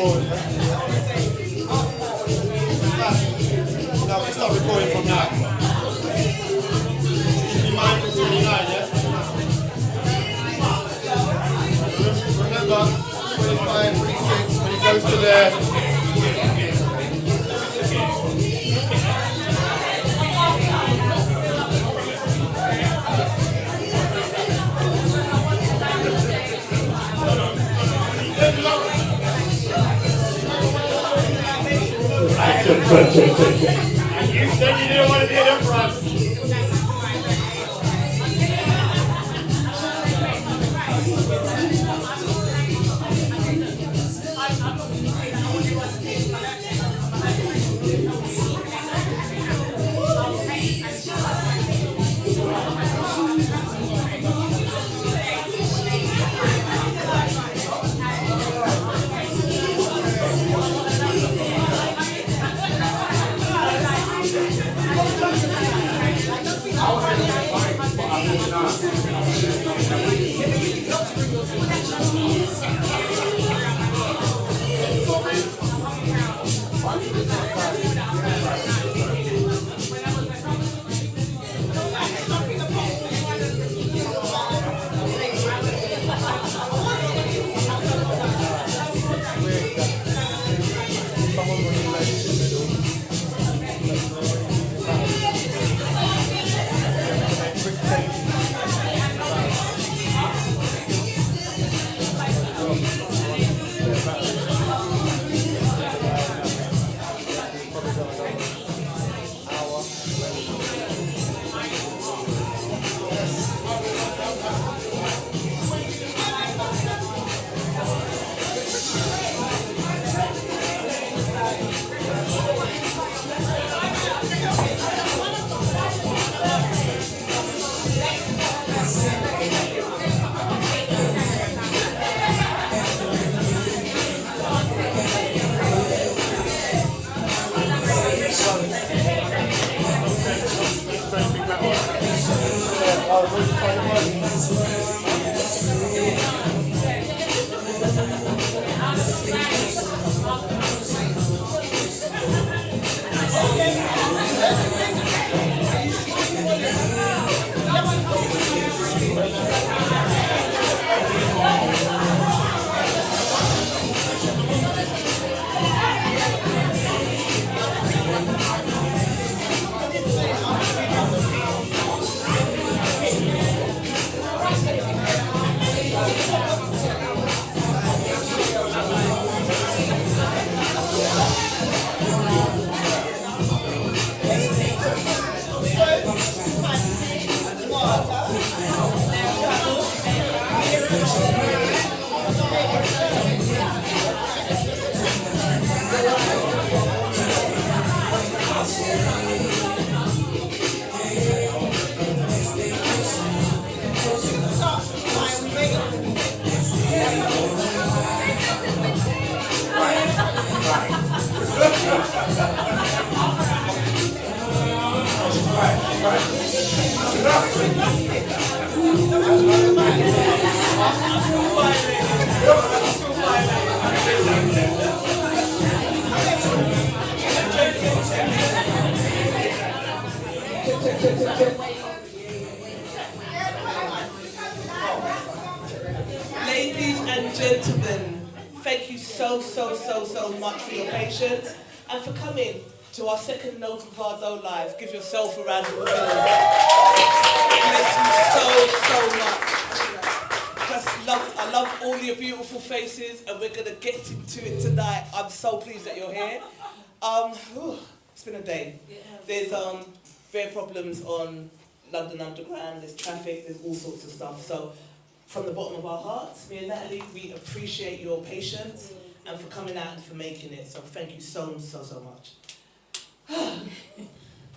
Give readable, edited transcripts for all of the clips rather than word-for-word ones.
recording. No, we start recording from now. Be mindful 29, yeah? Remember, 25, 26, when it goes to the... You said you didn't want to be in the front. Ladies and gentlemen, thank you so much for your patience and for coming to our second No Bravado Live. Give yourself a round of applause. Bless you so much. I love all your beautiful faces, and we're going to get into it tonight. I'm so pleased that you're here. It's been a day. There's bare problems on London Underground, there's traffic, there's all sorts of stuff. So from the bottom of our hearts, me and Natalie, we appreciate your patience and for coming out and for making it. So thank you so much.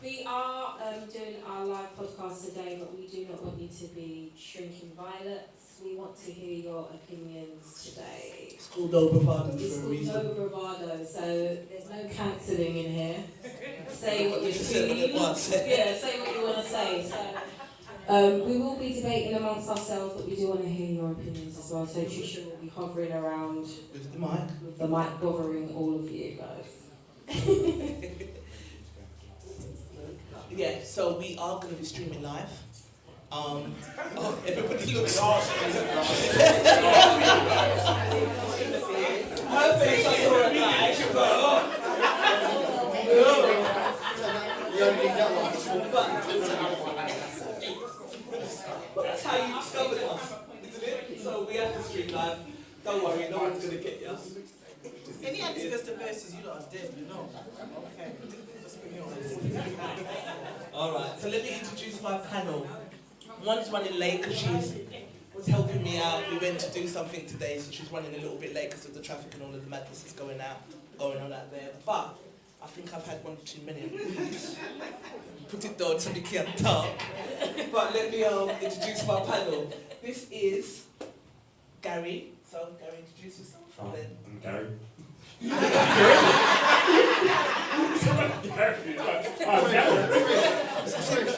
We are doing our live podcast today, but we do not want you to be shrinking violets. We want to hear your opinions today. It's called No Bravado It's for a called reason. No Bravado, so there's no cancelling in here. Say what you Say what you feel. want. Yeah, say what you want to say. So We will be debating amongst ourselves, but we do want to hear your opinions as well. So Trisha will be hovering around With the mic. with the mic, bothering all of you guys. Yeah, so we are going to be streaming live. Everybody looks awesome. Her face, I saw it like, she was like, oh. But that's how you discovered us, isn't it? So we have to stream live. Don't worry, no one's going to get you. Any access to verses, you lot are dead, you know. Okay. Just be honest. Alright, so let me introduce my panel. One's running late because she was helping me out. We went to do something today, so she's running a little bit late because of the traffic and all of the madness that's going on out there. But I think I've had one too many of these. Put it down so we can't talk. But let me introduce my panel. This is Gary. So Gary, introduce yourself. I'm Gary.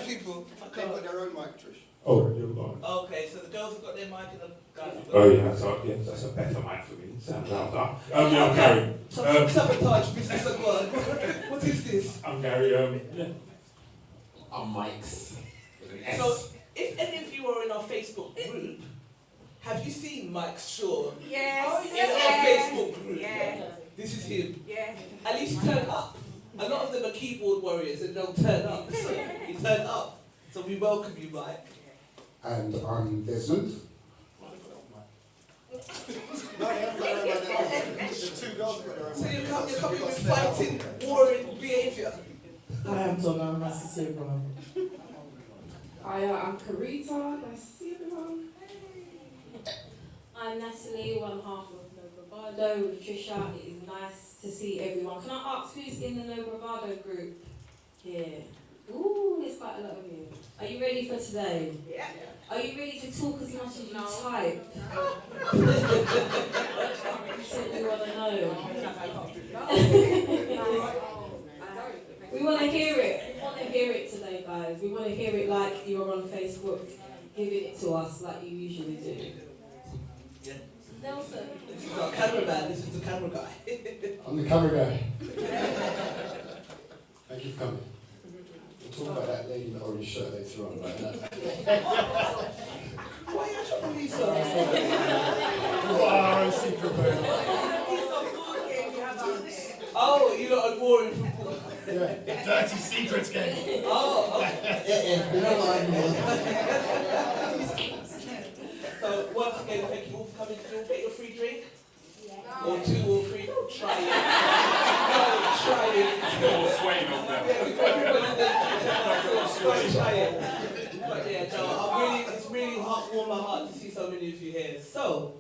People. They've got their own mic, Trish. Oh, you're gone. Okay, so the girls have got their mic and the guys have got Oh yeah, so yeah, that's a better mic for me. Sounds louder. Yeah, I'm Gary. Sabotage business at work. What is this? I'm Gary. Yeah. I'm Mike's with an S. So, if any of you are in our Facebook group, have you seen Mike Shaw Yes. in our Facebook group? Yeah. This is him. Yeah. At least turn up. A lot of them are keyboard warriors and don't turn up. So he turned up. So we welcome you, Mike. And I'm Desmond. No, they haven't got their own mic. The two girls have got their own So mic. you're coming with fighting, warring behaviour. I am Tom, I'm Master Super. Hi, I'm Karita. Nice to see everyone. I'm Natalie, one half of No Bravado with Trisha. It is nice to see everyone. Can I ask who's in the No Bravado group here? Ooh, there's quite a lot of you. Are you ready for today? Yeah. Are you ready to talk as much as you type? Simply want to know. We want to hear it. We want to hear it today, guys. We want to hear it like you're on Facebook, giving it to us like you usually do. Yeah. Nelson. This is our cameraman. This is the camera guy. I'm the camera guy. Thank you for coming. We'll talk about that lady in the orange shirt later on, right? Why are you trying to be so? Wow, secret mode. Oh, you lot are warring football. Yeah, dirty secrets game. Oh, so once again, thank you all for coming. Did you all get your free drink? Or two or three? Try it. Try it. Try it. But yeah, no, it's really warmed my heart to see so many of you here. So,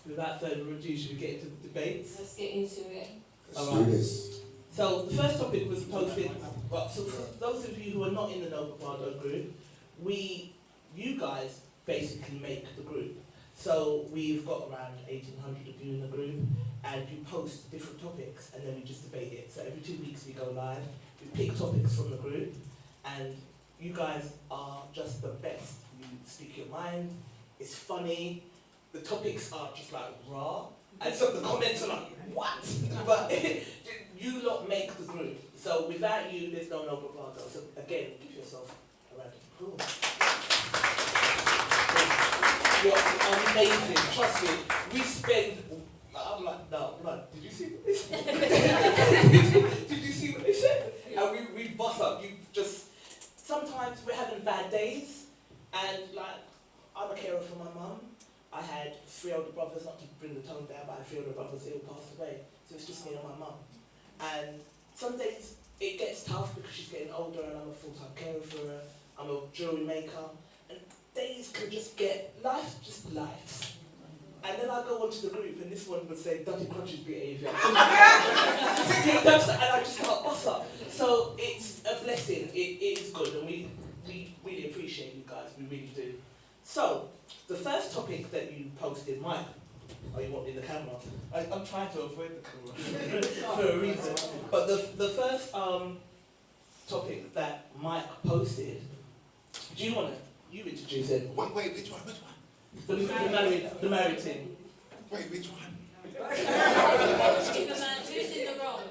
without further ado, should we get into the debates? Let's get into it. Let's do this. So the first topic was posted. Well, so for those of you who are not in the No Bravado group, you guys basically make the group. So we've got around 1,800 of you in the group, and you post different topics, and then we just debate it. So every 2 weeks we go live. We pick topics from the group, and you guys are just the best. You speak your mind. It's funny. The topics are just like raw. And some of the comments are like, what? But you lot make the group. So without you, there's no Bravado. So again, give yourself a round of applause. You're amazing. Trust me. We spend, I'm like, no, did you see what they said? Did you see what they said? And we boss up. You just, sometimes we're having bad days. And like, I'm a carer for my mum. I had 3 older brothers, not to bring the tone down, but I had 3 older brothers who passed away. So it's just me and my mum. And some days it gets tough because she's getting older and I'm a full-time carer for her. I'm a jewelry maker. And days can just get, life just life. And then I go onto the group and this one would say, dirty crutches behaviour. And I just can't boss up. So it's a blessing, it is good, and we really appreciate you guys, we really do. So, the first topic that you posted, Mike, oh, you want in the camera? I'm trying to avoid the camera for a reason. But the first topic that Mike posted, do you want to You introduce it. Wait, which one? The married thing. Wait, which one? Who's in the wrong?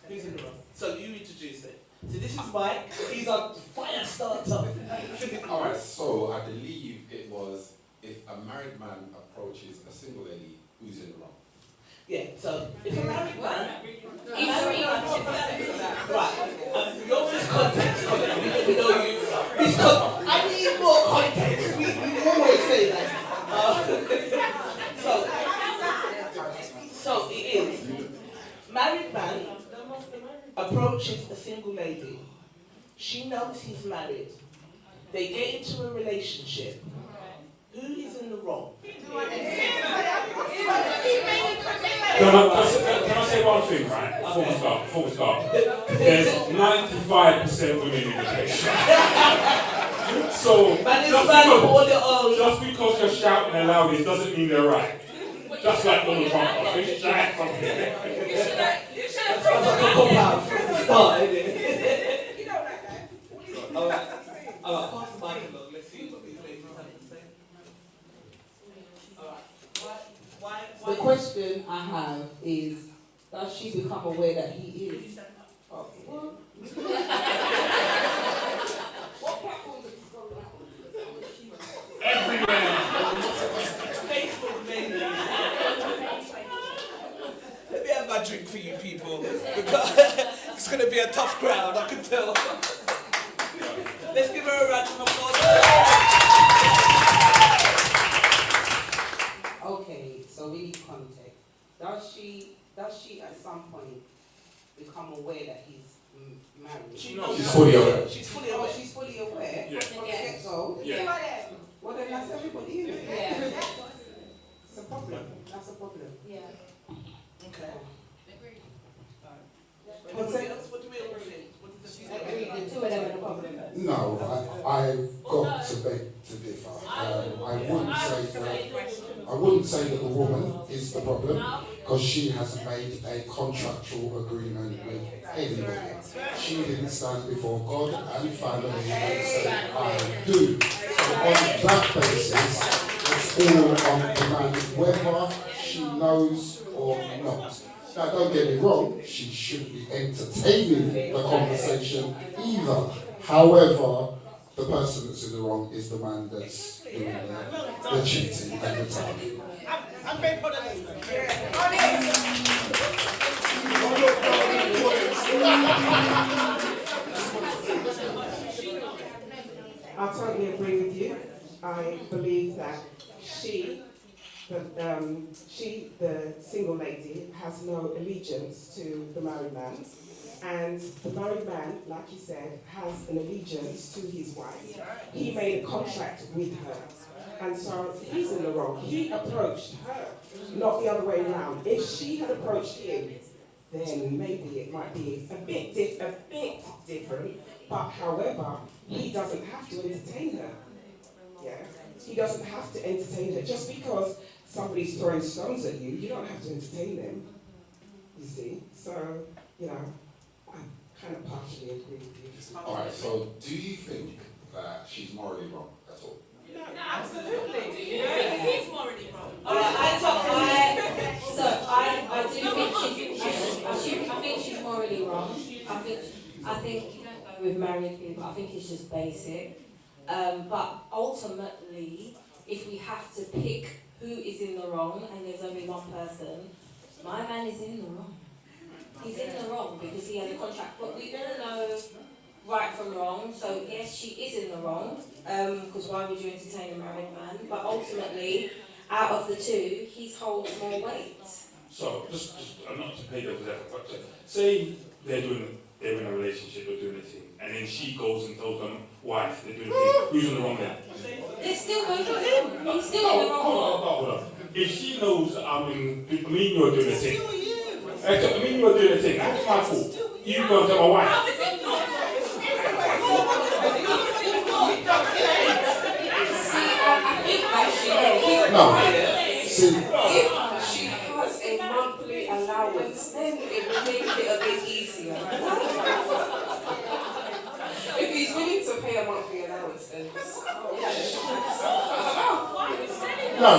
Who's in the wrong? So you introduce it. So this is Mike. He's a fire starter. Alright, so I believe it was if a married man approaches a single lady, who's in the wrong? Yeah. So if a married man. Right. Right. You're miscontext. We need to know you. I need more context. We always say that. So it is. Married man approaches a single lady. She knows he's married. They get into a relationship. Who is in the wrong? Can I say one thing, right? Before we start. There's 95% women in the case. So, just because you're shouting aloud, it doesn't mean they're right. Just like on the front of us. That's what Alright, pass the mic along. Let's see what these ladies have to say. Alright, The question I have is, does she become aware that he is? Oh, what? What platform does this go on? Everywhere. Facebook, baby. Let me have my drink for you people, because it's going to be a tough crowd, I can tell. Let's give her a round of applause. Okay, so we need context. Does she at some point become aware that he's married? She's fully aware. She's fully Oh, aware. she's fully aware? Yeah. From the get-go? Yeah. Well, then that's everybody, isn't it? Yeah. It's a problem. That's a problem. Yeah. Okay. But What do we all think? What does she say? The two of them are the problem. No, I've got to beg to differ. I wouldn't say that the woman is the problem, because she has made a contractual agreement with anybody. She didn't stand before God and family and say, I do. So on that basis, it's all on the man, whether she knows or not. Now, don't get me wrong, she shouldn't be entertaining the conversation either. However, the person that's in the wrong is the man that's doing the cheating and the time. I'm very proud of this. I totally agree with you. I believe that the single lady, has no allegiance to the married man. And the married man, like you said, has an allegiance to his wife. He made a contract with her. And so he's in the wrong. He approached her, not the other way around. If she had approached him, then maybe it might be a bit different. But however, he doesn't have to entertain her. Yeah? He doesn't have to entertain her. Just because somebody's throwing stones at you, you don't have to entertain them. You see? So, you know, I kind of partially agree with you. Alright, so do you think that she's morally wrong at all? No, absolutely. He's morally wrong. I think she's morally wrong. I think with married people, I think it's just basic. But ultimately, if we have to pick who is in the wrong, and there's only one person, my man is in the wrong. He's in the wrong because he has a contract. But we all know right from wrong. So yes, she is in the wrong. Because why would you entertain a married man? But ultimately, out of the two, he holds more weight. So, just not to pay devil's advocate, but say they're in a relationship, they're doing a thing, and then she goes and tells them wife they're doing a thing. Who's in the wrong there? They're still going for him. He's still in the wrong. Hold on. If she knows you're doing a thing, you're doing a thing, that's my fault. You go tell my wife. No. See, If she has a monthly allowance, then it will make it a bit easier. If he's willing to pay a monthly allowance, then No.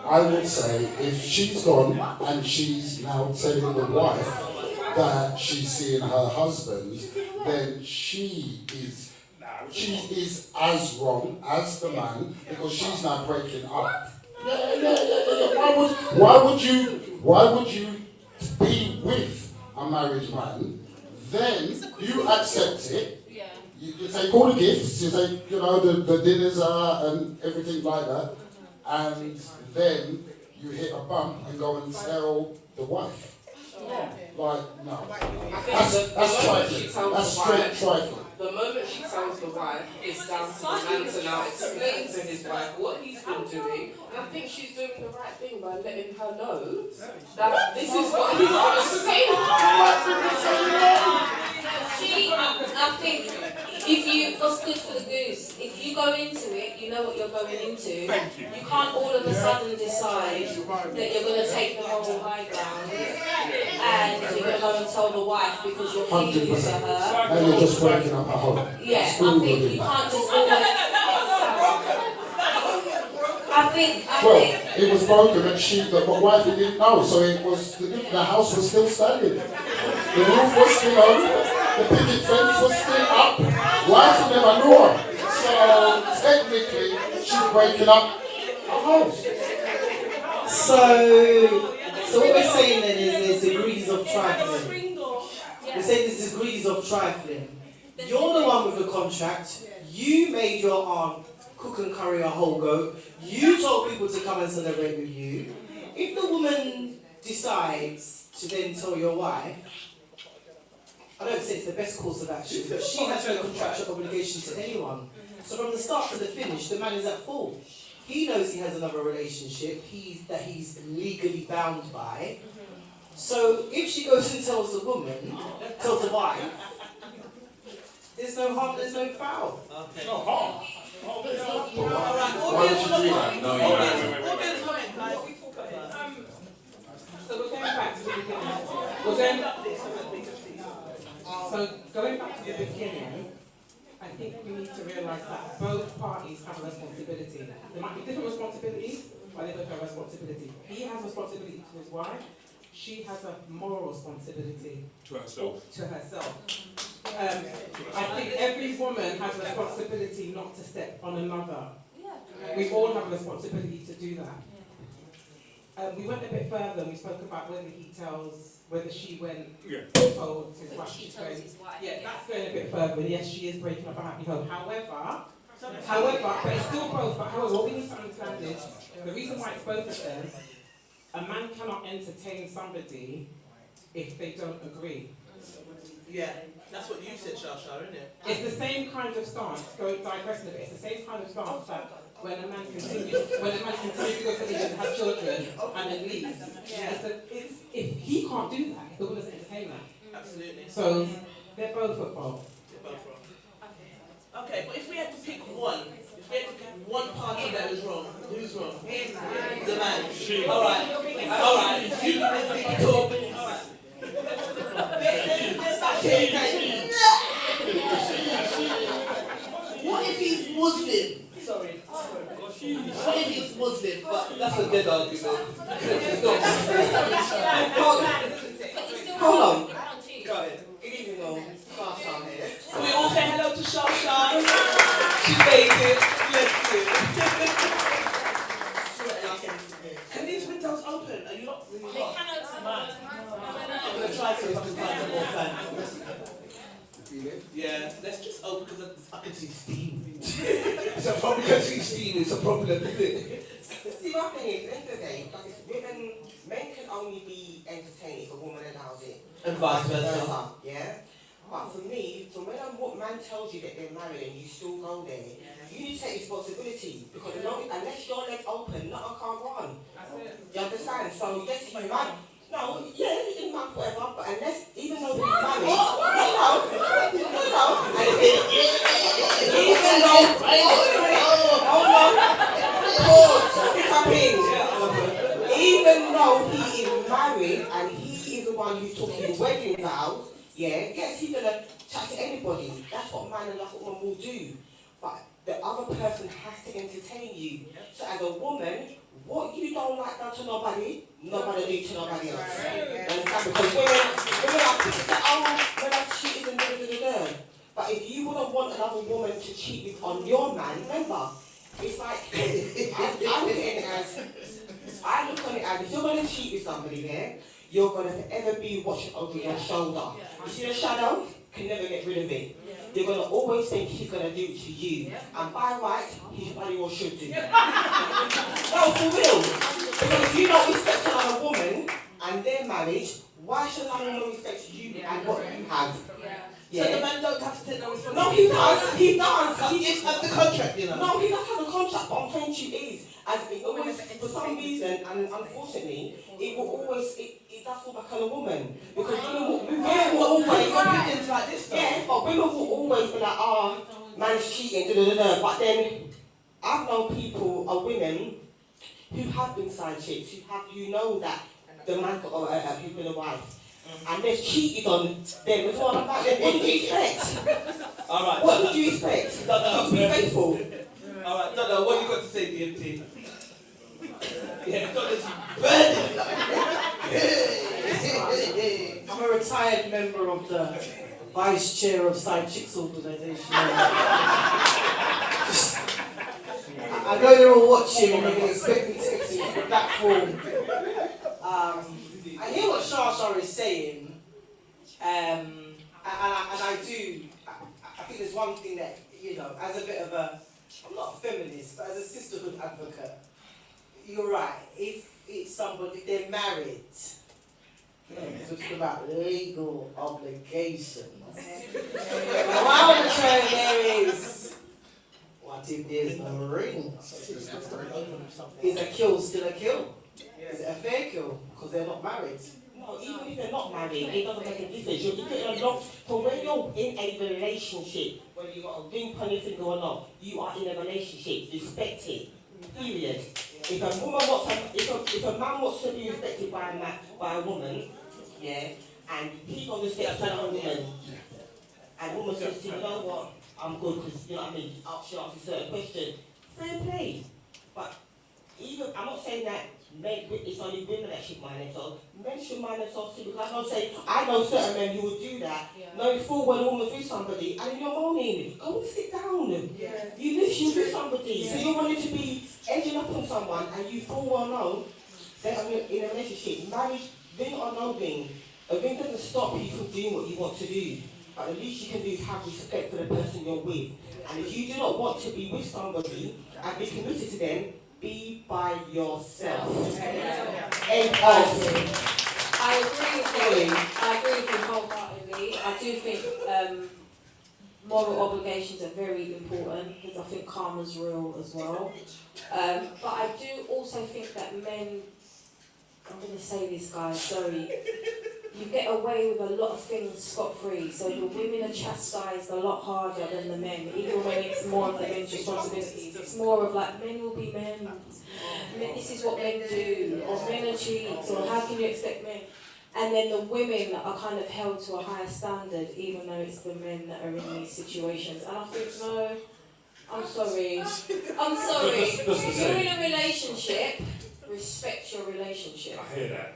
I would say if she's gone and she's now telling the wife that she's seeing her husband, then she is as wrong as the man because she's now breaking up. Yeah. Why would you be with a married man? Then you accept it. You take all the gifts, you take, the dinners and everything like that, and then you hit a bump and go and tell the wife. Like, no. That's trifling. That's straight trifling. the moment she tells the wife, it's down to the man to now explain to his wife what he's been doing. And I think she's doing the right thing by letting her know that this is what he's going to say. I think if you, what's good for the goose, if you go into it, you know what you're going into. Thank you. You can't all of a sudden decide that you're going to take the moral high ground and you're going to go and tell the wife because you're feeling to her. And you're just breaking up a home. Yeah, I think you can't just always... I think... It was broken and my wife didn't know, so it was, the house was still standing. The roof was still on, the picket fence was still up, wife never knew her. So technically, she's breaking up a house. So what we're saying then is there's degrees of trifling. We're saying there's degrees of trifling. You're the one with the contract. You made your aunt cook and curry a whole goat. You told people to come and celebrate with you. If the woman decides to then tell your wife, I don't say it's the best course of action, but she has no contractual obligation to anyone. So from the start to the finish, the man is at fault. He knows he has another relationship that he's legally bound by. So if she goes and tells the woman, tells the wife, there's no harm, there's no foul. Okay. No harm. Why would you do that? No, you're right. So we're going back to the beginning. I think we need to realise that both parties have a responsibility. There might be different responsibilities, but they both have a responsibility. He has a responsibility to his wife. She has a moral responsibility To herself. I think every woman has a responsibility not to step on another. We all have a responsibility to do that. We went a bit further and we spoke about whether she went and told his wife she's going. Yeah, that's going a bit further. And yes, she is breaking up a happy home. However, but it's still both. But however, what we need to understand is the reason why it's both of them. A man cannot entertain somebody if they don't agree. Yeah, that's what you said, Shasha, isn't it? It's the same kind of stance, digressing a bit, it's the same kind of stance that when a man continues to go to leave and have children and then leaves. If he can't do that, the woman's entertain that. Absolutely. So they're both at fault. Okay, but if we had to pick one, one party that was wrong, who's wrong? The man. Alright. You talk. What if he's Muslim? Sorry. What if he's Muslim? But that's a dead argument. Hold on. Go ahead. Good evening, all. Fast on here. Can we all say hello to Shasha? She made it. Let's do it. Can these windows open? Are you not really hot? I'm going to try to find some more fans. Yeah, let's just open because I can see steam. So probably can see steam is a problem, isn't it? See, my thing is, at the end of the day, men can only be entertained if a woman allows it. And vice versa. Yeah? But for me, from when a man tells you that they're married and you still go there, you need to take responsibility. Because unless your leg's open, nothing can't go on. You understand? So yes, you might. No, yeah, you can marry whatever, but unless, even though he's married, even though he is married and he is the one who's talking wedding vows, Yeah, yes, he's gonna chat to anybody. That's what man and that's what woman will do. But the other person has to entertain you. So as a woman, what you don't like done to nobody, nobody do to nobody else. Understand? Because women are quick to say, oh, when I cheated and da. But if you wouldn't want another woman to cheat on your man, remember, it's like, I look on it as, if you're going to cheat with somebody there, you're going to forever be watching over your shoulder. You see the shadow? Can never get rid of it. You're going to always think he's going to do it to you. And by right, he bloody well should do. No, for real. Because if you don't respect another woman and they're married, why should another woman respect you and what you have? So the man don't have to take no responsibility? No, he does. He does. He just has the contract, you know? No, he does have a contract, but I'm saying to you is, as it always, for some reason, and unfortunately, it will always, it does fall back on a woman. Because women will always, like this though. yeah, but women will always be like, oh, man's cheating, But then, I've known people, women, who have been side chicks, who know that the man got who's been a wife. And they've cheated on them as well. I'm like, what did you expect? Alright. What did you expect? No. To be faithful. Alright, no, what you got to say, DMT? Yeah, Donna's burning I'm a retired member of the vice chair of Side Chicks organisation. I know you're all watching and you're expecting to get to the platform. I hear what Shar is saying, and I think there's one thing that, you know, as a bit of a, I'm not a feminist, but as a sisterhood advocate, you're right. If it's somebody, they're married, we're talking about legal obligations. What I want to try there is, what if there's no ring? Is a kill still a kill? Is it a fair kill? Because they're not married. No, even if they're not married, it doesn't make a difference. You're getting along. So when you're in a relationship, whether you've got a ring on your finger or not, you are in a relationship. Respect it. Period. If a woman wants if a man wants to be respected by a woman, yeah, and he don't respect another woman, and woman says to you, you know what, I'm good because you know what I mean, she asks a certain question, fair play. But even I'm not saying that men, it's only women that should mind themselves. Men should mind themselves too, because I know certain men who would do that, knowing full well a woman's with somebody, and you're moaning, go and sit down. You live with somebody, so you wanted to be edging up on someone, and you full well know that in a relationship, marriage, ring or no ring, a ring doesn't stop you from doing what you want to do. But the least you can do is have respect for the person you're with. And if you do not want to be with somebody and be committed to them, be by yourself. End of. I agree with you wholeheartedly. I do think moral obligations are very important because I think karma's real as well. But I do also think that men, I'm going to say this guys, sorry, you get away with a lot of things scot-free. So the women are chastised a lot harder than the men, even when it's more of the men's responsibilities. It's more of like, men will be men, this is what men do, or men are cheats, or how can you expect men? And then the women are kind of held to a higher standard, even though it's the men that are in these situations. And I think, no, I'm sorry. If you're in a relationship, respect your relationship. I hear that.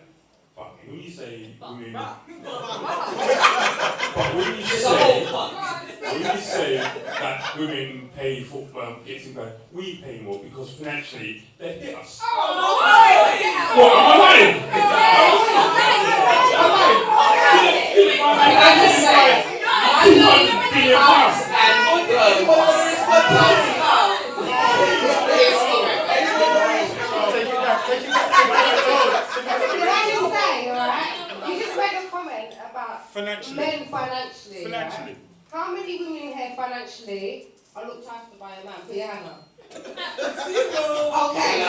But when you say women, but when you say that women pay for getting back, we pay more because financially they hit us. What am I lying? Men financially. Right? How many women here financially are looked after by a man? Put your hand up. Okay,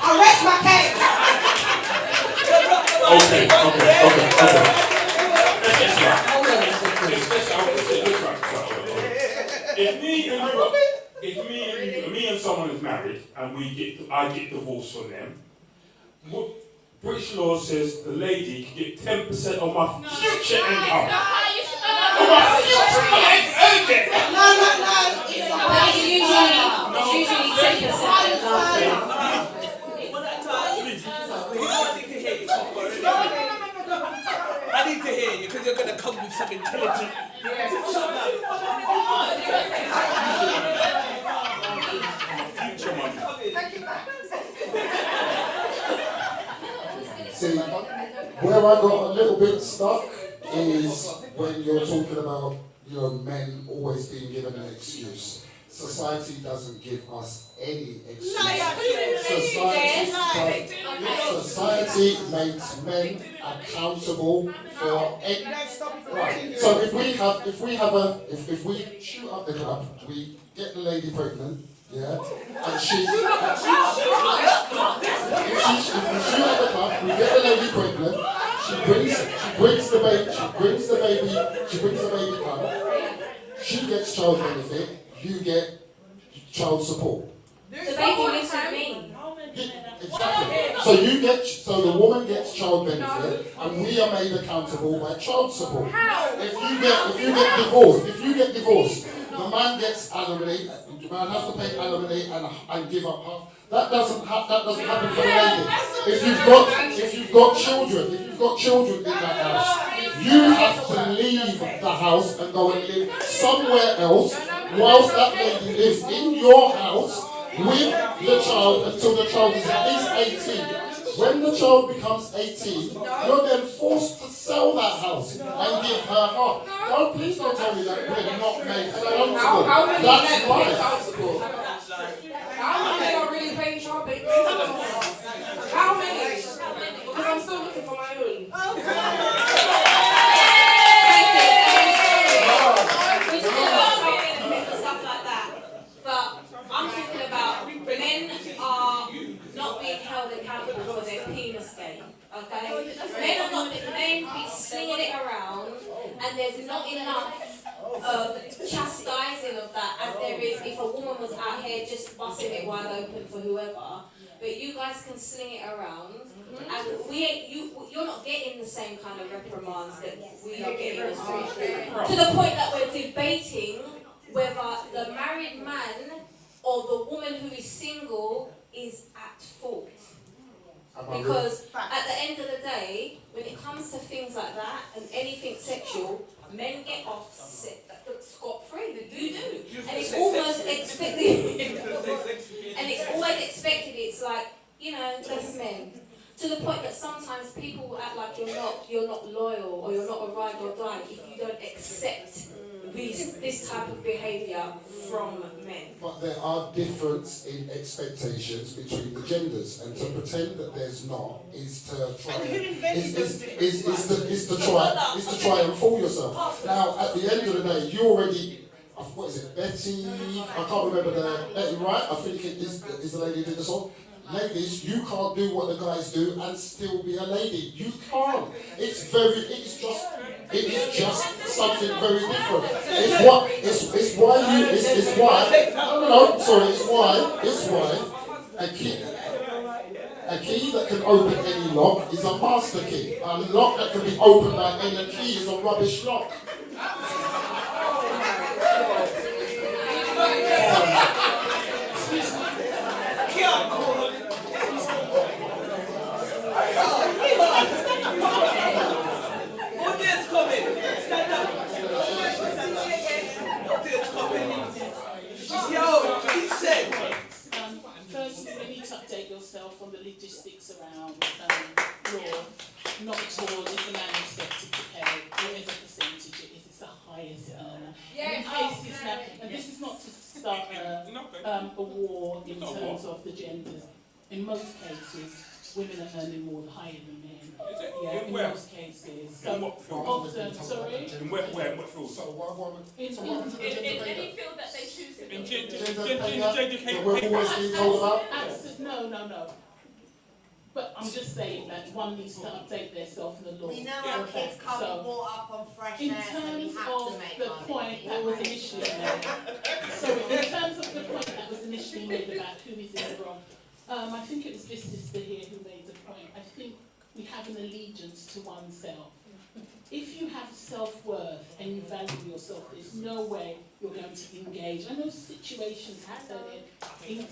I'll rest my case. If me and someone is married and I get divorced from them, British law says the lady can get 10% of my future income. No. It's a But it's usually 10% One at a time. You know I need to hear you, Papa, innit? I need to hear you because you're going to come with some intelligent. Future money. See, where I got a little bit stuck is when you're talking about, men always being given an excuse. Society doesn't give us any excuse. Society makes men accountable for any. Right. So if we shoot up the club, we get the lady pregnant, yeah, and she shoot up the club, we get the lady pregnant. She brings the baby come. She gets child benefit. You get child support. The baby lives with me. Exactly. So the woman gets child benefit, and we are made accountable by child support. If you get divorced, the man gets alimony. The man has to pay alimony and give up half. That doesn't happen for the lady. If you've got children in that house, you have to leave the house and go and live somewhere else, whilst that lady lives in your house with the child until the child is at least 18. When the child becomes 18, you're then forced to sell that house and give her half. No, please don't tell me that we're not made accountable. How many That's men life. pay child support? How many are really paying child support? How many? Because I'm still looking for my own. Stuff like that. But I'm talking about men are not being held accountable for their penis game. Okay? Men be slinging it around, and there's not enough chastising of that as there is if a woman was out here just busting it wide open for whoever. But you guys can sling it around, and you're not getting the same kind of reprimands that we are getting in the street. To the point that we're debating whether the married man or the woman who is single is at fault. Because at the end of the day, when it comes to things like that and anything sexual, men get off scot-free. You do. And it's almost expected. And it's always expected. It's like, that's men. To the point that sometimes people will act like you're not loyal or you're not a ride or die if you don't accept this type of behaviour from men. But there are differences in expectations between the genders, and to pretend that there's not is to try to try and fool yourself. Now, at the end of the day, you already. What is it, Betty? I can't remember Betty Wright. I think it is the lady who did the song. Ladies, you can't do what the guys do and still be a lady. You can't. It is just something very different. It's why a key that can open any lock is a master key. A lock that can be opened by any key is a rubbish lock. Audience coming. Stand up. Audience coming. Yo, he said. First, you need to update yourself on the logistics around law. Not at all is the man expected to pay. What is a percentage? It's the highest earner. In cases now, and this is not to start a war in terms of the genders. In most cases, women are earning more higher than men. Yeah, in most cases. So often, sorry? In what field? In any field that they choose to In we're always being told about? No. But I'm just saying that one needs to update themselves in the law. We know our kids can't be brought up on fresh in air, so we terms have to of make the money. point that was initially made, in terms of the point that was initially made about who is in the wrong, I think it was this sister here who made the point. I think we have an allegiance to oneself. if you have self-worth and you value yourself, there's no way you're going to engage. I know situations happen you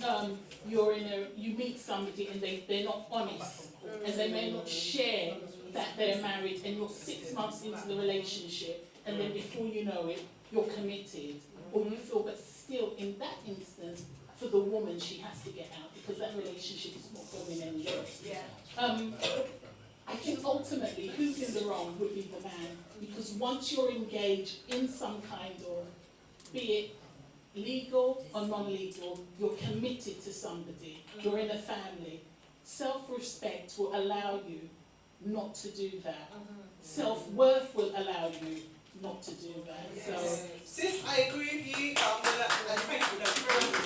meet somebody and they're not honest, and they may not share that they're married, and you're 6 months into the relationship, and then before you know it, you're committed, or you feel, but still in that instance, for the woman, she has to get out because that relationship is not going anywhere. I think ultimately, who's in the wrong would be the man, because once you're engaged in some kind of, be it legal or non-legal, you're committed to somebody, you're in a family. Self-respect will allow you not to do that. Self-worth will allow you not to do that. So, sis, I agree with you. I'm gonna, and thank you. That's very good.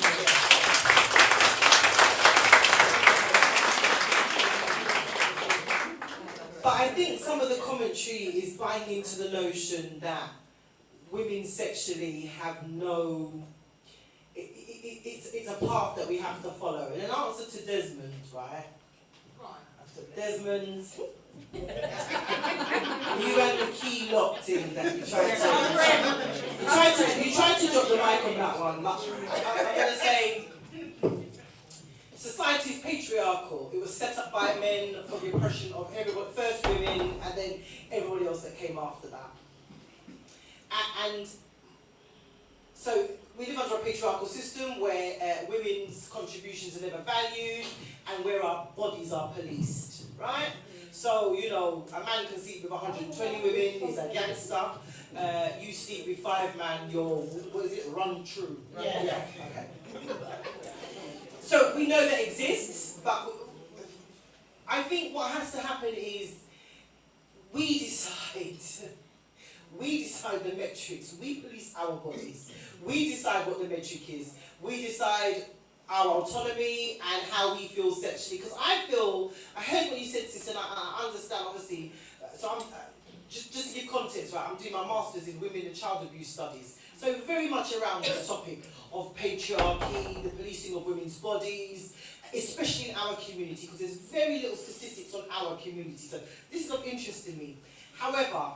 But I think some of the commentary is buying into the notion that women sexually have no. It's a path that we have to follow. In an answer to Desmond, right? Desmond, you had the key locked in that you tried to drop the mic on that one. But I'm going to say, society is patriarchal. It was set up by men for the oppression of everybody, first women, and then everybody else that came after that. And so we live under a patriarchal system where women's contributions are never valued and where our bodies are policed, right? So, you know, a man can sleep with 120 women, he's a gangster. You sleep with 5 men, you're, what is it, run true? Right? Yeah. Okay. So we know that exists, but I think what has to happen is we decide the metrics, we police our bodies, we decide what the metric is, we decide our autonomy and how we feel sexually. Because I heard what you said, sis, and I understand, obviously. So I'm, just to give context, right, I'm doing my master's in women and child abuse studies. So very much around this topic of patriarchy, the policing of women's bodies, especially in our community, because there's very little statistics on our community. So this is of interest to me. However,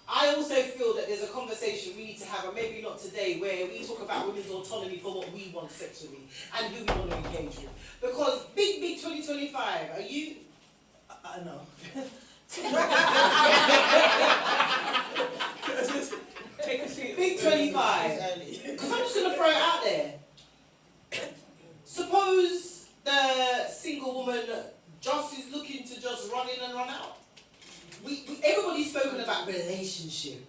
I also feel that there's a conversation we need to have, and maybe not today, where we talk about women's autonomy for what we want sexually and who we want to engage with. Because big 2025, are you? I know. Take a seat. Big 25. Because I'm just going to throw it out there. Suppose the single woman just is looking to just run in and run out. Everybody's spoken about relationship.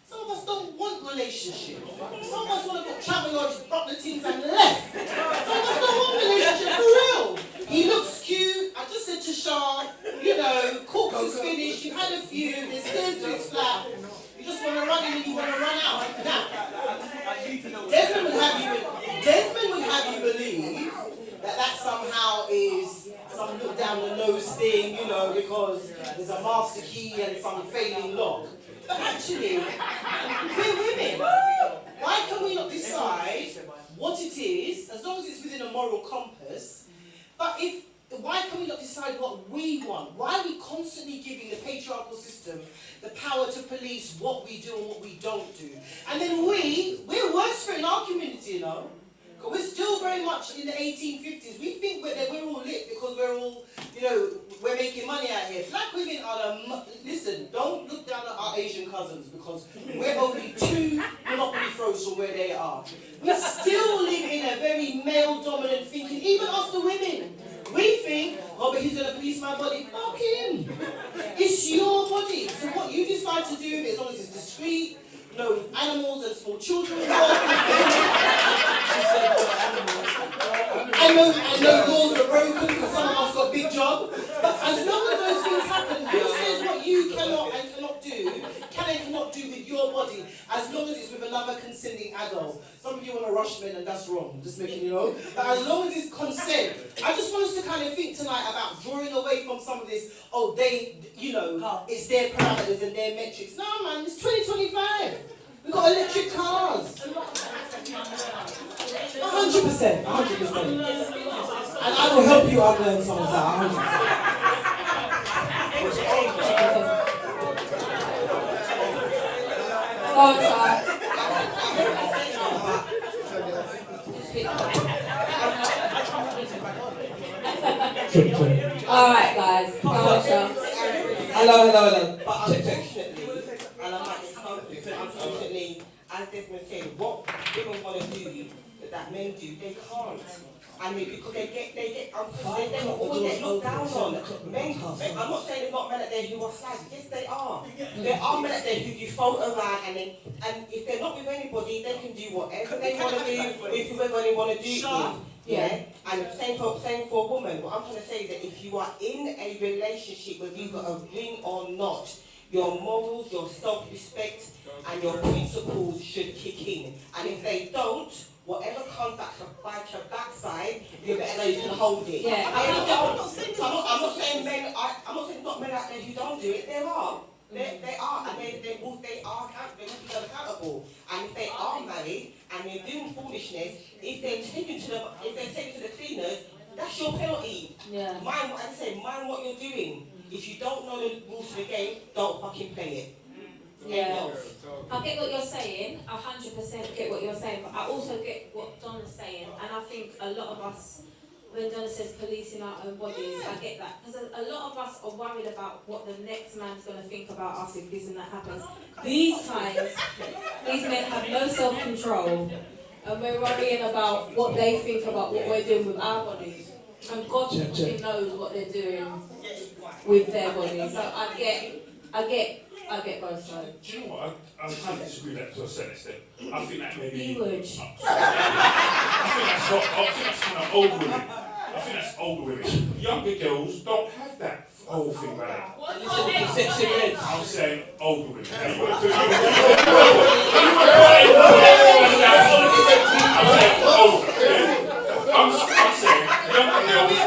Some of us don't want relationship. Some of us want to travel on, drop the things and left. Some of us don't want relationship for real. He looks cute. I just said to Shah, you know, corpse is finished. You had a few. There's stairs to his flat. You just want to run in and you want to run out. Now, Desmond would have you believe that somehow is some look down the nose thing, you know, because there's a master key and some failing lock. But actually, we're women. Why can we not decide what it is, as long as it's within a moral compass? But why can we not decide what we want? Why are we constantly giving the patriarchal system the power to police what we do and what we don't do? And then we're worse for it in our community, you know. Because we're still very much in the 1850s. We think that we're all lit because we're all, you know, we're making money out here. Black women are listen, don't look down at our Asian cousins because we're only 2 monopoly throws from where they are. We still live in a very male-dominant thinking, even us the women. We think, oh, but he's going to police my body. Fuck him. It's your body. So what you decide to do, as long as it's discreet, no animals and small children. I know laws are broken because some of us got big job. But as long as those things happen, who says what you cannot and cannot do, can and cannot do with your body, as long as it's with another consenting adult. Some of you want to rush men and that's wrong, just making you know. But as long as it's consent, I just want us to kind of think tonight about drawing away from some of this, oh, they, you know, it's their parameters and their metrics. No, man, it's 2025. We've got electric cars. 100%. And I will help you unlearn some of that, 100%. on, Charles. Alright, guys. Come on, Charles. Hello. But unfortunately, and I might get told this, but unfortunately, as Desmond said, what women want to do that men do, they can't. And because they always get looked down on. Men, I'm not saying there's not men out there who are slags. Yes, they are. There are men out there who you float around, and if they're not with anybody, they can do whatever they want to do with whoever they want to do it with. Yeah, and same for a woman. What I'm trying to say is that if you are in a relationship, whether you've got a ring or not, your morals, your self-respect, and your principles should kick in. And if they don't, whatever comes back to bite your backside, you better know you can hold it. Yeah. I'm not saying men. I'm not saying not men out there who don't do it. There are. They are, and they will be held accountable. And if they are married and they're doing foolishness, if they're taken to the cleaners, that's your penalty. Yeah. Mind what you're doing. If you don't know the rules of the game, don't fucking play it. Yeah. I get what you're saying, 100% get what you're saying, but I also get what Donna's saying, and I think a lot of us, when Donna says policing our own bodies, I get that, because a lot of us are worried about what the next man's going to think about us if this and that happens. These times, these men have no self-control, and we're worrying about what they think about what we're doing with our bodies, and God knows what they're doing with their bodies. So I get both sides. Do you know what? I kind of disagree with that to a certain extent. I think that maybe. You would. I think that's kind of older women. I think that's older women. Younger girls don't have that whole thing like that. I'm saying older women. I'm saying older. I'm saying younger girls.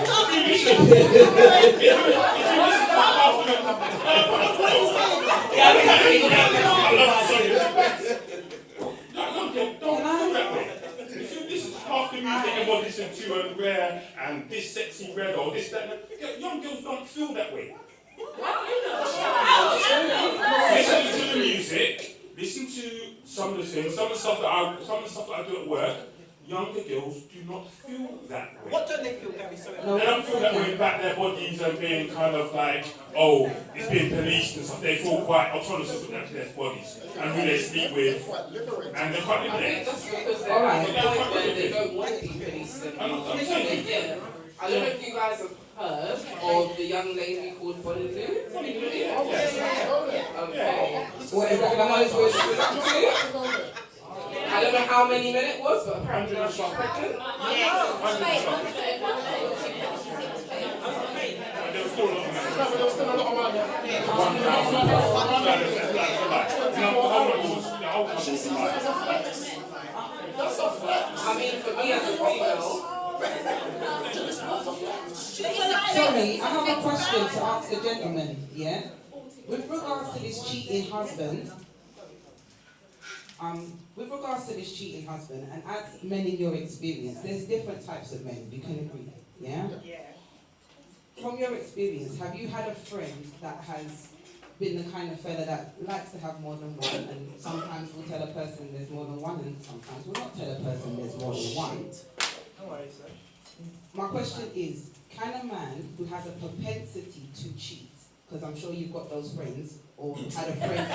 This is half the music everyone listens to and rare and this sexy red or this, that. Young girls don't feel that way. Listen to the music, listen to some of the things, some of the stuff that I do at work. Younger girls do not feel that way. What don't they feel, Gary? Sorry. They don't feel that way about their bodies and being kind of like, oh, it's being policed and stuff. They feel quite autonomous about their bodies and who they sleep with. And they're quite liberated. That's because they're at the point where they don't want to be policed anymore. I don't know if you guys have heard of the young lady called Bonaloo. Okay. What is that the most where she was up to? I don't know how many men it was, but apparently she got pregnant. I mean, for me as a female. Sorry, I have a question to ask the gentleman, yeah? With regards to this cheating husband, and as men in your experience, there's different types of men, you can agree, yeah? Yeah. From your experience, have you had a friend that has been the kind of fella that likes to have more than one, and sometimes will tell a person there's more than one, and sometimes will not tell a person there's more than one? No worries, sir. My question is, can a man who has a propensity to cheat, because I'm sure you've got those friends, or had a friend.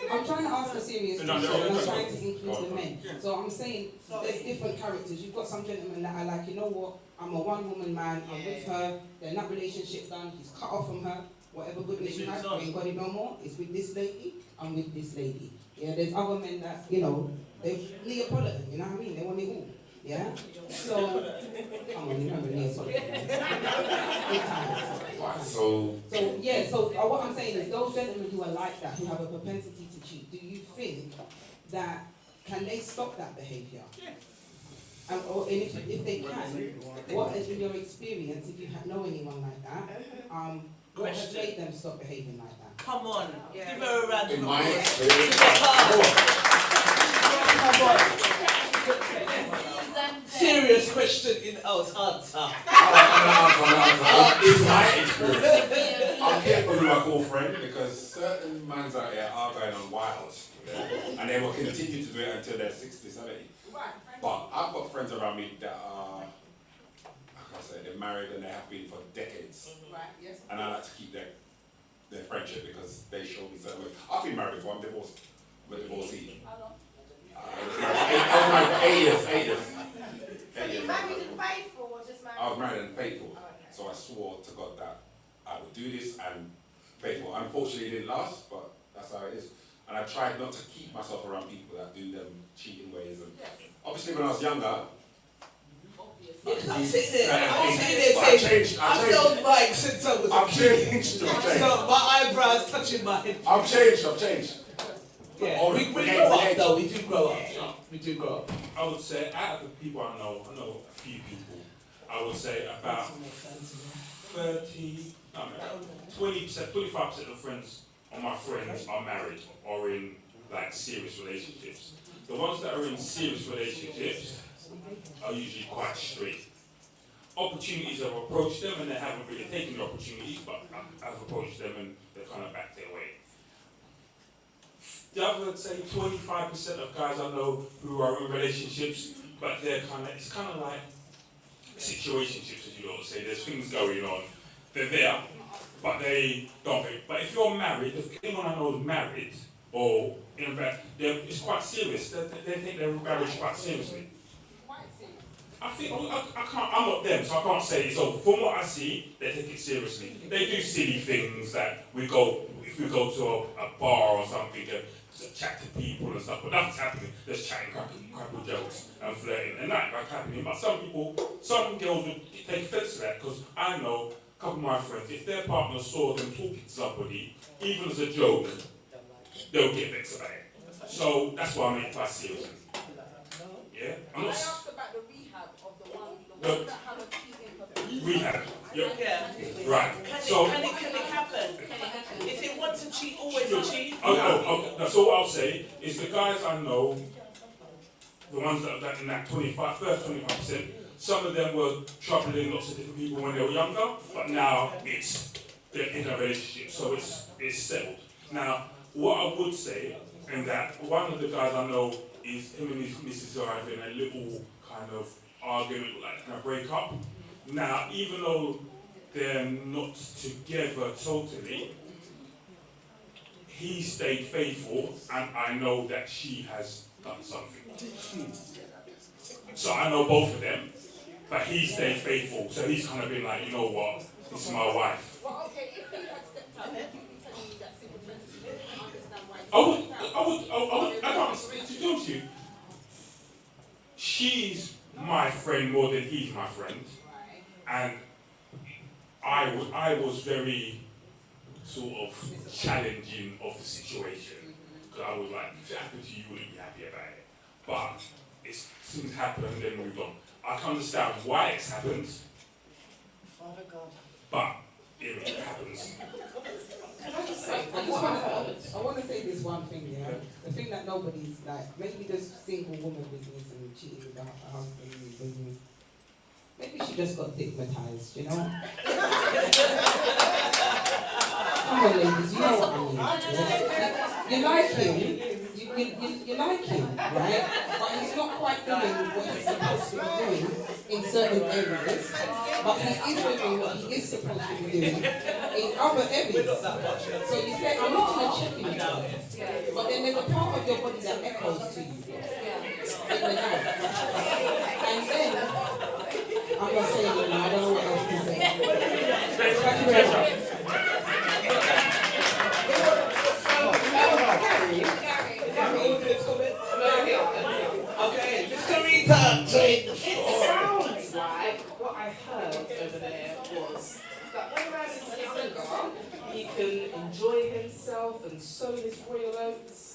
I'm trying to ask a serious question, and I'm trying to include the men. So I'm saying there's different characters. You've got some gentlemen that are like, you know what, I'm a one-woman man, I'm with her, then that relationship's done, he's cut off from her, whatever goodness you have, you ain't got it no more, it's with this lady, I'm with this lady. Yeah, there's other men that, you know, they're Neapolitan, you know what I mean? They want it all. Yeah? So, come on, you remember Neapolitan. So what I'm saying is those gentlemen who are like that, who have a propensity to cheat, do you think that, can they stop that behaviour? And if they can, what is in your experience, if you know anyone like that, what has made them stop behaving like that? Come on, give her a round of In my applause. experience, Serious question in, oh, it's hard. It's my experience. I'm careful who I call friend because certain mans out there are going on wild. Yeah? And they will continue to do it until they're 60, 70. But I've got friends around me that are, like I say, they're married and they have been for decades. And I like to keep their friendship because they show me certain ways. I've been married before, I'm divorced. I'm a divorcee. I was married for 8 years. 8 years. So you married and faithful or just married? I was married and faithful. So I swore to God that I would do this and faithful. Unfortunately, it didn't last, but that's how it is. And I tried not to keep myself around people that do them cheating ways. And obviously, when I was younger, I'm sitting there saying, I've known Mike since I was a kid. So my eyebrows touching mine. I've changed. Yeah, we grow up though, we do grow up. We do grow up. I would say, out of the people I know a few people, I would say about 20%, 25% of friends of my friends are married or in like serious relationships. The ones that are in serious relationships are usually quite straight. Opportunities have approached them and they haven't really taken the opportunities, but I've approached them and they've kind of backed their way. The other, say, 25% of guys I know who are in relationships, but it's kind of like situationships, as you all say. There's things going on. They're there, but they don't think. But if you're married, if anyone I know is married, or in fact, it's quite serious. They take their marriage quite seriously. I think I'm not them, so I can't say it's over. From what I see, they take it seriously. They do silly things that if we go to a bar or something to chat to people and stuff, but nothing's happening. There's chatting, cracking jokes and flirting, and that's happening. But some girls would take offense to that because I know a couple of my friends, if their partner saw them talking to somebody, even as a joke, they'll get vexed about it. So that's why I make it quite seriously. Yeah, I asked about the rehab of the ones that have a cheating. Rehab. Yep. Yeah. Right. Can it happen? Is it once a cheat, always a cheat? Okay. So what I'll say is the guys I know, the ones that are in that first 25%, some of them were troubling lots of different people when they were younger, but now they're in a relationship, so it's settled. Now, what I would say, and that one of the guys I know is him and his missus are having a little kind of argument, like kind of break up. Now, even though they're not together totally, he stayed faithful, and I know that she has done something. So I know both of them, but he stayed faithful. So he's kind of been like, you know what, this is my wife. Well, okay, if he had stepped out, would you tell me that single friends didn't understand why? I can't, to be honest with you, she's my friend more than he's my friend. And I was very sort of challenging of the situation. Because I was like, if it happened to you, you wouldn't be happy about it. But things happen and then moved on. I can understand why it's happened. But it happens. Can I just say, I want to say this one thing, yeah? The thing that nobody's like, maybe this single woman business and cheating with her husband business. Maybe she just got stigmatized, you know? Come on, ladies, you know what I mean. Yeah? You like him, you like him, right? But he's not quite doing what he's supposed to be doing in certain areas. But he is doing what he is supposed to be doing in other areas. So you say, I'm not going to check him, but then there's a part of your body that echoes to you in the night. And then, I'm not saying it now, I don't know what else to say. Thank you very much. Okay, Mr. Rita, trade the floor. It sounds like what I heard over there was that when a man is younger, he can enjoy himself and sow his royal oats.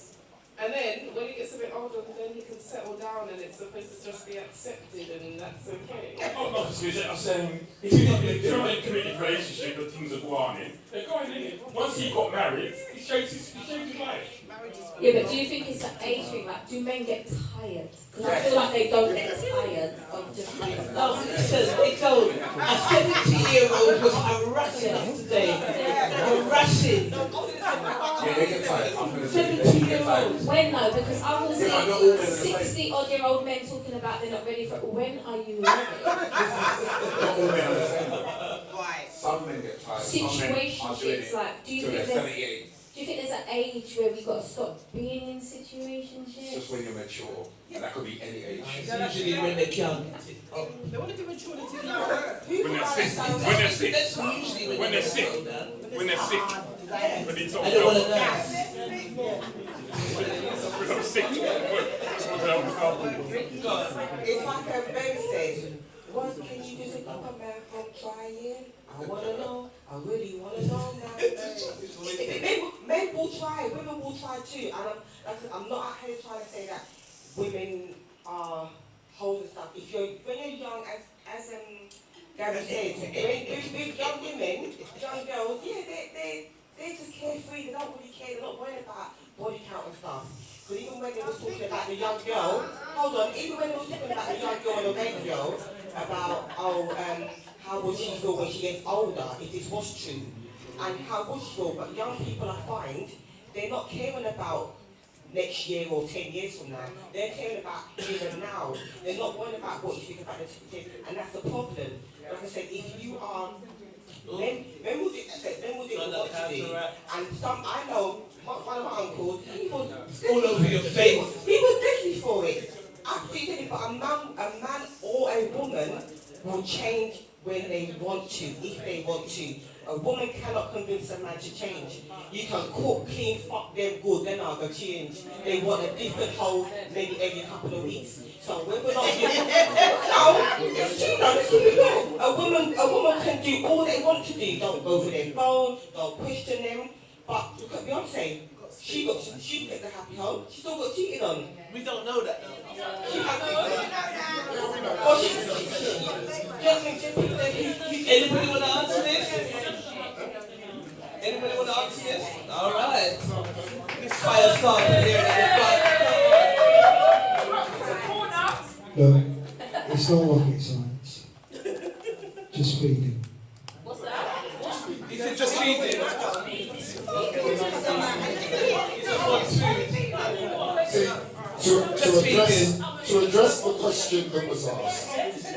And then when he gets a bit older, then he can settle down and it's supposed to just be accepted and that's okay. Oh, no, I'm saying, if you're in a committed relationship and things are going on, they're going in. Once he got married, he changed his life. Yeah, but do you think it's an age thing? Like, do men get tired? Because I feel like they don't get tired of just being stuck. No, listen, they don't. A 70-year-old was harassing us today. Harassing. Yeah, they get tired. 70-year-olds. When though? Because I was Yeah, but not all men are the same. 60-odd-year-old men talking about they're not ready for it. When are you ready? Not all men are the same. Some men get tired. Some men are doing Situationships, it like, do you till think they're there's 78. do you think there's an age where we got to stop being in It's situationships? just when you're mature, and that could be any age. It's usually when they're young. They want to do maturity now. When they're sick. When they're sick. That's usually When they're sick. When they're sick. When they talk I don't want to about know. when I'm sick. It's like a Ben said, what can you do to stop a man from trying? I wanna know, I really wanna know now. Men will try, women will try too, and I'm not out here trying to say that women are hoes and stuff. When you're young, as Gary said, with young women, young girls, yeah, they're just carefree, they don't really care, they're not worried about body count and stuff. Because even when they were talking about the young girl, hold on, even when they were talking about the young girl and the baby girl, about, how will she feel when she gets older, if this was true, and how would she feel, but young people I find, they're not caring about next year or 10 years from now, they're caring about here and now, they're not worried about what you think about the future, and that's the problem. Like I said, if you are, men will do what to do, and I know, one of my uncles, he was all over your face. He was deadly for it. Absolutely, but a man or a woman will change when they want to, if they want to. A woman cannot convince a man to change. You can cook, clean, fuck them good, then I'll go change. They want a different hole maybe every couple of weeks. So when we're not it's true though, let's keep it real. A woman can do all they want to do. Don't go for their phone, don't question them. But look at Beyonce. She get the happy home. She still got cheated on. We don't know that though. Anybody want to answer this? Anybody want to answer this? All right. This fire started here at the Look, it's not rocket science. Just feeding. What's that? He said just feeding. To address the question that was asked,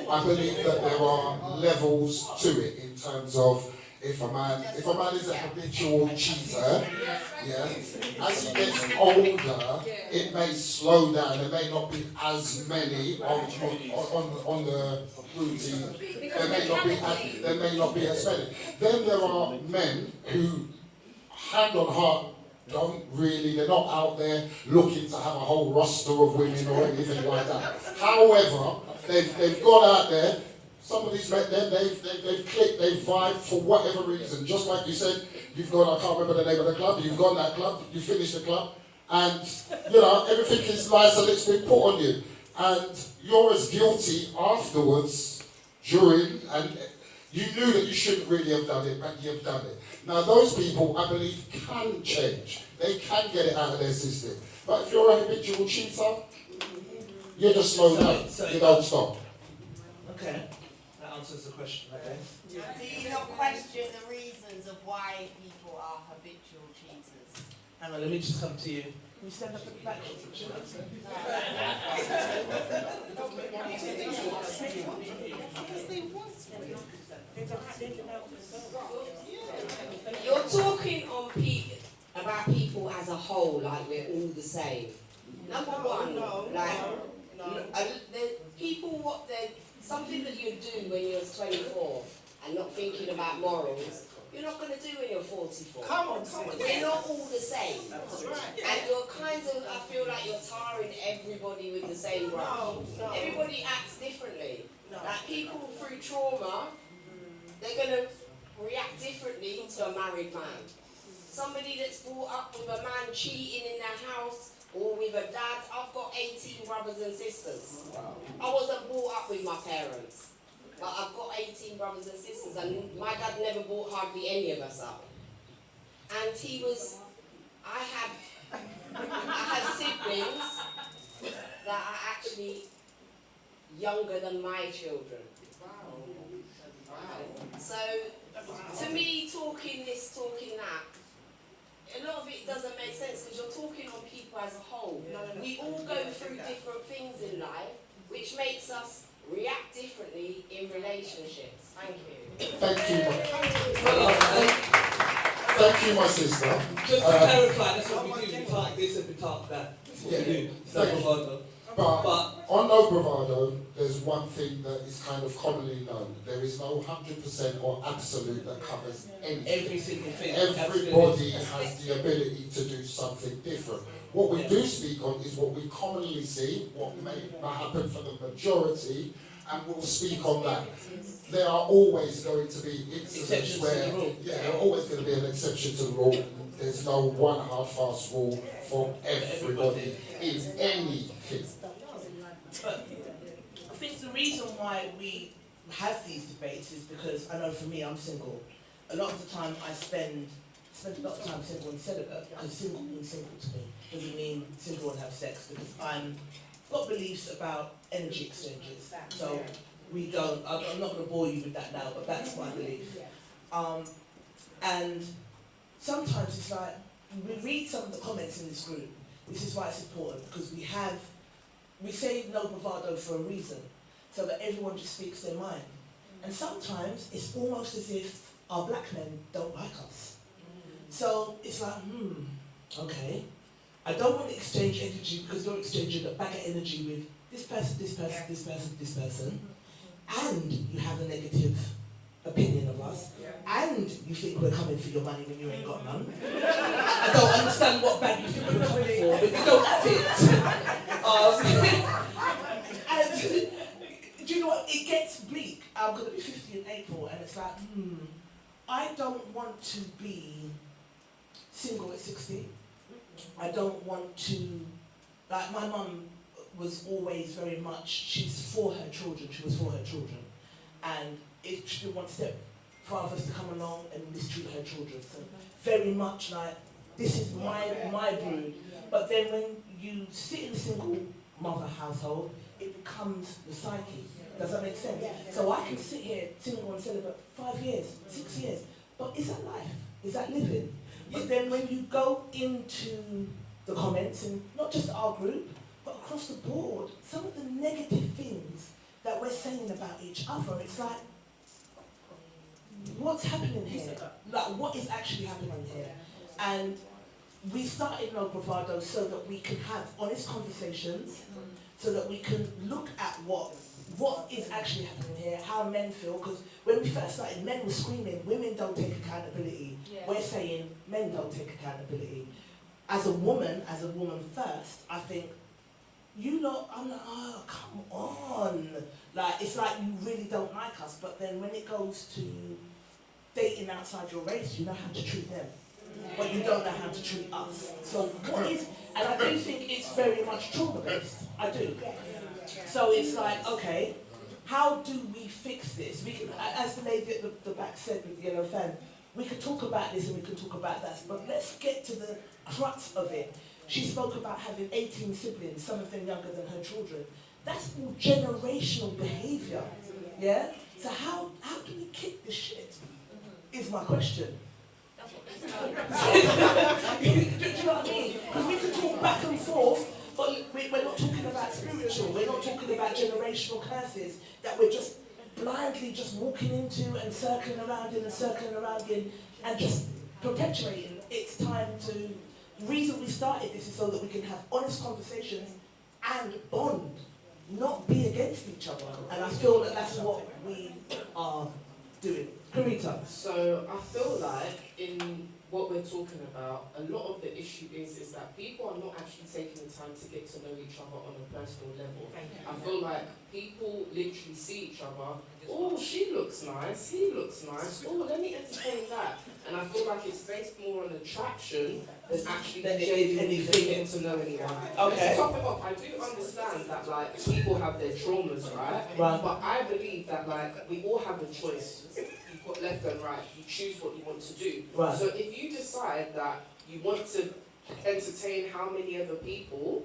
I believe that there are levels to it in terms of if a man is a habitual cheater, yeah, as he gets older, it may slow down. There may not be as many on the routine. There may not be as many. Then there are men who, hand on heart, they're not out there looking to have a whole roster of women or anything like that. However, they've gone out there, some of these men, they've clicked, they've vibed for whatever reason. Just like you said, you've gone, I can't remember the name of the club, you've gone that club, you finished the club, and everything is nice and it's been put on you. And you're as guilty afterwards, during, and you knew that you shouldn't really have done it, but you've done it. Now those people, I believe, can change. They can get it out of their system. But if you're a habitual cheater, you just slow down. You don't stop. Okay. That answers the question, okay? Do you not question the reasons of why people are habitual cheaters? Hang on, let me just come to you. Can you stand up at the back? You're talking about people as a whole, like we're all the same. Number one, the people something that you do when you're 24 and not thinking about morals, you're not going to do when you're 44. Come on. We're not all the same. And you're I feel like you're tarring everybody with the same brush. No. Everybody acts differently. Like people through trauma, they're going to react differently to a married man. Somebody that's brought up with a man cheating in their house or with a dad. I've got 18 brothers and sisters. Wow. I wasn't brought up with my parents, but I've got 18 brothers and sisters, and my dad never brought hardly any of us up. And I had I have siblings that are actually younger than my children. Wow. So, to me, talking this, talking that, a lot of it doesn't make sense because you're talking on people as a whole. We all go through different things in life, which makes us react differently in relationships. Thank you. Thank you. Thank you, my sister. Just to clarify, that's what we do. We talk this and we talk that. That's what we do. It's no bravado. But on no bravado, there's one thing that is kind of commonly known. There is no 100% or absolute that covers anything. Every single thing. Everybody has the ability to do something different. What we do speak on is what we commonly see, what may not happen for the majority, and we'll speak on that. There are always going to be incidents where, there are always going to be an exception to the rule. There's no one hard fast rule for everybody in anything. But I think the reason why we have these debates is because, I know for me, I'm single. A lot of the time I spend a lot of time single and celibate, because single means single to me. Doesn't mean single and have sex, because I'm got beliefs about energy exchanges. So we don't, I'm not going to bore you with that now, but that's my belief. And sometimes it's like, we read some of the comments in this group. This is why it's important, because we say no bravado for a reason, so that everyone just speaks their mind. And sometimes it's almost as if our black men don't like us. So it's like, okay, I don't want to exchange energy because you're exchanging a bag of energy with this person, this person, this person, this person, and you have a negative opinion of us, and you think we're coming for your money when you ain't got none. I don't understand what bag you think we're coming for, but you don't fit. And do you know what? It gets bleak. I'm going to be 50 in April, and it's like, I don't want to be single at 60. I don't want to, like my mum was always very much, she's for her children, she was for her children. And if she didn't want stepfathers to come along and mistreat her children. So very much like, this is my brood. But then when you sit in a single mother household, it becomes the psyche. Does that make sense? So I can sit here single and celibate 5 years, 6 years, but is that life? Is that living? But then when you go into the comments, and not just our group, but across the board, some of the negative things that we're saying about each other, it's like, what's happening here? Like, what is actually happening here? And we started No Bravado so that we can have honest conversations, so that we can look at what is actually happening here, how men feel, because when we first started, men were screaming, women don't take accountability. We're saying men don't take accountability. As a woman first, I think, you lot, I'm like, oh, come on. Like, it's like you really don't like us, but then when it goes to dating outside your race, you know how to treat them, but you don't know how to treat us. So what is, and I do think it's very much trauma-based, I do. So it's like, okay, how do we fix this? We can, as the lady at the back said with the yellow fan, we could talk about this and we can talk about that, but let's get to the crux of it. She spoke about having 18 siblings, some of them younger than her children. That's all generational behaviour, yeah? So how do we kick this shit, is my question. Do you know what I mean? Because we can talk back and forth, but we're not talking about spiritual, we're not talking about generational curses that we're just blindly just walking into and circling around in and circling around in and just perpetuating. It's time to, the reason we started this is so that we can have honest conversations and bond, not be against each other. And I feel that that's what we are doing. Karita. So I feel like in what we're talking about, a lot of the issue is that people are not actually taking the time to get to know each other on a personal level. I feel like people literally see each other, oh, she looks nice, he looks nice, oh, let me entertain that. And I feel like it's based more on attraction than actually genuinely getting to know anyone. Okay. To top it off, I do understand that like people have their traumas, right? But I believe that like we all have a choice. You've got left and right. You choose what you want to do. Right. So if you decide that you want to entertain how many other people,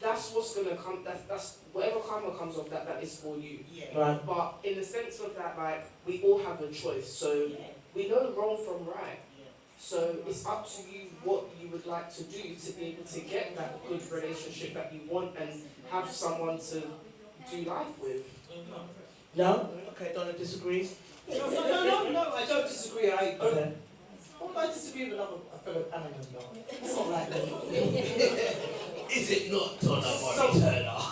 that's what's gonna come. That's whatever karma comes of that. That is for you. Yeah. Right. But in the sense of that, like we all have a choice. So we know wrong from right. So it's up to you what you would like to do to be able to get that good relationship that you want and have someone to do life with. No? Okay, Donna disagrees. No, I don't disagree. Okay. I disagree with another fellow animal, though. It's not like that. Is it not Donna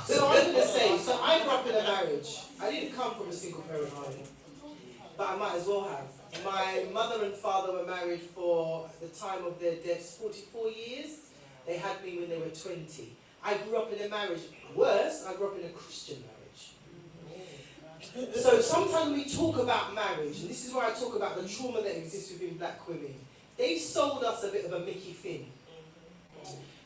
So I'm going to say, so I grew up in a marriage. I didn't come from a single parent home, but I might as well have. My mother and father were married for the time of their deaths, 44 years. They had me when they were 20. I grew up in a marriage. Worse, I grew up in a Christian marriage. So sometimes when we talk about marriage, and this is where I talk about the trauma that exists within black women, they've sold us a bit of a Mickey Finn.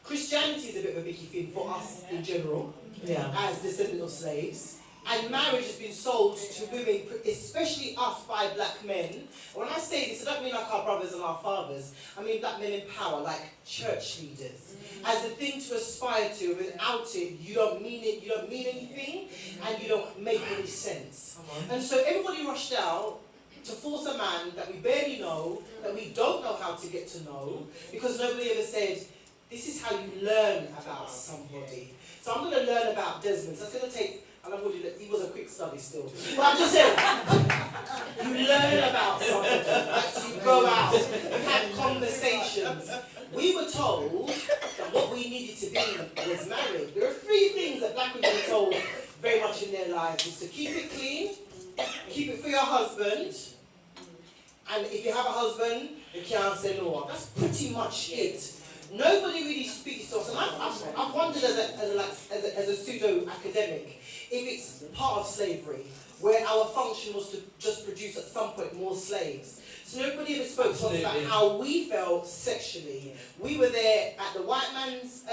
Christianity is a bit of a Mickey Finn for us in general, as descendants of slaves. And marriage has been sold to women, especially us by black men. When I say this, I don't mean like our brothers and our fathers. I mean black men in power, like church leaders. As a thing to aspire to. Without it, you don't mean it, you don't mean anything, and you don't make any sense. And so everybody rushed out to force a man that we barely know, that we don't know how to get to know, because nobody ever said, this is how you learn about somebody. So I'm going to learn about Desmond. So it's going to take... And I've already, he was a quick study still. But I'm just saying, you learn about somebody, like you go out, you have conversations. We were told that what we needed to be was married. There are 3 things that black women are told very much in their lives. Is to keep it clean, keep it for your husband, and if you have a husband, you can't say no. That's pretty much it. Nobody really speaks to us, and I've wondered as a pseudo-academic, if it's part of slavery, where our function was to just produce at some point more slaves. So nobody ever spoke to us about how we felt sexually. We were there at the white man's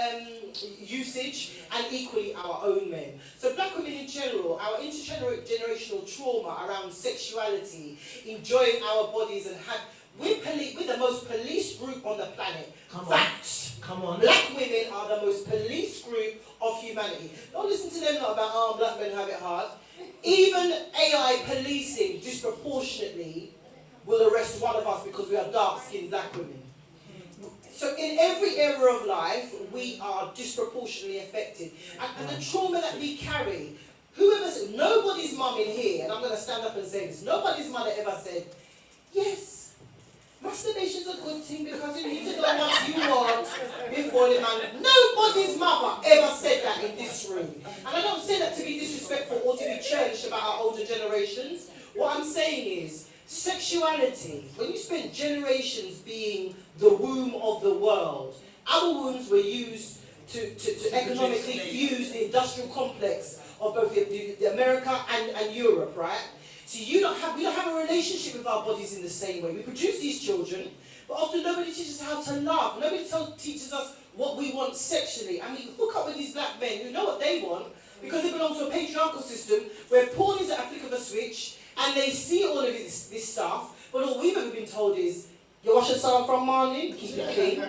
usage and equally our own men. So black women in general, our intergenerational trauma around sexuality, enjoying our bodies and we're the most policed group on the planet. Facts. Come on. Black women are the most policed group of humanity. Don't listen to them not about, black men have it hard. Even AI policing disproportionately will arrest one of us because we are dark-skinned black women. So in every area of life, we are disproportionately affected. And the trauma that we carry, nobody's mum in here, and I'm going to stand up and say this, nobody's mother ever said, yes, masturbation's a good thing because you need to know what you want before the man. Nobody's mother ever said that in this room. And I don't say that to be disrespectful or to be churlish about our older generations. What I'm saying is, sexuality, when you spend generations being the womb of the world, our wombs were used to economically fuse the industrial complex of both the America and Europe, right? So we don't have a relationship with our bodies in the same way. We produce these children, but often nobody teaches us how to love. Nobody teaches us what we want sexually. And we hook up with these black men who know what they want because they belong to a patriarchal system where porn is at a flick of a switch and they see all of this stuff, but all we've ever been told is, you wash yourself from morning, keep it clean,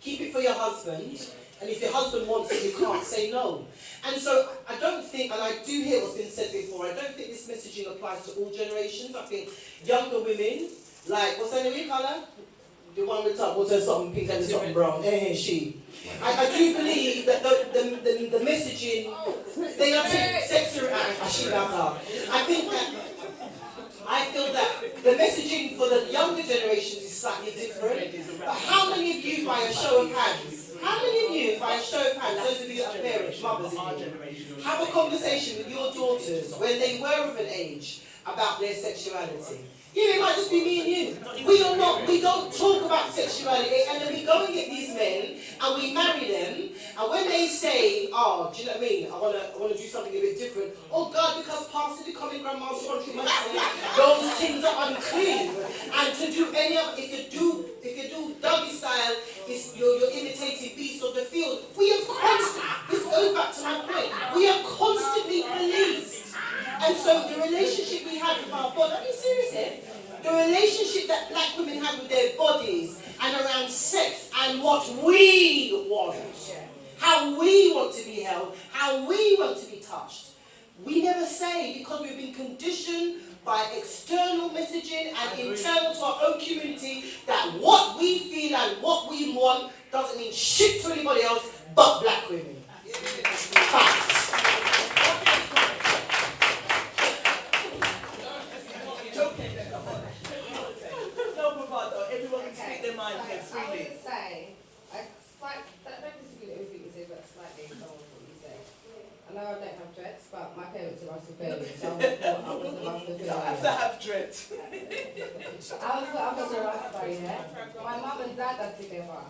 keep it for your husband, and if your husband wants it, you can't say no. And so I don't think, and I do hear what's been said before, I don't think this messaging applies to all generations. I think younger women, like, what's her name, you call her? The one with the top, what's her something pink and something brown, she. I do believe that the messaging, they are sex I feel that the messaging for the younger generations is slightly different. But how many of you, by a show of hands, those of you that are parents, mothers in here, have a conversation with your daughters when they were of an age about their sexuality? Yeah, it might just be me and you. We don't talk about sexuality, and then we go and get these men, and we marry them, and when they say, oh, do you know what I mean, I wanna do something a bit different, oh God, because Pastor becoming grandma's country might say, those things are unclean. And to do any of, if you do doggy style, you're imitating beasts of the field. This goes back to my point, we are constantly policed. And so the relationship we have with our body, are you serious here? The relationship that black women have with their bodies and around sex and what we ourselves. How we want to be held, how we want to be touched. We never say, because we've been conditioned by external messaging and internal to our own community, that what we feel and what we want doesn't mean shit to anybody else but black women. Facts. No bravado, everyone can speak their mind here I freely. would say, don't disagree with everything you say, but slightly some of what you say. I know I don't have dreads, but my parents are Rastafarian, so I was a Rastafarian. I have to have dreads. I was a Rastafarian, yeah? My mum and dad are together.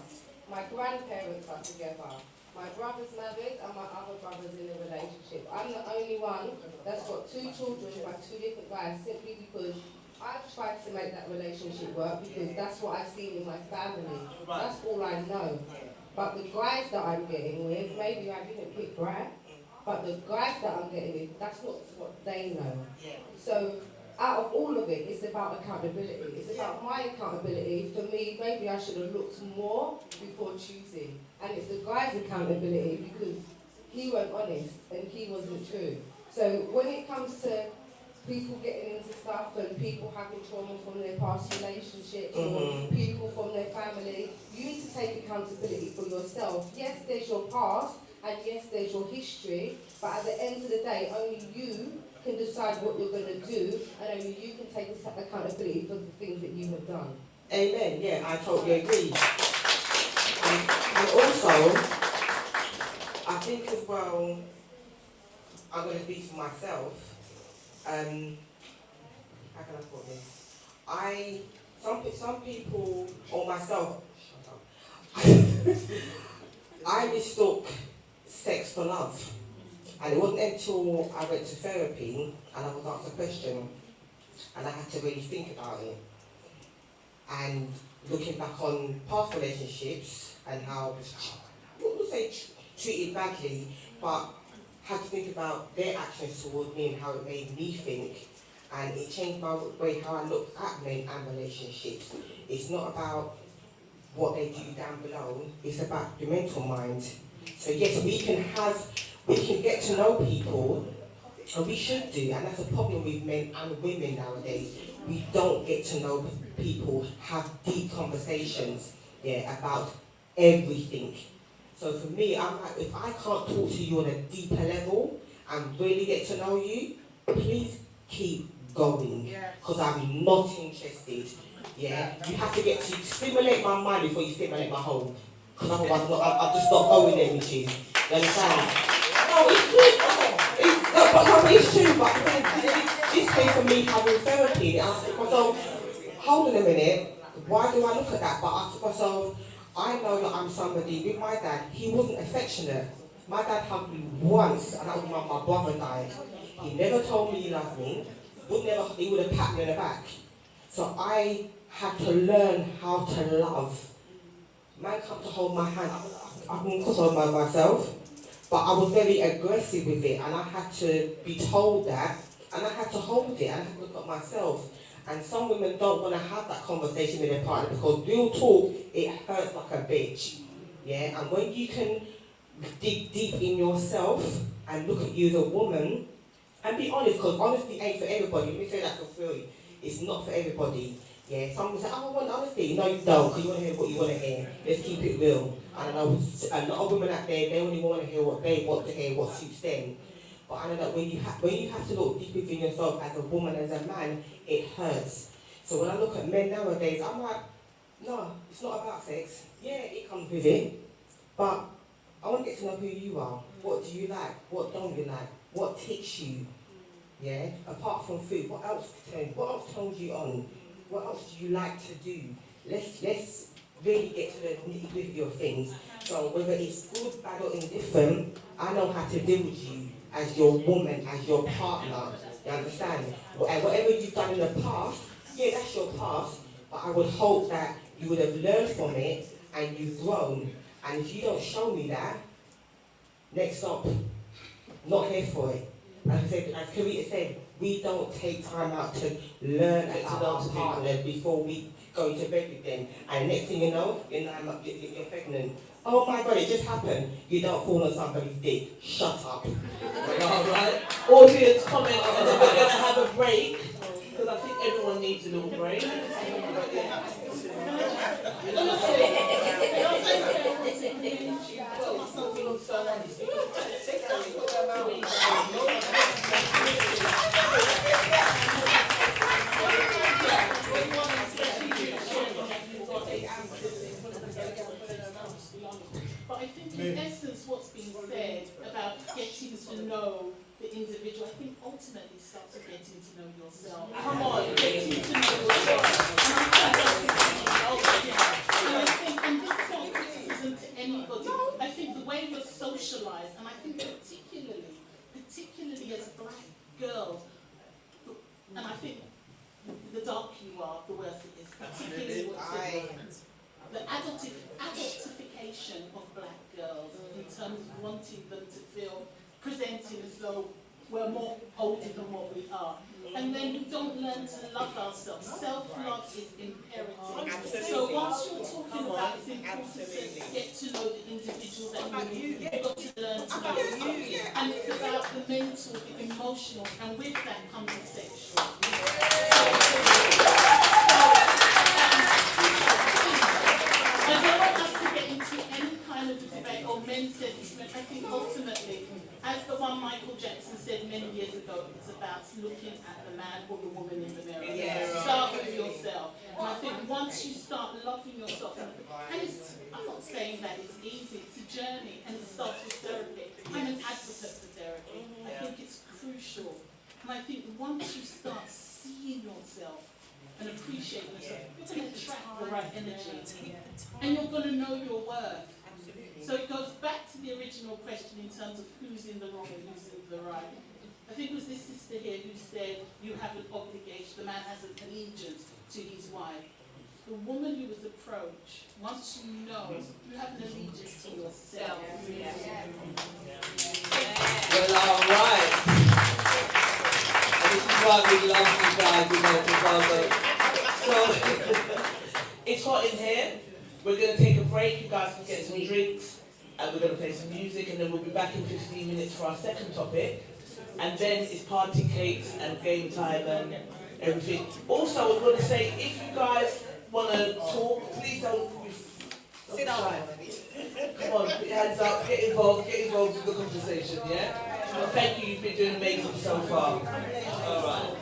My grandparents are together. My brother's married and my other brother's in a relationship. I'm the only one that's got 2 children by 2 different guys, simply because I've tried to make that relationship work because that's what I've seen in my family. That's all I know. But the guys that I'm getting with, maybe I didn't pick right, but the guys that I'm getting with, that's not what they know. So out of all of it, it's about accountability. It's about my accountability. For me, maybe I should have looked more before choosing. And it's the guy's accountability because he wasn't honest and he wasn't true. So when it comes to people getting into stuff and people having trauma from their past relationships or people from their family, you need to take accountability for yourself. Yes, there's your past and yes, there's your history, but at the end of the day, only you can decide what you're going to do and only you can take accountability for the things that you have done. Amen. Yeah, I totally agree. And also, I think as well, I'm going to speak for myself. How can I put this? Some people, or myself, I mistook sex for love. And it wasn't until I went to therapy and I was asked a question and I had to really think about it. And looking back on past relationships and how, I wouldn't say treated badly, but had to think about their actions towards me and how it made me think. And it changed my way how I look at men and relationships. It's not about what they do down below, it's about the mental mind. So yes, we can get to know people, and we should do, and that's a problem with men and women nowadays. We don't get to know people, have deep conversations, about everything. So for me, I'm like, if I can't talk to you on a deeper level and really get to know you, please keep going, because I'm not interested. You have to get to stimulate my mind before you stimulate my home, because otherwise I'm just not going there with you. You understand? No, it's good. But it's true. But this came from me having therapy. I asked myself, hold on a minute, why do I look at that? But I asked myself, I know that I'm somebody, with my dad, he wasn't affectionate. My dad hugged me once, and that was when my brother died. He never told me he loved me. He would have patted me on the back. So I had to learn how to love. Man come to hold my hand. I couldn't hold myself, but I was very aggressive with it, and I had to be told that, and I had to hold it, and I had to look at myself. And some women don't want to have that conversation with their partner because real talk, it hurts like a bitch. And when you can dig deep in yourself and look at you as a woman, and be honest, because honesty ain't for everybody. Let me say that for free. It's not for everybody. Some will say, oh, I want honesty. No, you don't, because you want to hear what you want to hear. Let's keep it real. And I know a lot of women out there, they only want to hear what they want to hear, what suits them. But I know that when you have to look deep within yourself as a woman, as a man, it hurts. So when I look at men nowadays, I'm like, no, it's not about sex. Yeah, it comes with it. But I want to get to know who you are. What do you like? What don't you like? What ticks you? Apart from food, what else turns you on? What else do you like to do? Let's really get to the nitty-gritty of things. So whether it's good, bad or indifferent, I know how to deal with you as your woman, as your partner. You understand? And whatever you've done in the past, that's your past, but I would hope that you would have learned from it and you've grown. And if you don't show me that, next up, not here for it. As Karita said, we don't take time out to learn about our partner before we go into bed with them. And next thing you know, you're pregnant. Oh my God, it just happened. You don't fall on somebody's dick. Shut up. Alright. Audience comment, and then we're going to have a break, because I think everyone needs a little break. But I think in essence what's being said about getting to know the individual, I think ultimately starts with getting to know yourself. Come on, getting to know yourself. And I think, and this is not criticism to anybody, I think the way we're socialised, and I think particularly as black girls, and I think the darker you are, the worse it is, particularly what's the adultification of black girls in terms of wanting them to feel presenting as though we're more older than what we are. And then we don't learn to love ourselves. Self-love is imperative. So once you're talking about it's important to get to know the individual that you've got to learn to know yourself. And it's about the mental, the emotional, and with that comes the sexual. I don't want us to get into any kind of debate or men's sentiment. I think ultimately, as the one Michael Jackson said many years ago, it's about looking at the man or the woman in the mirror. Start with yourself. And I think once you start loving yourself, and it's, I'm not saying that it's easy, it's a journey, and it starts with therapy. I'm an advocate for therapy. I think it's crucial. And I think once you start seeing yourself, and appreciate yourself, you're going to attract the right energy. And you're going to know your worth. So it goes back to the original question in terms of who's in the wrong and who's in the right. I think it was this sister here who said you have an obligation, the man has an allegiance to his wife. The woman who was approached, once you know, you have an allegiance to yourself. Well, alright. And this is why we love you guys, you know, Bravado. So, it's hot in here. We're going to take a break. You guys can get some drinks. And we're going to play some music. And then we'll be back in 15 minutes for our second topic. And then it's party cakes and game time and everything. Also, we're going to say, if you guys want to talk, please don't sit down. Come on, put your hands up, get involved with the conversation, yeah? Well, thank you, you've been doing amazing so far. Alright.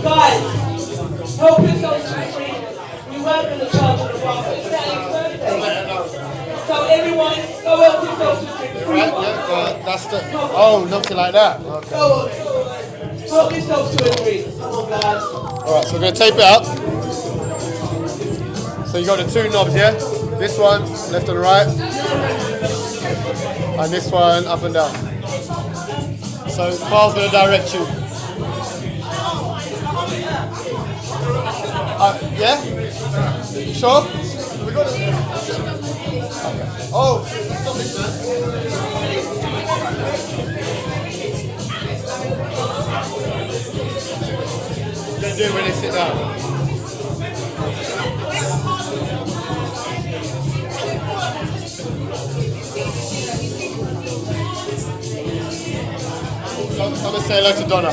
Guys, help yourselves to the drink. We weren't going to charge on the bar, but it's Daddy's birthday. So everyone, go help yourselves to the drink. Right, yeah, that's the. Oh, nothing like that. Okay. Go on. Help yourselves to a drink. Come on, guys. Alright, so we're going to tape it up. So you got the two knobs, yeah? This one, left and right. And this one, up and down. So Carl's going to direct you. Yeah? Sure? We got it. Okay. Oh, stop this, man. You're going to do it when they sit down. Come and say hello to Donna.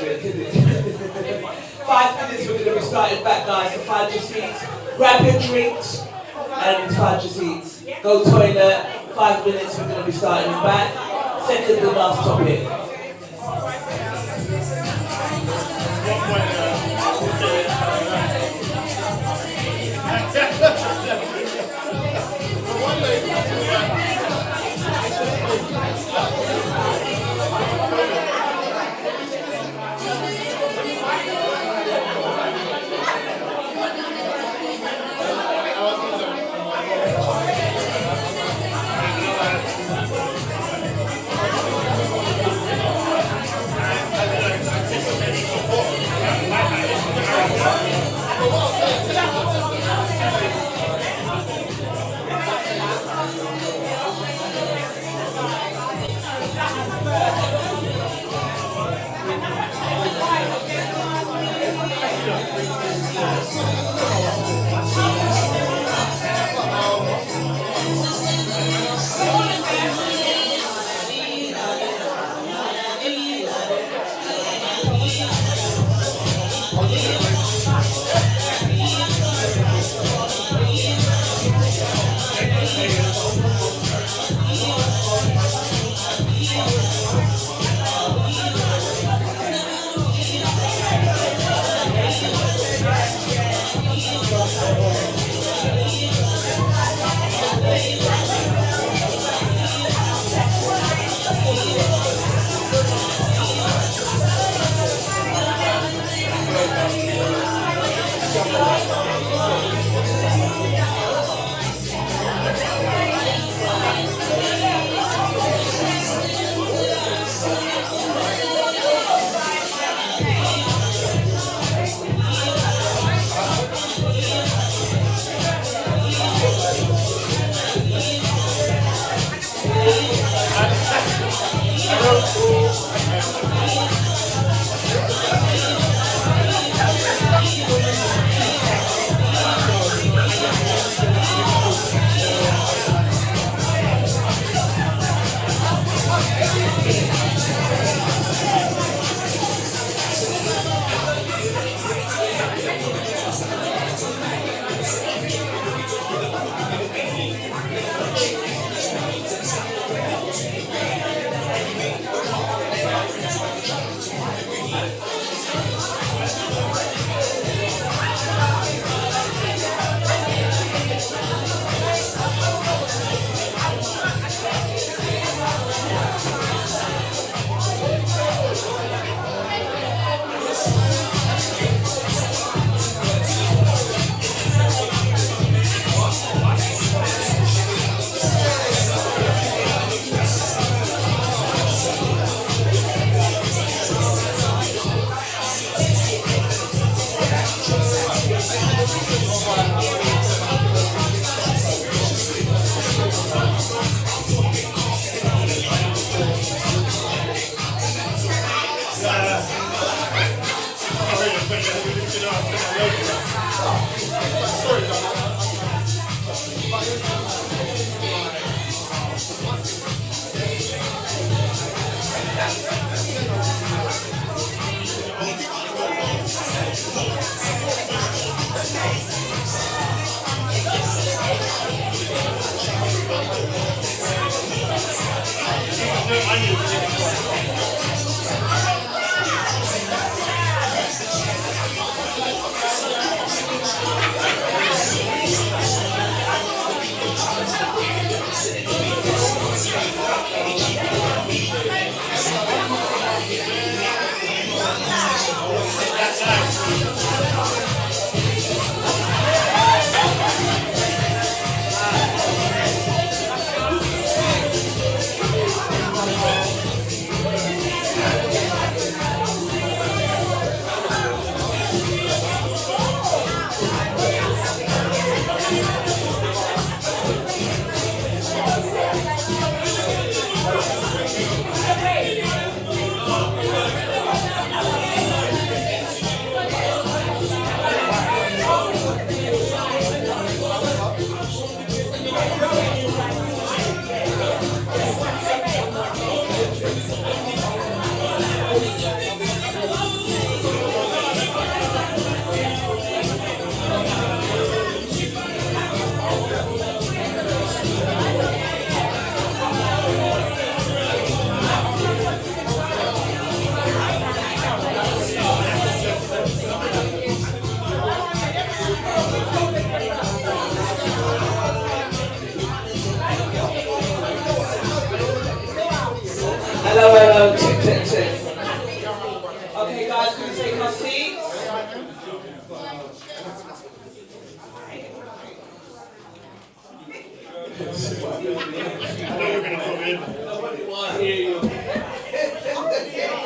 drink, is it? 5 minutes, we're going to be starting back, guys. So find your seats, grab your drinks, and find your seats. Go toilet. 5 minutes, we're going to be starting back. Second to last topic. Okay, guys, can we take our seats? Nobody want to hear you.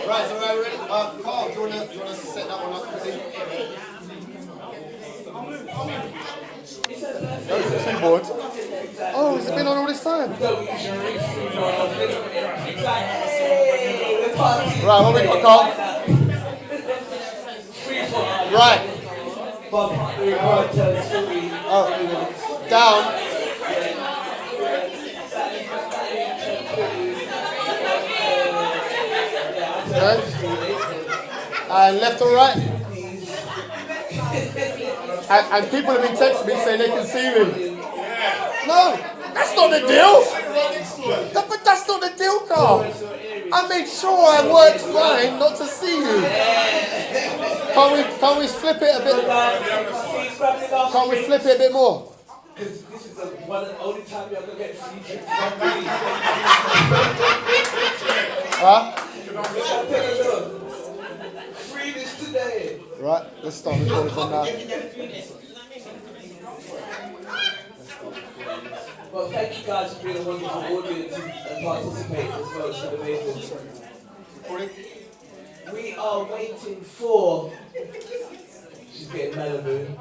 Right, so are we ready? Carl, do you want to set that one up, please? Keyboard. Oh, has it been on all this time? Right, what we got, Carl? Right. Oh, down. Okay. And left or right? And people have been texting me saying they can see me. No, that's not the deal. But that's not the deal, Carl. I made sure I worked fine not to see you. Can't we flip it a bit? Can't we flip it a bit more? This is the one and only time you're going to get free drinks from me. Huh? Free this today. Right, let's start recording from now. Well, thank you guys for being a wonderful audience and participating as well. It's been amazing. We are waiting for. She's getting Malibu.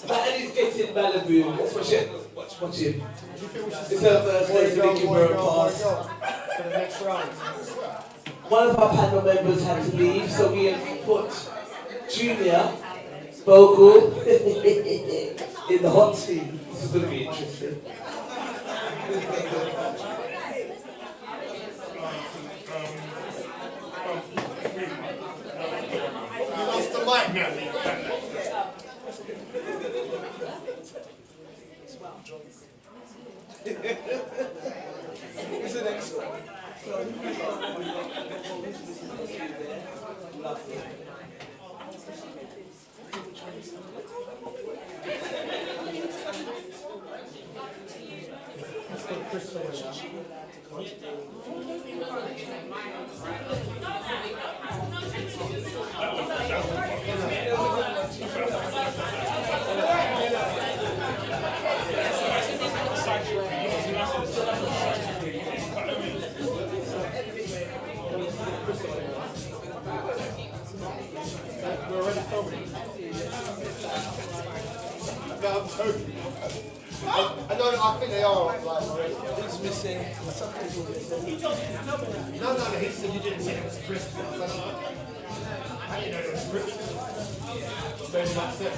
Natalie's getting Malibu. Let's watch it. Watch him. It's her birthday, so we give her a pass. For the next round. One of our panel members had to leave, so we have put Junior Bogle in the hot seat. This is going to be interesting. You lost the mic now. Who's the next one? Lovely. We're already filming. No, I'm joking. I think they are like already. Who's missing? Some people missing. No, he said you didn't say it was Christmas. I didn't know it was Christmas. Maybe that's it.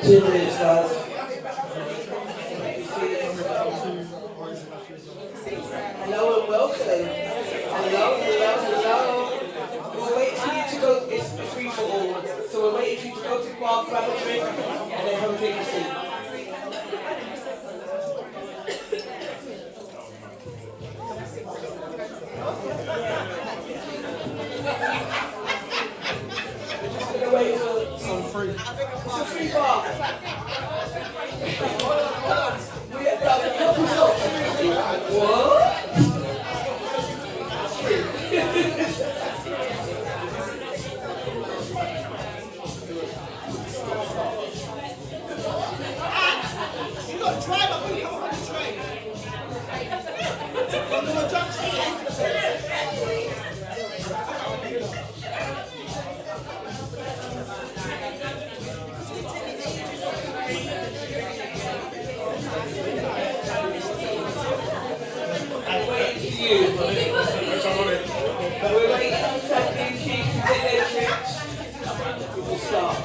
2 minutes, guys. Hello and welcome. Hello. We're waiting for you to go, it's free for all. So we're waiting for you to go to the bar, grab a drink, and then come take a seat. Wait for some free. It's a free bar. We have what? You got to drive up when you come on the train. Come to the junction. We're waiting on something to get their drinks. We'll start.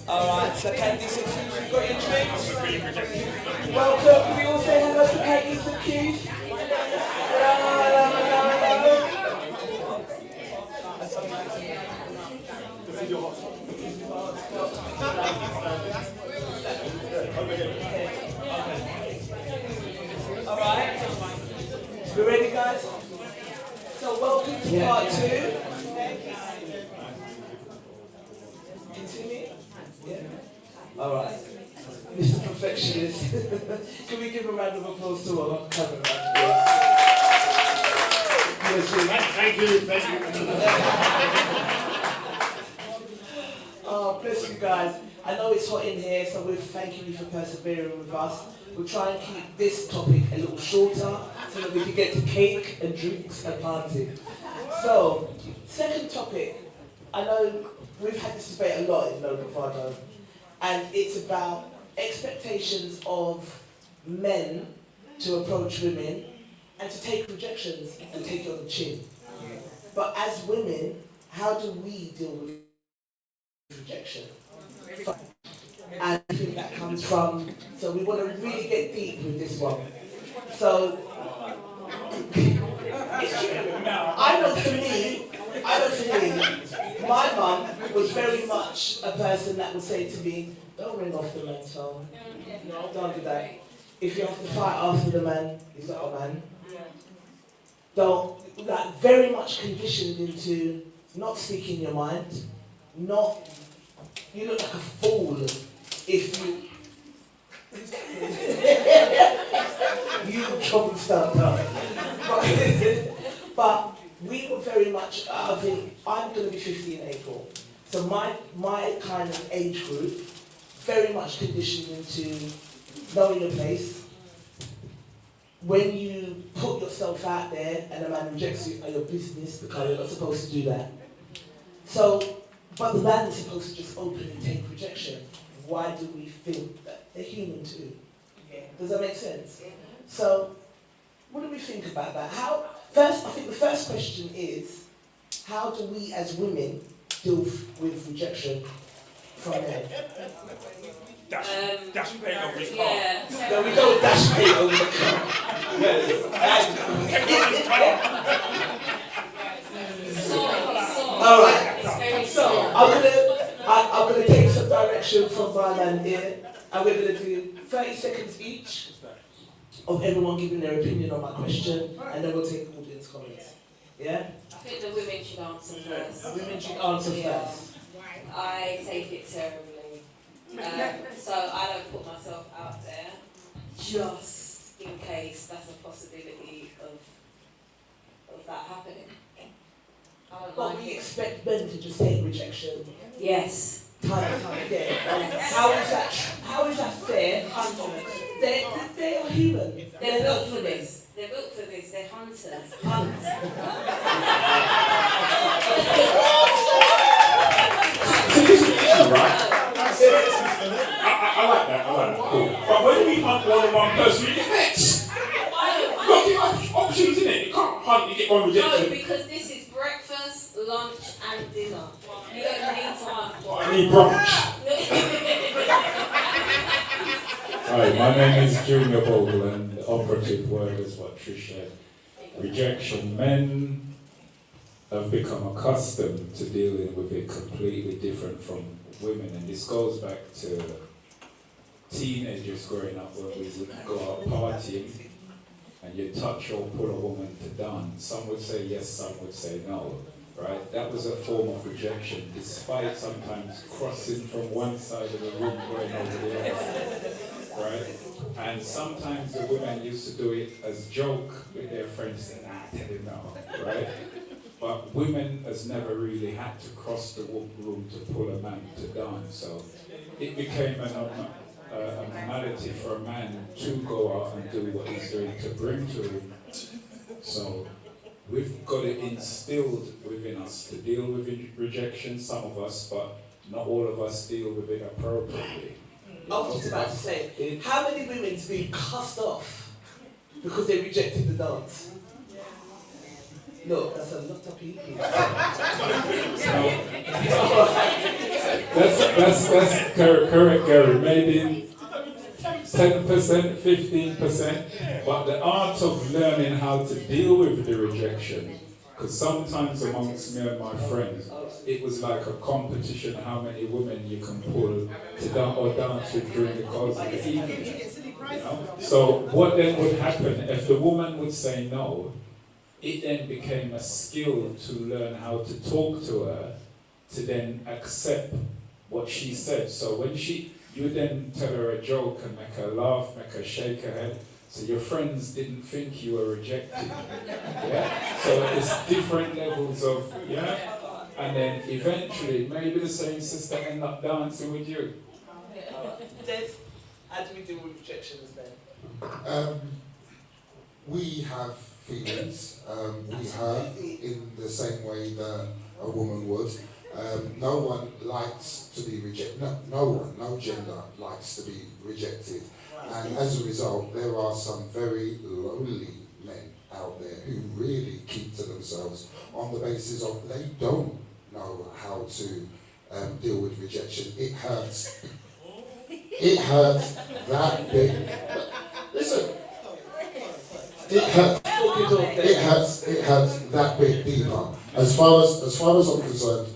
Alright, so Candice and Keith, you've got your drinks. Welcome, can we all say hello to Candice and Keith? Alright, we ready guys? So welcome to part 2. Continue? Yeah. Alright. Mr. Perfectionist. Can we give a round of applause to our camera? Thank you. Oh, bless you guys. I know it's hot in here, so we're thanking you for persevering with us. We'll try and keep this topic a little shorter so that we can get to cake and drinks and party. So, second topic. I know we've had this debate a lot in Bravado, and it's about expectations of men to approach women and to take rejections and take it on the chin. But as women, how do we deal with rejection? And I think that comes from, so we want to really get deep with this one. So, it's true. I know for me, my mum was very much a person that would say to me, don't ring off the man's phone. No, don't do that. If you have to fight after the man, he's not a man. Don't, like, very much conditioned into not speaking your mind, not, you look like a fool if you, you trouble stuff now. But we were very much, I think, I'm going to be 50 in April. So my kind of age group, very much conditioned into knowing your place. When you put yourself out there and a man rejects you, are your business because you're not supposed to do that. So, but the man is supposed to just openly take rejection. Why do we think that they're human too? Does that make sense? So, what do we think about that? I think the first question is, how do we as women deal with rejection? from there? Dash paint over his car. Yeah. No, we don't dash paint over the car. Alright, so I'm gonna take some direction from my man here, and we're gonna do 30 seconds each of everyone giving their opinion on my question, and then we'll take audience comments. Yeah? I think the women should answer first. The women should answer first. I take it terribly. So I don't put myself out there just in case that's a possibility of that happening. I don't But like we it. expect men to just take rejection. Yes. Time and time again. How is that fair? They are human. They're built for this. They're built for this. They're hunters. Hunt. I like that. Cool. But when we hunt one person, you get vexed. Look, you have options in it. You can't hunt, you get one rejection. No, because this is breakfast, lunch, and dinner. You don't need to hunt. I need brunch. Hi, my name is Junior Bogle, and the operative word is what Trish said. Rejection. Men have become accustomed to dealing with it completely different from women, and this goes back to teenagers growing up where we would go out partying and you touch or pull a woman to dance. Some would say yes, some would say no, right? That was a form of rejection, despite sometimes crossing from one side of the room going over the other, right? And sometimes the women used to do it as joke with their friends, saying, tell him no, right? But women has never really had to cross the room to pull a man to dance, so it became a normality for a man to go out and do what he's doing to bring to him. So we've got it instilled within us to deal with rejection, some of us, but not all of us deal with it appropriately. I was just about to say, how many women's been cussed off because they rejected the dance? Look, that's a lot of people. That's correct, Gary. Maybe 10%, 15%, but the art of learning how to deal with the rejection, because sometimes amongst me and my friends, it was like a competition how many women you can pull to dance with during the course of the evening. You know? So what then would happen if the woman would say no? It then became a skill to learn how to talk to her, to then accept what she said. So when you then tell her a joke and make her laugh, make her shake her head, so your friends didn't think you were rejected. Yeah? So it's different levels of, yeah? And then eventually, maybe the same sister end up dancing with you. Des, how do we deal with rejection as men? We have feelings. We hurt in the same way that a woman would. No one likes to be rejected. No gender likes to be rejected. And as a result, there are some very lonely men out there who really keep to themselves on the basis of they don't know how to deal with rejection. It hurts. It hurts that big. Listen. It hurts that bit deeper. As far as I'm concerned,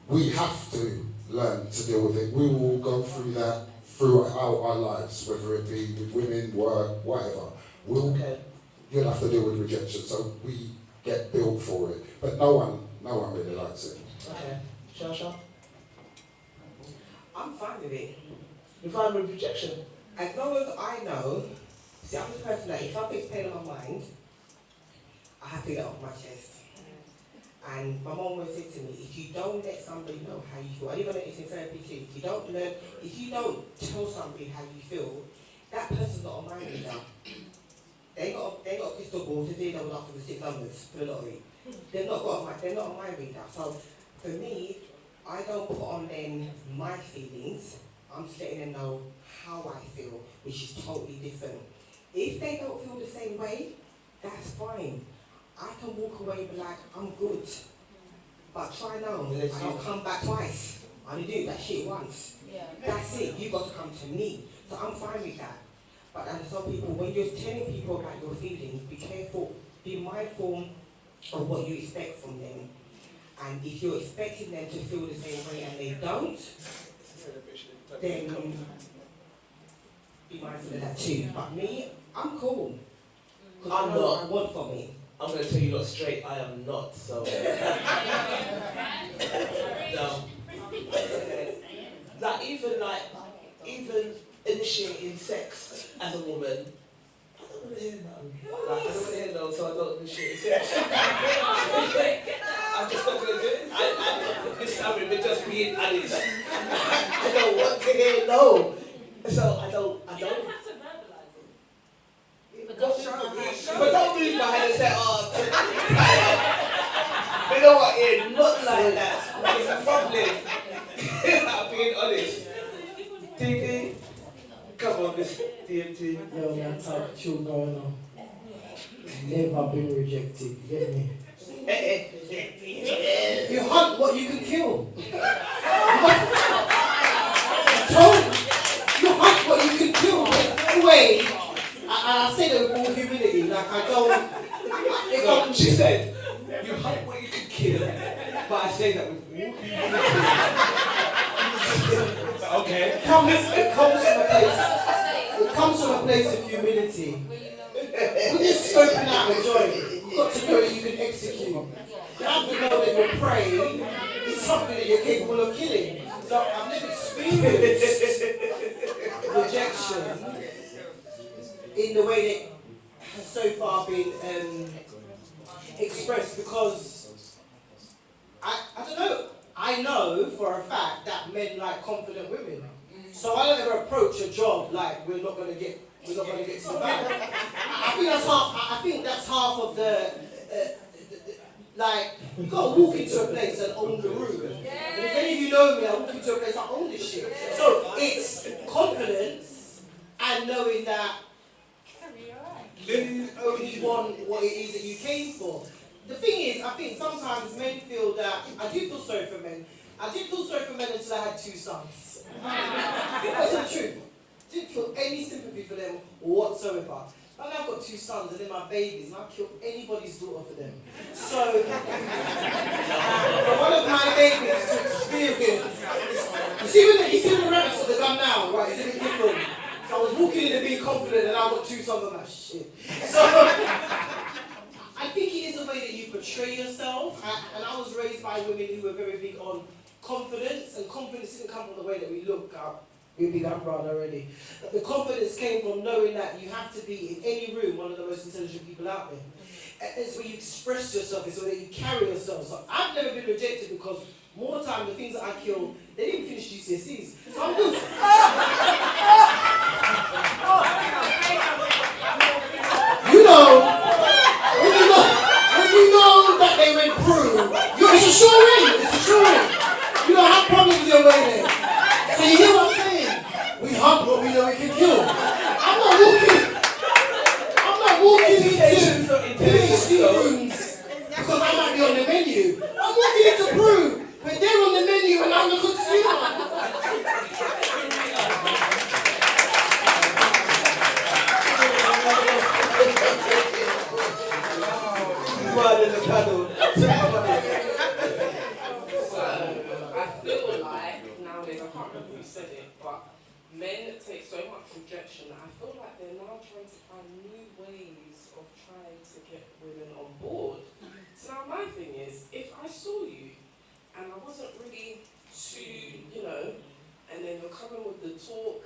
we have to learn to deal with it. We will go through that throughout our lives, whether it be with women, work, whatever. You'll have to deal with rejection, so we get built for it. But no one really likes it. Okay. Shasha? I'm fine with it. You're fine with rejection? As long as I know, see, I'm the person that if something's pain on my mind, I have to get it off my chest. And my mum always said to me, if you don't let somebody know how you feel, and even it's in therapy too, if you don't tell somebody how you feel, that person's not a mind reader. They ain't got a crystal ball to deal with after the 6 numbers for the lottery. They're not a mind reader. So for me, I don't put on them my feelings. I'm just letting them know how I feel, which is totally different. If they don't feel the same way, that's fine. I can walk away and be like, I'm good. But try now, I'll come back twice. I only do that shit once. Yeah. That's it. You got to come to me. So I'm fine with that. But I tell people, when you're telling people about your feelings, be careful, be mindful of what you expect from them. And if you're expecting them to feel the same way and they don't, then be mindful of that too. But me, I'm cool. Because I know what I want for me. I'm going to tell you lot straight, I am not, so... No. Even initiating sex as a woman, I don't want to hear no. I don't want to hear no, so I don't initiate sex. I'm just not going to do it. This time we're just being honest. I don't want to hear no. So I don't. You don't have to verbalize it. But don't move my head and say, oh, you know what, yeah, not like that. It's a problem. I'm being honest. DD, come on, this DMT. Yo, man, type of chill going on. Never been rejected, you get me? You hunt what you can kill. You hunt what you can kill. Anyway, and I say that with all humility, like I don't... She said, you hunt what you can kill, but I say that with all humility. Okay. It comes from a place of humility. When you're scoping out a joint, you've got to know that you can execute. You have to know that your prey is something that you're capable of killing. So I've never experienced rejection in the way that has so far been expressed, because I don't know. I know for a fact that men like confident women. So I don't ever approach a job like we're not gonna get to the bag. I think that's half of the like, you gotta walk into a place and own the room. And if any of you know me, I walk into a place, I own this shit. So it's confidence and knowing that you only want what it is that you came for. The thing is, I think sometimes men feel that, I do feel sorry for men. I didn't feel sorry for men until I had 2 sons. That's the truth. Didn't feel any sympathy for them whatsoever. But now I've got 2 sons and they're my babies, and I'll kill anybody's daughter for them. So, one of my babies to experience. You see when the rabbits got the gun now, right? It's a bit different. So I was walking in and being confident, and I've got 2 sons. I'm like, shit. So, I think it is a way that you portray yourself, and I was raised by women who were very big on confidence, and confidence didn't come from the way that we look. We're big umbrella already. But the confidence came from knowing that you have to be in any room one of the most intelligent people out there. It's where you express yourself, it's where you carry yourself. So I've never been rejected because more time the things that I kill, they didn't finish GCSEs. So I'm good. You know that they went through, it's a sure win, it's a sure win. You don't have problems your way there. So you hear what I'm saying? We hunt what we know we can kill. I'm not walking into PhD rooms because I might be on the menu. I'm walking in to prove, but they're on the menu and I'm the consumer. I feel like nowadays, I can't remember who said it, but men take so much rejection that I feel like they're now trying to find new ways of trying to get women on board. So now my thing is, if I saw you and I wasn't really too, and then you're coming with the talk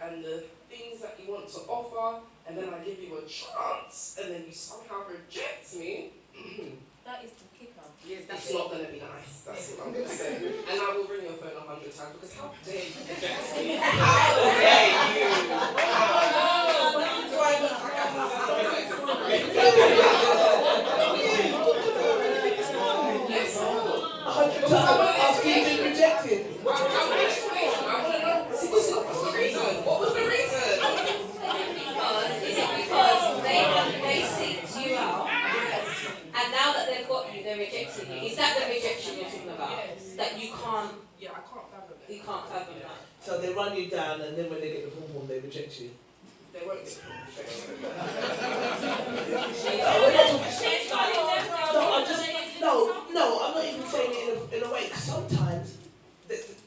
and the things that you want to offer, and then I give you a chance, and then you somehow reject me, That is the kicker. yes, it's not going to be nice. That's what I'm going to say. And I will ring your phone 100 times because how dare you reject me? How dare you? Yes, 100 times after you've been rejected. Well, how much information? I want to know. What's the reason? What was the reason? Is it because they seeked you out, and now that they've got you, they're rejecting you? Is that the rejection you're talking about? about. That you can't. Yeah, I can't fathom it. You can't fathom that. So they run you down, and then when they get the boom boom, they reject you. They won't get No, I'm not even saying it in a way. Sometimes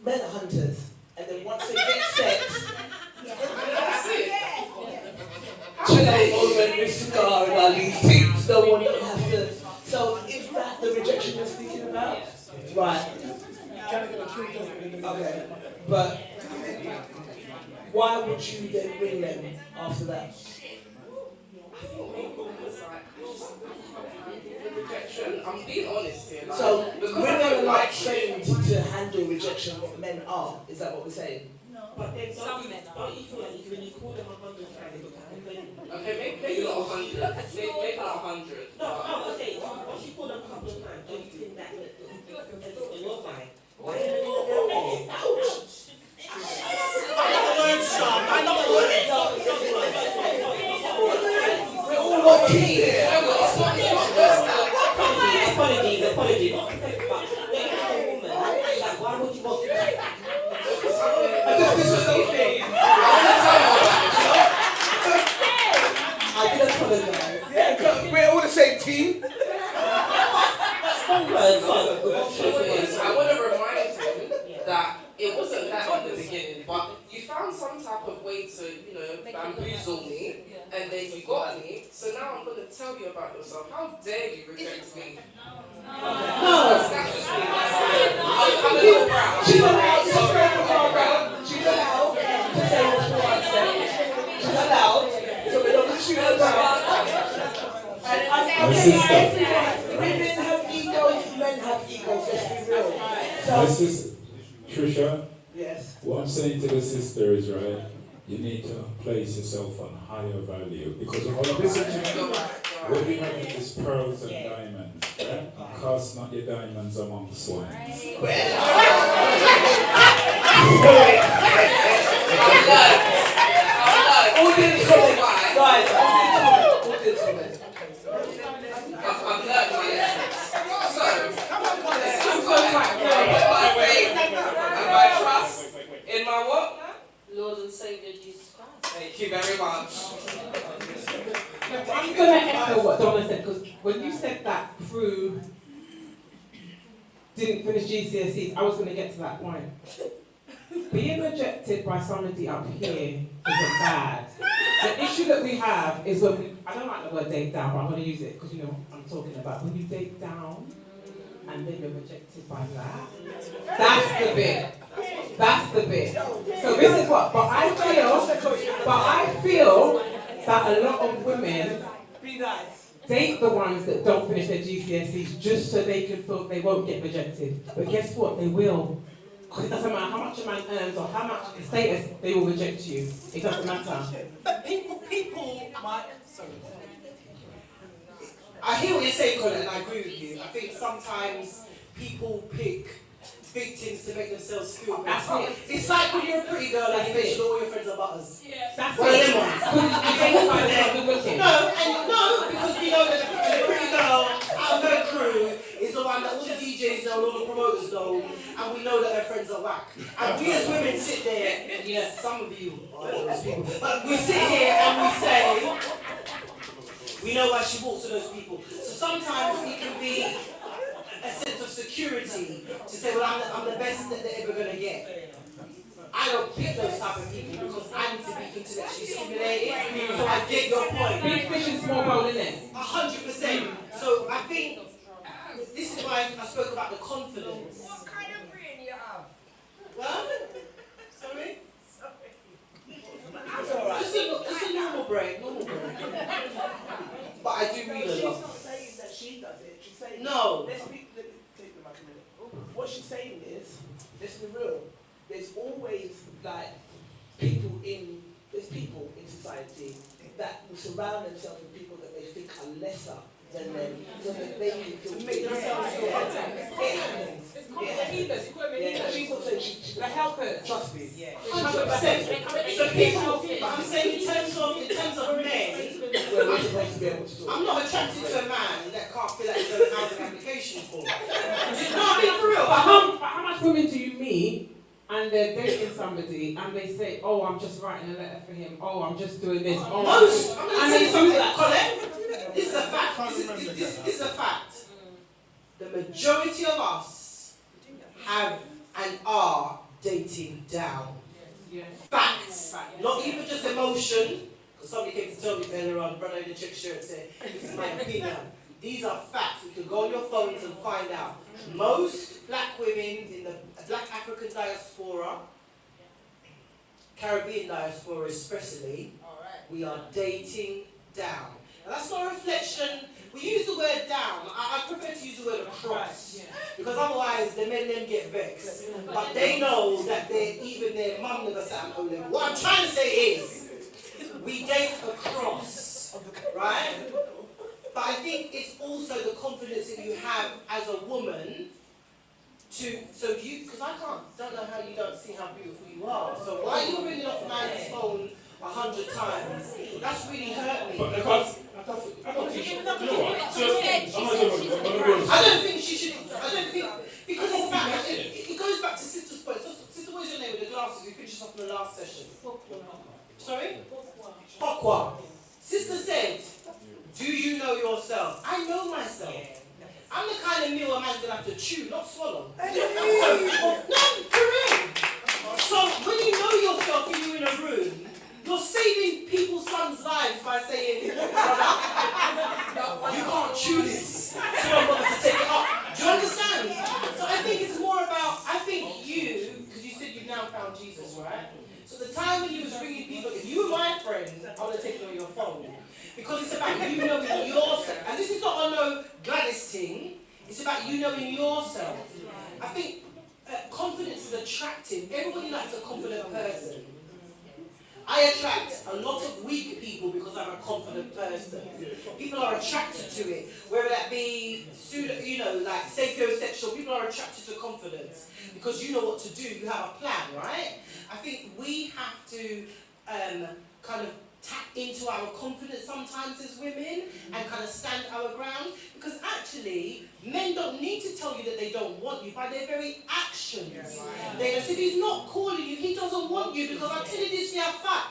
men are hunters, and then once they get sex, chill moment with cigar and all these things. No one don't have to. So is that the rejection you're speaking about? Right. Okay, but why would you then ring them after that? Rejection. I'm being honest here. Like, So because women I are don't like like trained to handle rejection what men are. Is that what we're saying? But then Some men are. don't you feel like when you call them 100 times, okay, maybe not 100. Maybe not 100. No, I'm saying once you call them a couple of times, don't you think that you're fine? Why are you doing that? I know the word. We're all one team here. Apologies. But when you have a woman, like, why would you want to? This is so fair. I did apologize. Yeah, we're all the same team. I want to remind him that it wasn't that in the beginning, but you found some type of way to, bamboozle me, and then you got me. So now I'm going to tell you about yourself. How dare you reject me? No, that's just me. I'm a little proud. She's allowed. She's allowed to say what she wants to say. She's allowed. So we don't shoot her down. Women have egos, men have egos. Let's be real. My sister, Trisha, yes. What I'm saying to the sister is, right, you need to place yourself on higher value. Because when I listen to you, what we have is pearls and diamonds. Right? Cast not your diamonds among swines. Audience comment. Guys, audience comment. I've learned my lessons. So, my faith and my trust in my what? Lord and Saviour Jesus Christ. Thank you very much. I'm going to echo what Donna said, because when you said that crew didn't finish GCSEs, I was going to get to that point. Being rejected by somebody up here isn't bad. The issue that we have is when we, I don't like the word date down, but I'm going to use it because you know what I'm talking about. When you date down and then you're rejected by that, that's the bit. That's the bit. So this is what, but I feel that a lot of women date the ones that don't finish their GCSEs just so they can feel they won't get rejected. But guess what? They will. Because it doesn't matter how much a man earns or how much status, they will reject you. It doesn't matter. But people might. Sorry. I hear what you're saying, Colin, and I agree with you. I think sometimes people pick victims to make themselves feel better. That's it. It's like when you're a pretty girl and you know all your friends are butters. Yeah. That's one of it. them ones. No, because we know that the pretty girl out of her crew is the one that all the DJs know, all the promoters know, and we know that her friends are whack. And we as women sit there, and yes, some of you are those people, but we sit here and we say, we know why she walks to those people. So sometimes it can be a sense of security to say, well, I'm the best that they're ever going to get. I don't get those type of people because I need to be intellectually stimulated. So I get your point. Big fish in small bowl, innit? 100%. So I think this is why I spoke about the confidence. What kind of brain you have? What? Sorry? That's all right. Just a normal brain. But I do read a lot. She's not saying that she does it. She's saying No. Let me take the mic a minute. What she's saying is, let's be real. There's always there's people in society that will surround themselves with people that they think are lesser than them, so that they can feel make themselves feel better. It happens. She's not saying she's the helper. Trust me. 100%. So people, but I'm saying in terms of men, I'm not attracted to a man that can't fill out his own housing application form. No, I mean for real. how much women do you meet and they're dating somebody and they say, oh, I'm just writing a letter for him, oh, I'm just doing this, oh, Most, I'm going to and tell they you do something, that. Colin. This is a fact. This is a fact. The majority of us have and are dating down. Facts. Not even just emotion. Because somebody came to tell me earlier on, brother in the check shirt said, this is my opinion. These are facts. You can go on your phones and find out. Most black women in the black African diaspora, Caribbean diaspora especially, we are dating down. And that's not a reflection. We use the word down. I prefer to use the word across. Because otherwise the men then get vexed. But they know that even their mum never sat and told them. What I'm trying to say is, we date across. Right? But I think it's also the confidence that you have as a woman because I don't know how you don't see how beautiful you are. So why are you ringing off man's phone 100 times? That's really hurt me. Because I don't think she should. I don't think because it goes back to Sister's point. So, Sister, what's your name with the glasses? We finished off in the last session. Sorry? Pokwa. Sister said, do you know yourself? I know myself. I'm the kind of meal a man's gonna have to chew, not swallow. No, for real. So when you know yourself and you're in a room, you're saving people's sons' lives by saying, you can't chew this, so I'm going to take it up. Do you understand? So I think it's more about, because you said you've now found Jesus, right? So the time when you was ringing people, if you were my friend, I would have taken on your phone. Because it's about you knowing yourself. And this is not on no Gladys thing. It's about you knowing yourself. I think confidence is attractive. Everybody likes a confident person. I attract a lot of weak people because I'm a confident person. People are attracted to it. Whether that be, like sapiosexual, people are attracted to confidence. Because you know what to do. You have a plan, right? I think we have to kind of tap into our confidence sometimes as women and kind of stand our ground, because actually men don't need to tell you that they don't want you by their very actions. They if he's not calling you, he doesn't want you, because I tell you this for a fact.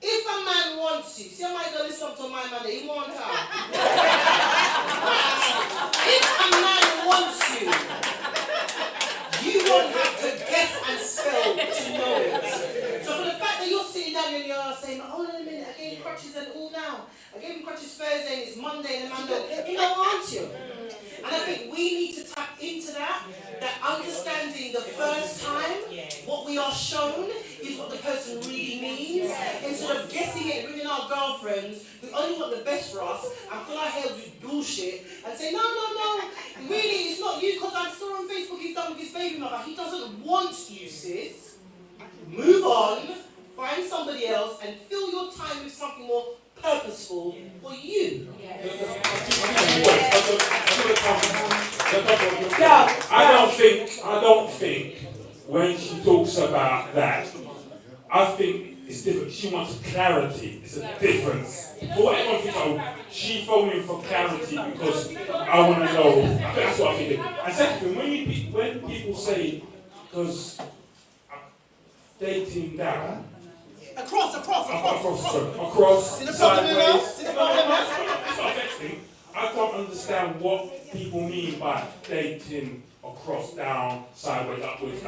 If a man wants you, see I might go listen to my man, he wants her. If a man wants you, you won't have to guess and spell to know it. So for the fact that you're sitting down and you're saying, hold on a minute, I gave him crutches and all now. I gave him crutches Thursday and it's Monday and the man don't, he don't want you. And I think we need to tap into that understanding the first time what we are shown is what the person really means. Instead of guessing it, bringing our girlfriends who only want the best for us and fill our head with bullshit and say, no, really, it's not you, because I saw on Facebook he's done with his baby mother. He doesn't want you, sis. Move on, find somebody else, and fill your time with something more purposeful for you. I don't think when she talks about that, I think it's different. She wants clarity. It's a difference. For what everyone thinks, she phoning for clarity because I want to know. I think that's what I'm thinking. And second thing, when people say, because dating down. Across. Sideways. I don't understand what people mean by dating across, down, sideways, upwards.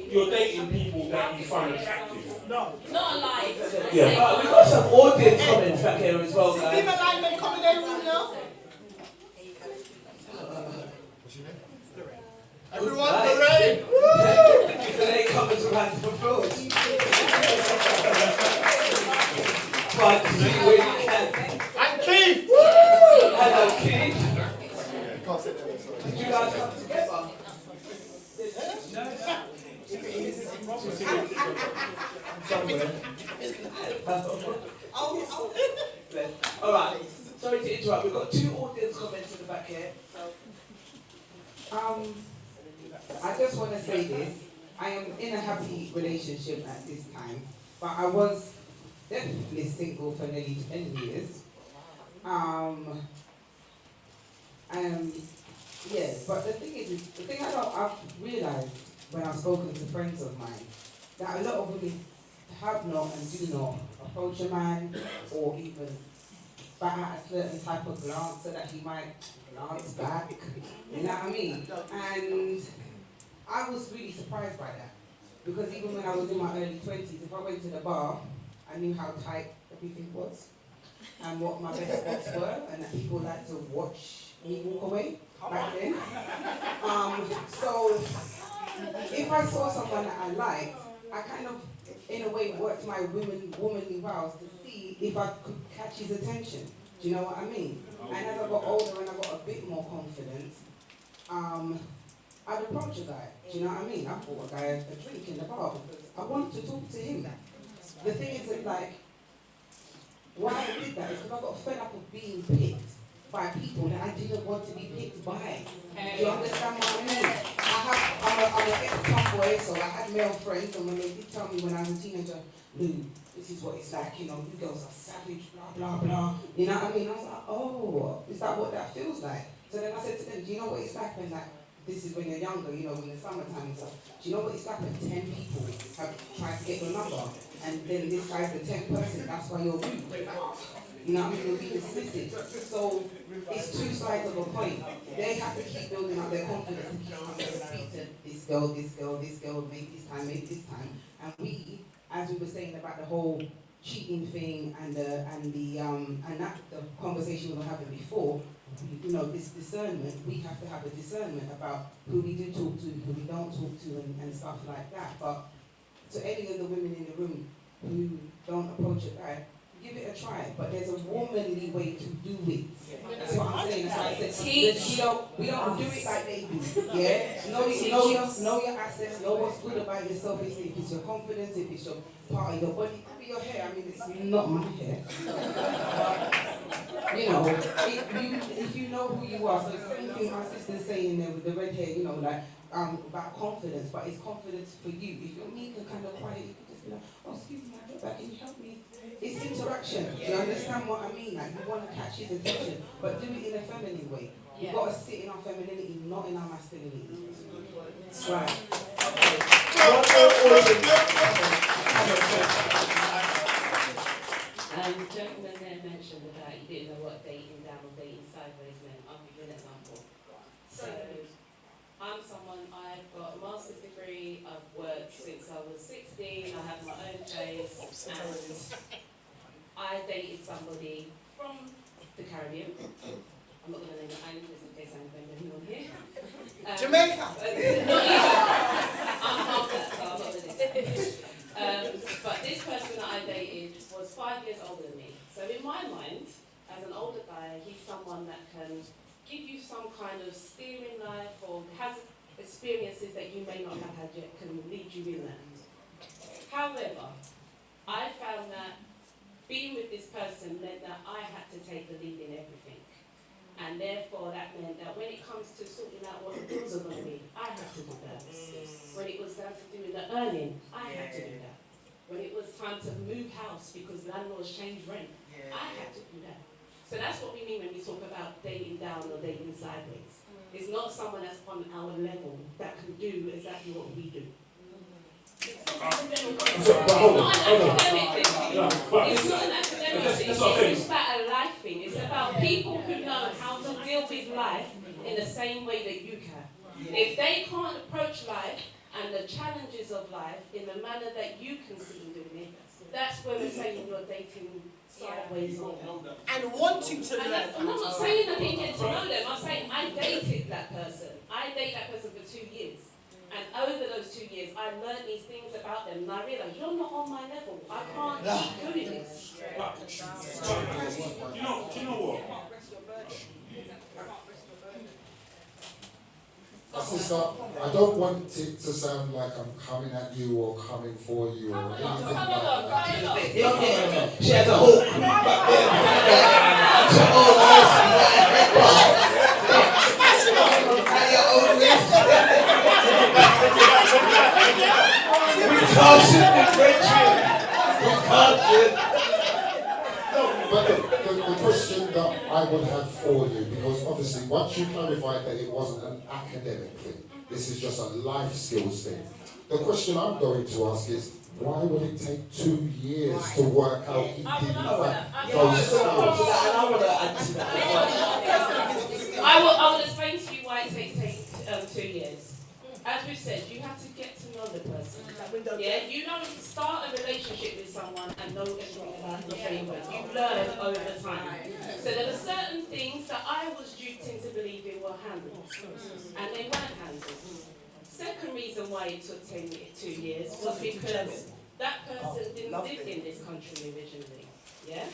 You're dating people that you find attractive. No. Not alive. Yeah. We've got some audience comments back here as well, guys. People like them coming in the room now. Everyone, Lorraine! Lorraine comments around the applause. But where you can. And Keith! Hello, Keith. Did you guys come together? All right. Sorry to interrupt. We've got two audience comments in the back here. I just want to say this. I am in a happy relationship at this time, but I was definitely single for nearly 10 years. Yeah, but the thing I've realised when I've spoken to friends of mine, that a lot of women have not and do not approach a man or even bat at a certain type of glance so that he might glance back. You know what I mean? And I was really surprised by that. Because even when I was in my early 20s, if I went to the bar, I knew how tight everything was and what my best spots were, and that people like to watch me walk away back then. So if I saw someone that I liked, I kind of, in a way, worked my womanly vows to see if I could catch his attention. Do you know what I mean? And as I got older and I got a bit more confident, I'd approach a guy. Do you know what I mean? I bought a guy a drink in the bar because I wanted to talk to him. The thing is that, like, why I did that is because I got fed up of being picked by people that I didn't want to be picked by. Do you understand what I mean? I'm an ex-tomboy, so I had male friends, and when they did tell me when I was a teenager, Lou, this is what it's like, you know, you girls are savage, blah, blah, blah. You know what I mean? I was like, oh, is that what that feels like? So then I said to them, do you know what it's like when, like, this is when you're younger, you know, when the summertime is up. Do you know what it's like when 10 people have tried to get your number, and then this guy's the 10th person, that's why you're rude. You know what I mean? You'll be dismissive. So it's two sides of a coin. They have to keep building up their confidence and keep coming to speak to this girl, maybe this time. And we, as we were saying about the whole cheating thing and the conversation we were having before, you know, this discernment, we have to have a discernment about who we do talk to, who we don't talk to, and stuff like that. But to any of the women in the room who don't approach a guy, give it a try. But there's a womanly way to do it. That's what I'm saying. That's why I said, we don't do it like they do. Yeah? Know your assets, know what's good about yourself. If it's your confidence, if it's your part of your body, it could be your hair. I mean, it's not my hair. You know, if you know who you are, so the same thing my sister's saying there with the red hair, you know, like about confidence, but it's confidence for you. If you're meek and kind of quiet, you can just be like, oh, excuse me, I back, can you help me? It's interaction. Do you understand what I mean? Like, you want to catch his attention, but do it in a feminine way. You've got to sit in our femininity, not in our masculinity. Right. The gentleman there mentioned about you didn't know what dating down or dating sideways meant. I'll give you an example. So, I'm someone, I've got a master's degree, I've worked since I was 16, I have my own place, and I dated somebody from the Caribbean. I'm not going to name the island just in case I'm offending anyone here. Jamaica! Not even. I'm half that, so I'm not going to but this person that I dated was 5 years older than me. So in my mind, as an older guy, he's someone that can give you some kind of steer in life or has experiences that you may not have had yet, can lead you in that. However, I found that being with this person meant that I had to take the lead in everything. And therefore that meant that when it comes to sorting out what the bills are going to be, I had to do that. When it was down to doing the earning, I had to do that. When it was time to move house because landlords changed rent, I had to do that. So that's what we mean when we talk about dating down or dating sideways. It's not someone that's on our level that can do exactly what we do. It's not an academic thing. It's about a life thing. It's about people who know how to deal with life in the same way that you can. If they can't approach life and the challenges of life in the manner that you can see them doing it, that's where we're saying you're dating sideways. And wanting to learn. I'm not saying I didn't get to know them. I'm saying I dated that person. I dated that person for 2 years. And over those 2 years, I learned these things about them, and I realised you're not on my level. I can't keep doing this. Do you know what? Sister, I don't want it to sound like I'm coming at you or coming for you or anything like that. She has a whole crew back But the question that I I would have for you, because obviously once you clarified that it wasn't an academic thing, this is just a life skills thing. The question I'm going to ask is, why would it take 2 years to work out he didn't have those skills? I will explain to you why it takes 2 years. As we've said, you have to get to know the person. Yeah, you don't start a relationship with someone and know everything about the same person. You learn over time. So there were certain things that I was duped into believing were handled, and they weren't handled. Second reason why it took 2 years was because that person didn't live in this country originally. Yeah?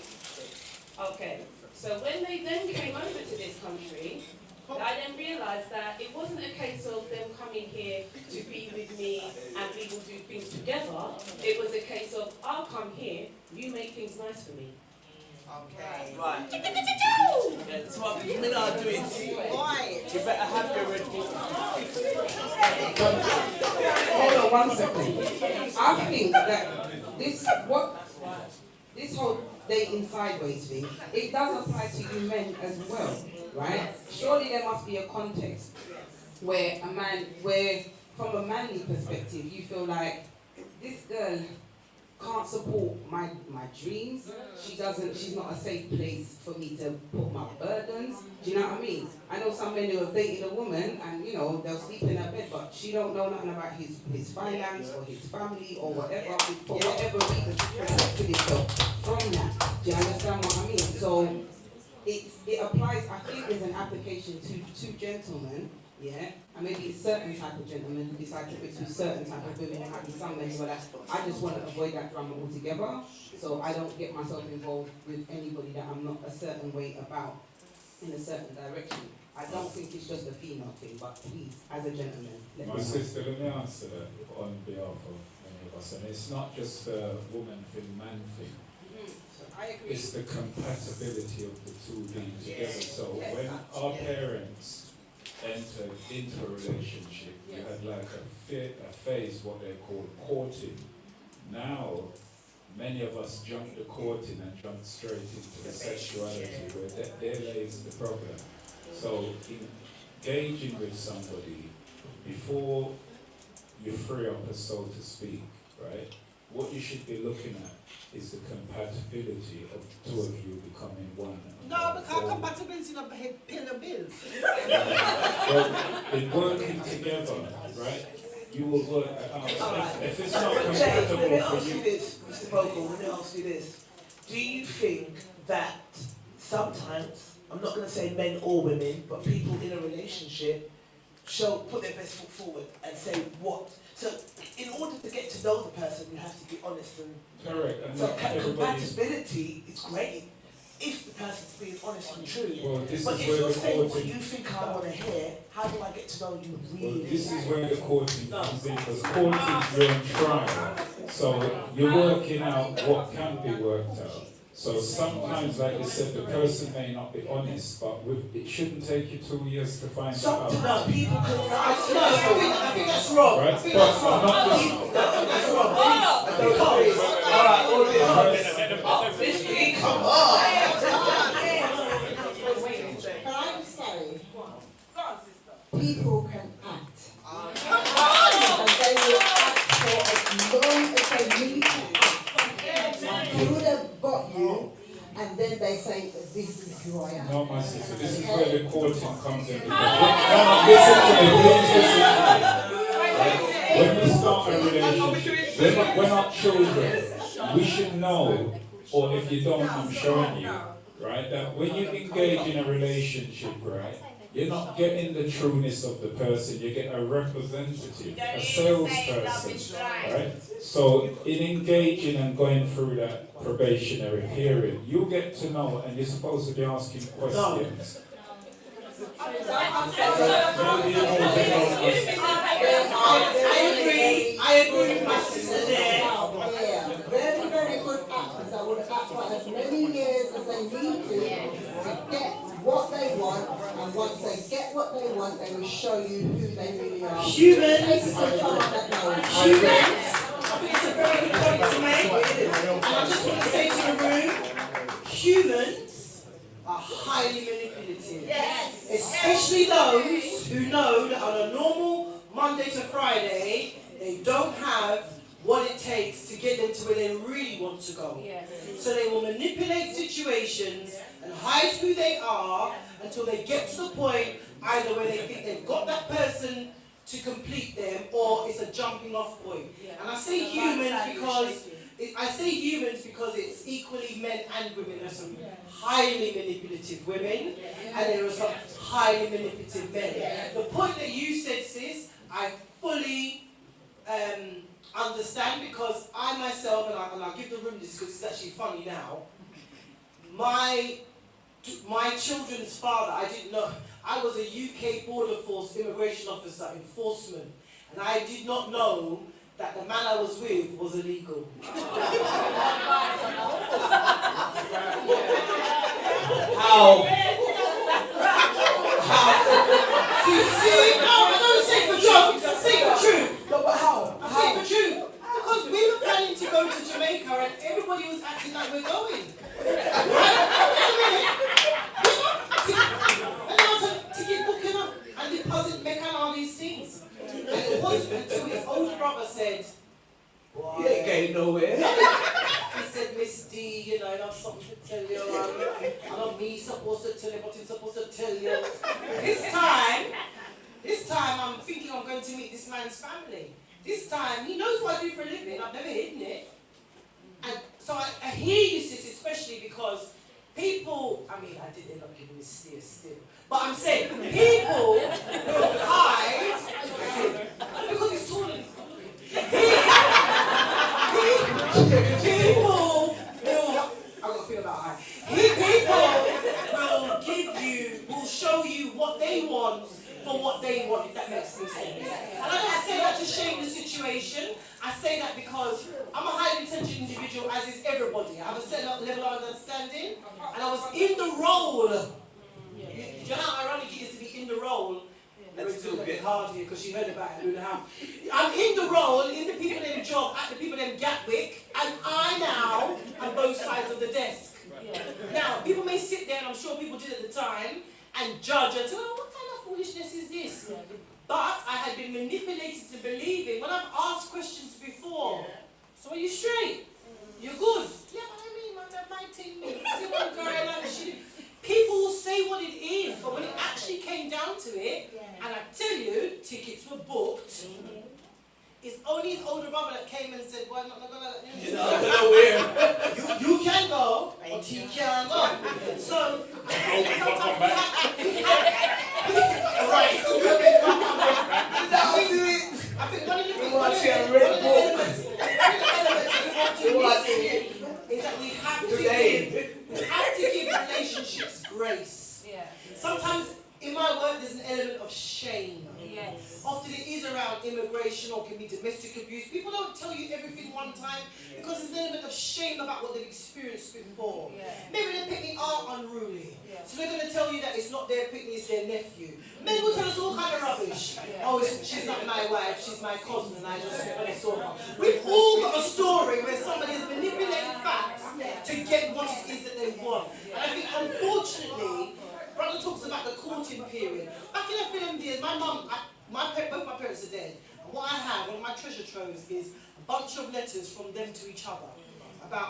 Okay. So when they then came over to this country, I then realised that it wasn't a case of them coming here to be with me and we will do things together. It was a case of, I'll come here, you make things nice for me. Okay. Right. Yeah, that's what women are doing. You better have your red book. Hold on 1 second. I think that this whole dating sideways thing, it does apply to you men as well, right? Surely there must be a context where from a manly perspective, you feel like this girl can't support my dreams. She's not a safe place for me to put my burdens. Do you know what I mean? I know some men who have dated a woman and they'll sleep in her bed, but she don't know nothing about his finance or his family or whatever, for whatever reason she protected himself from that. Do you understand what I mean? So it applies, I think there's an application to gentlemen, yeah, and maybe it's certain type of gentlemen who decide to pursue certain type of women. There might be some men who are like, I just want to avoid that drama altogether, so I don't get myself involved with anybody that I'm not a certain way about in a certain direction. I don't think it's just a female thing, but please, as a gentleman, let me know. My sister, let me answer that on behalf of many of us, and it's not just a woman thing, man thing. I agree. It's the compatibility of the two being together. So when our parents entered into a relationship, we had like a phase, what they call courting. Now, many of us jump the courting and jump straight into the sexuality, where there lays the problem. So engaging with somebody before you free up, so to speak, right? What you should be looking at is the compatibility of two of you becoming one. No, because compatibility not paying the bills. Well, in working together, right, you will work out. Right. If it's not Jay, compatible let me for ask you this, Mr. Vogel, let me ask you this. Do you think that sometimes, I'm not going to say men or women, but people in a relationship put their best foot forward and say what? So, in order to get to know the person, you have to be honest and... Correct. And so compatibility is great if the person's being honest and true. Well, this but is if where you're the saying what courting... you think I want to hear, how do I get to know you really? Well, this is where the courting comes in, because courting you're on trial. So you're working out what can be worked out. So sometimes, like you said, the person may not be honest, but it shouldn't take you 2 years to find out. No, people can lie. I think that's wrong. Right? I think that's wrong. That's wrong. I don't agree. All right, all this. Come on. Can I just say, people can act. And they will act for as long as they need to act. They would have got you, and then they say, this is who I am. No, my sister, this is where the courting comes in. Listen to me, please listen to me. Right? When we start a relationship, we're not children. We should know, or if you don't, I'm showing you, right, that when you engage in a relationship, right, you're not getting the trueness of the person, you get a representative, a salesperson, right? So in engaging and going through that probationary period, you get to know, and you're supposed to be asking questions. I agree with my sister there. Yeah, very, very good actors. I would act for as many years as they need to get what they want, and once they get what they want, they will show you who they really are. Humans. I think it's a very good point to make. And I just want to say to the room, humans are highly manipulative. Yes. Especially those who know that on a normal Monday to Friday, they don't have what it takes to get them to where they really want to go. So they will manipulate situations and hide who they are until they get to the point either where they think they've got that person to complete them, or it's a jumping off point. And I say humans because it's equally men and women. There's some highly manipulative women, and there are some highly manipulative men. The point that you said, sis, I fully understand, because I myself, and I'll give the room this because it's actually funny now, my children's father, I didn't know, I was a UK Border Force immigration officer, enforcement, and I did not know that the man I was with was illegal. How? See, no, I don't say for jokes, I say for truth. No, but how? I say for truth. Because we were planning to go to Jamaica and everybody was acting like we're going. Ticket booking up and deposit making all these things. And it wasn't until his older brother said, "You ain't going nowhere." He said, "Miss D, you know, I have something to tell you. I'm not me supposed to tell you, but I'm supposed to tell you." This time I'm thinking I'm going to meet this man's family. This time he knows what I do for a living. I've never hidden it. And so I hear you, sis, especially because people, I mean, I did end up giving this steer still. But I'm saying people will hide because he's taller than me. People will, I'm going to feel about high. People will show you what they want for what they want, if that makes any sense. And I don't say that to shame the situation. I say that because I'm a highly intelligent individual, as is everybody. I have a certain level of understanding, and I was in the role. You know how ironic it is to be in the role? It's a little bit hard here because she heard about it and a half. I'm in the role, in the people in job, at the people in Gatwick, and I now am both sides of the desk. Now, people may sit there, and I'm sure people did at the time, and judge and say, "Oh, what kind of foolishness is this?" But I had been manipulated to believing, when I've asked questions before, "So are you straight? You're good?" "Yeah, but I mean, my team, see one girl and she..." People will say what it is, but when it actually came down to it, and I tell you, tickets were booked, it's only his older brother that came and said, "Well, I'm not gonna you can go, but he can't go." So, sometimes we have I think one of the elements is that we have to give relationships grace. Sometimes in my work there's an element of shame. Often it is around immigration or can be domestic abuse. People don't tell you everything one time because there's an element of shame about what they've experienced before. Maybe their picnic are unruly. So they're going to tell you that it's not their picnic, it's their nephew. Men will tell us all kind of rubbish. "Oh, she's not my wife, she's my cousin and I just saw her." We've all got a story where somebody has manipulated facts to get what it is that they want. And I think unfortunately, Brother talks about the courting period. Back in the film days, my mum, both my parents are dead. And what I have, one of my treasure troves, is a bunch of letters from them to each other.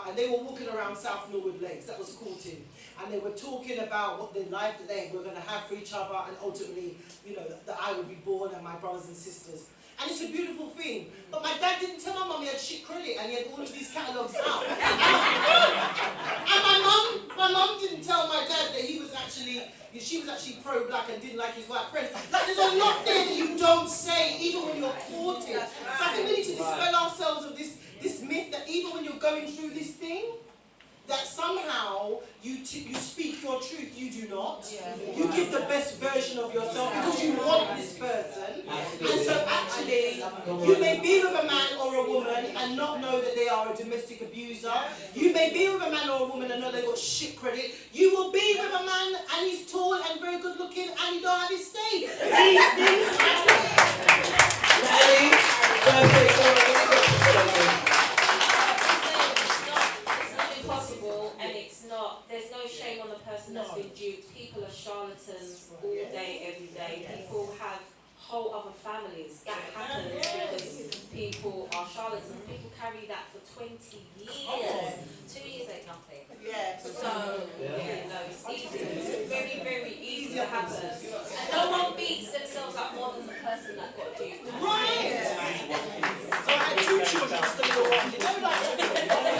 And they were walking around South Norwood Lakes, that was courting. And they were talking about what the life that they were going to have for each other, and ultimately, you know, that I would be born and my brothers and sisters. And it's a beautiful thing. But my dad didn't tell my mum he had shit credit and he had all of these catalogues out. And my mum didn't tell my dad that she was actually pro-black and didn't like his white friends. Like, there's a lot there that you don't say, even when you're courting. So I think we need to dispel ourselves of this myth that even when you're going through this thing, that somehow you speak your truth. You do not. You give the best version of yourself because you want this person. And so actually, you may be with a man or a woman and not know that they are a domestic abuser. You may be with a man or a woman and know they've got shit credit. You will be with a man and he's tall and very good looking and you don't have his stay. These things possible, and it's not. There's no shame on the person that's been duped. families. That happens because people are charlatans. People carry that for 20 years. 2 years ain't nothing. Yeah. So, no, it's easy. It's very, very easy to happen. And no one beats themselves up more than the person that got duped. Right. So I had 2 children still in the world. You know, like,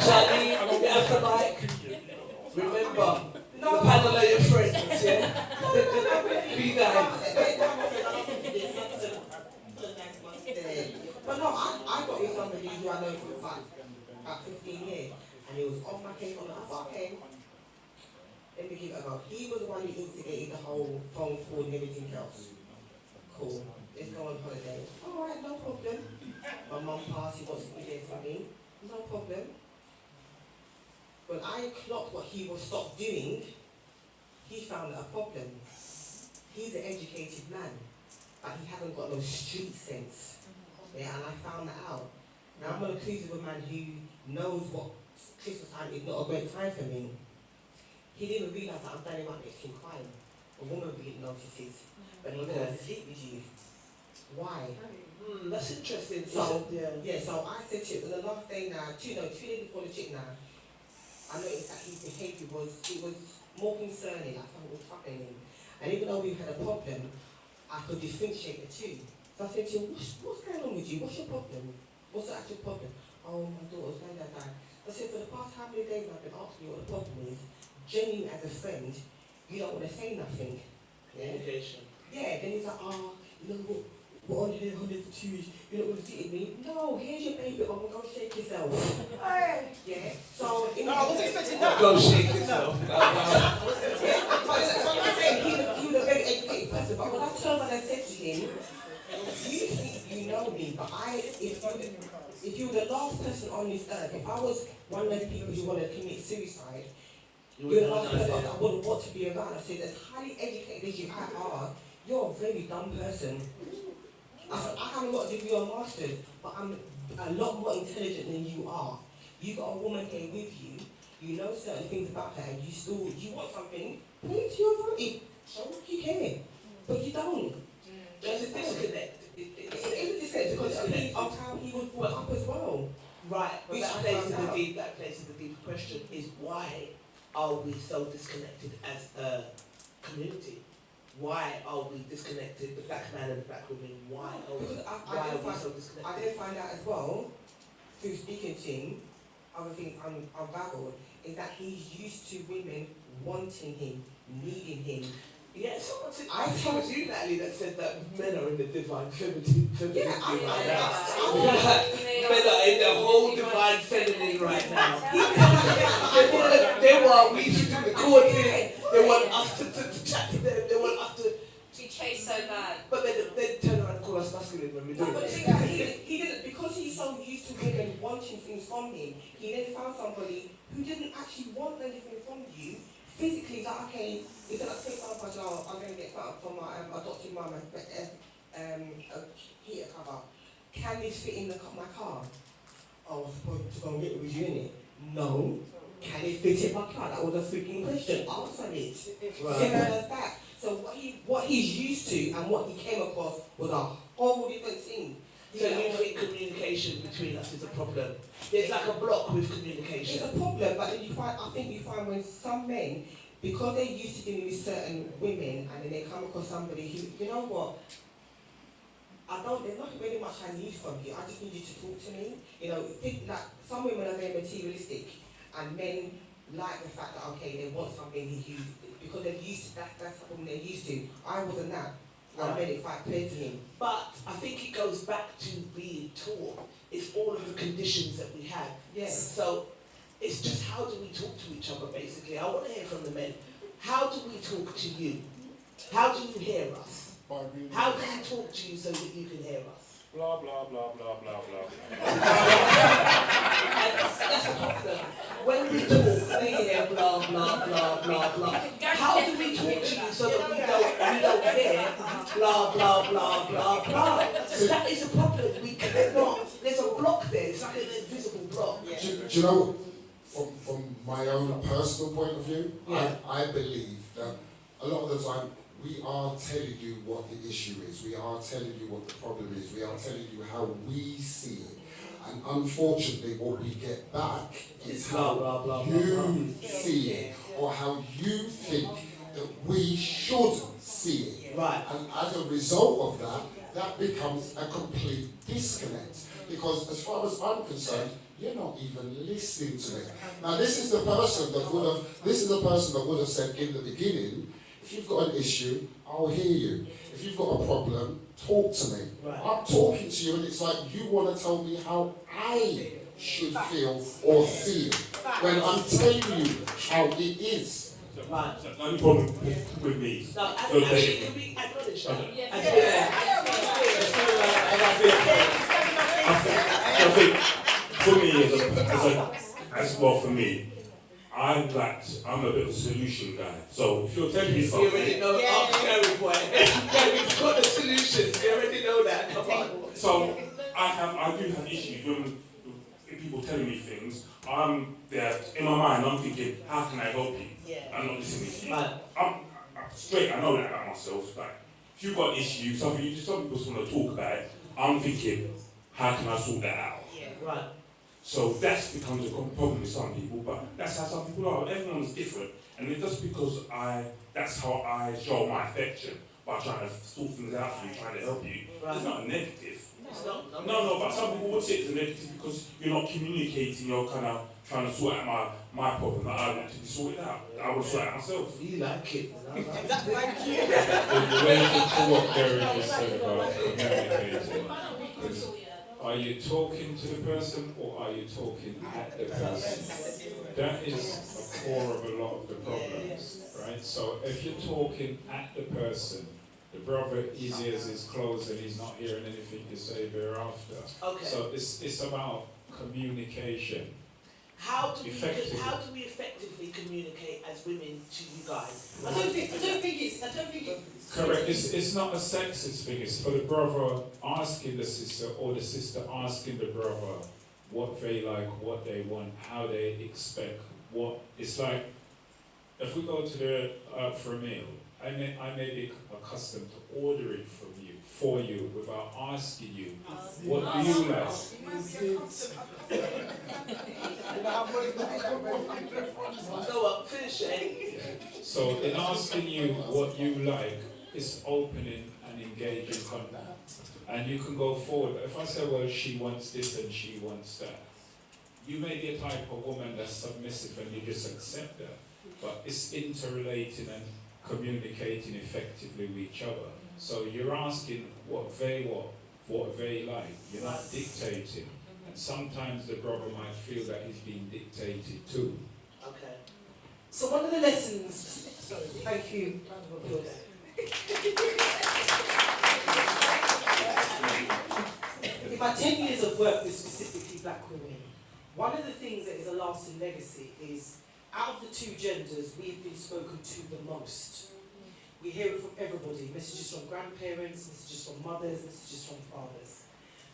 Charlie, you have to like, remember, the panel are your friends, yeah? Be But no, I got with somebody who I know for about 15 years, and he was on my case on the other case. Let me give it a go. He was the one who instigated the whole phone call and everything else. Cool. Let's go on holiday. Alright, no problem. My mum passed, he wants to be there for me. No problem. When I clocked what he was stopped doing, he found a problem. He's an educated man, but he hasn't got no street sense. Yeah, and I found that out. Now I'm on a cruise with a man who knows what Christmas time is not a great time for me. He didn't realise that I'm standing right next to him crying. A woman really notices, but he goes to sleep with you. Why? That's interesting. So so I said to him, the last day now, two days before the trip now, I noticed that his behaviour was more concerning, like something was troubling him. And even though we had a problem, I could differentiate the two. So I said to him, what's going on with you? What's your problem? What's the actual problem? Oh, my daughter's going that. I said, for the past how many days I've been asking you what the problem is, genuine as a friend, you don't want to say nothing. Yeah? Yeah, then he's like, you know what? We're on here 100 for 2 years, you don't want to sit with me? No, here's your baby, I'm going to go shake yourself. Yeah, so... No, I wasn't expecting that. Go shake yourself. I'm saying he was a very educated person, but when I turned and I said to him, you think you know me, but if you were the last person on this earth, if I was one of those people who want to commit suicide, you're the last person I wouldn't want to be around. I said, as highly educated as you are, you're a very dumb person. I said, I haven't got a degree or master's, but I'm a lot more intelligent than you are. You've got a woman here with you, you know certain things about her, and you want something, put it to your advantage. So you care, but you don't. There's a disconnect. It's a disconnect because of how he was brought up as well. Right, but that plays in the deep question is why are we so disconnected as a community? Why are we disconnected, the black man and the black woman? Why are we so disconnected? I did find out as well, through speaking to him, other things I'm baffled, is that he's used to women wanting him, needing him. Yeah, someone said, I think it was you, Natalie, that said that men are in the divine feminine Yeah, men are in the whole divine feminine right now. We used to do the courting, they want us to chat to them, they want us to chase so bad. But they turn around and call us masculine when we do it. He didn't, because he's so used to women wanting things from him, he then found somebody who didn't actually want anything from you. Physically, like, okay, if I take my husband, I'm going to get something from my adopted mum, a heater cover. Can this fit in my car? Oh, I was supposed to go and get it with you in it. No. Can it fit in my car? That was a freaking question. Answer it. Simple as that. So what he's used to and what he came across was a whole different thing. So you think communication between us is a problem? There's like a block with communication. It's a problem, but then I think you find when some men, because they're used to dealing with certain women, and then they come across somebody who, you know what, there's not really much I need from you, I just need you to talk to me. You know, like, some women are very materialistic, and men like the fact that, okay, they want something because they're used to, that's something they're used to. I wasn't that. I made it quite clear to him. But I think it goes back to being taught. It's all of the conditions that we have. Yes. So it's just how do we talk to each other, basically. I want to hear from the men. How do we talk to you? How do you hear us? How do we talk to you so that you can hear us? Blah, blah, blah, blah, blah, blah. That's the problem. When we talk, we hear blah, blah, blah, blah, blah. How do we talk to you so that we don't hear blah, blah, blah, blah, blah? So that is a problem. We cannot. There's a block there. It's like an invisible block. Do you know, from my own personal point of view, I believe that a lot of the time we are telling you what the issue is. We are telling you what the problem is. We are telling you how we see it. And unfortunately, what we get back is how you see it, or how you think that we should see it. Right. And as a result of that, that becomes a complete disconnect. Because as far as I'm concerned, you're not even listening to me. Now this is the person that would have said in the beginning, if you've got an issue, I'll hear you. If you've got a problem, talk to me. Right. I'm talking to you and it's like you want to tell me how I should feel or feel when I'm telling you how it is. Right. The only problem with me. No, actually, can we acknowledge that? I think for me, as well for me, I'm a bit of a solution guy. So if you're telling me something, You already know Gary boy. Gary's got the solution. You already know that. Come on. so I do have issues when people telling me things. I'm there in my mind. I'm thinking, how can I help you? I'm not listening to you. I'm straight. I know that about myself. Like if you've got issues, some people just want to talk about it. I'm thinking, how can I sort that out? Right. So that becomes a problem with some people, but that's how some people are. Everyone's different, and it's just because that's how I show my affection by trying to sort things out for you, trying to help you. It's not a negative. No, but some people would say it's a negative because you're not communicating. You're kind of trying to sort out my problem that I want to be sorted out. I will sort out myself. You like it. Related to what Gary just said about communicating, are you talking to the person or are you talking at the person? That is the core of a lot of the problems, right? So if you're talking at the person, the brother he hears his clothes and he's not hearing anything you say thereafter. Okay. So it's about communication. How do we effectively communicate as women to you guys? I don't think it's Correct. It's not a sexist thing. It's for the brother asking the sister or the sister asking the brother what they like, what they want, how they expect. What it's like. If we go to for a meal, I may be accustomed to ordering for you without asking you what do you like. So in asking you what you like, it's opening and engaging contact. And you can go forward. But if I say, well, she wants this and she wants that, you may be a type of woman that's submissive and you just accept that. But it's interrelating and communicating effectively with each other. So you're asking what they want, what they like. You're not dictating. And sometimes the brother might feel that he's being dictated to. Okay. So one of the lessons, sorry, thank you. In my 10 years of work with specifically black women, one of the things that is a lasting legacy is out of the two genders, we've been spoken to the most. We hear it from everybody, messages from grandparents, messages from mothers, messages from fathers.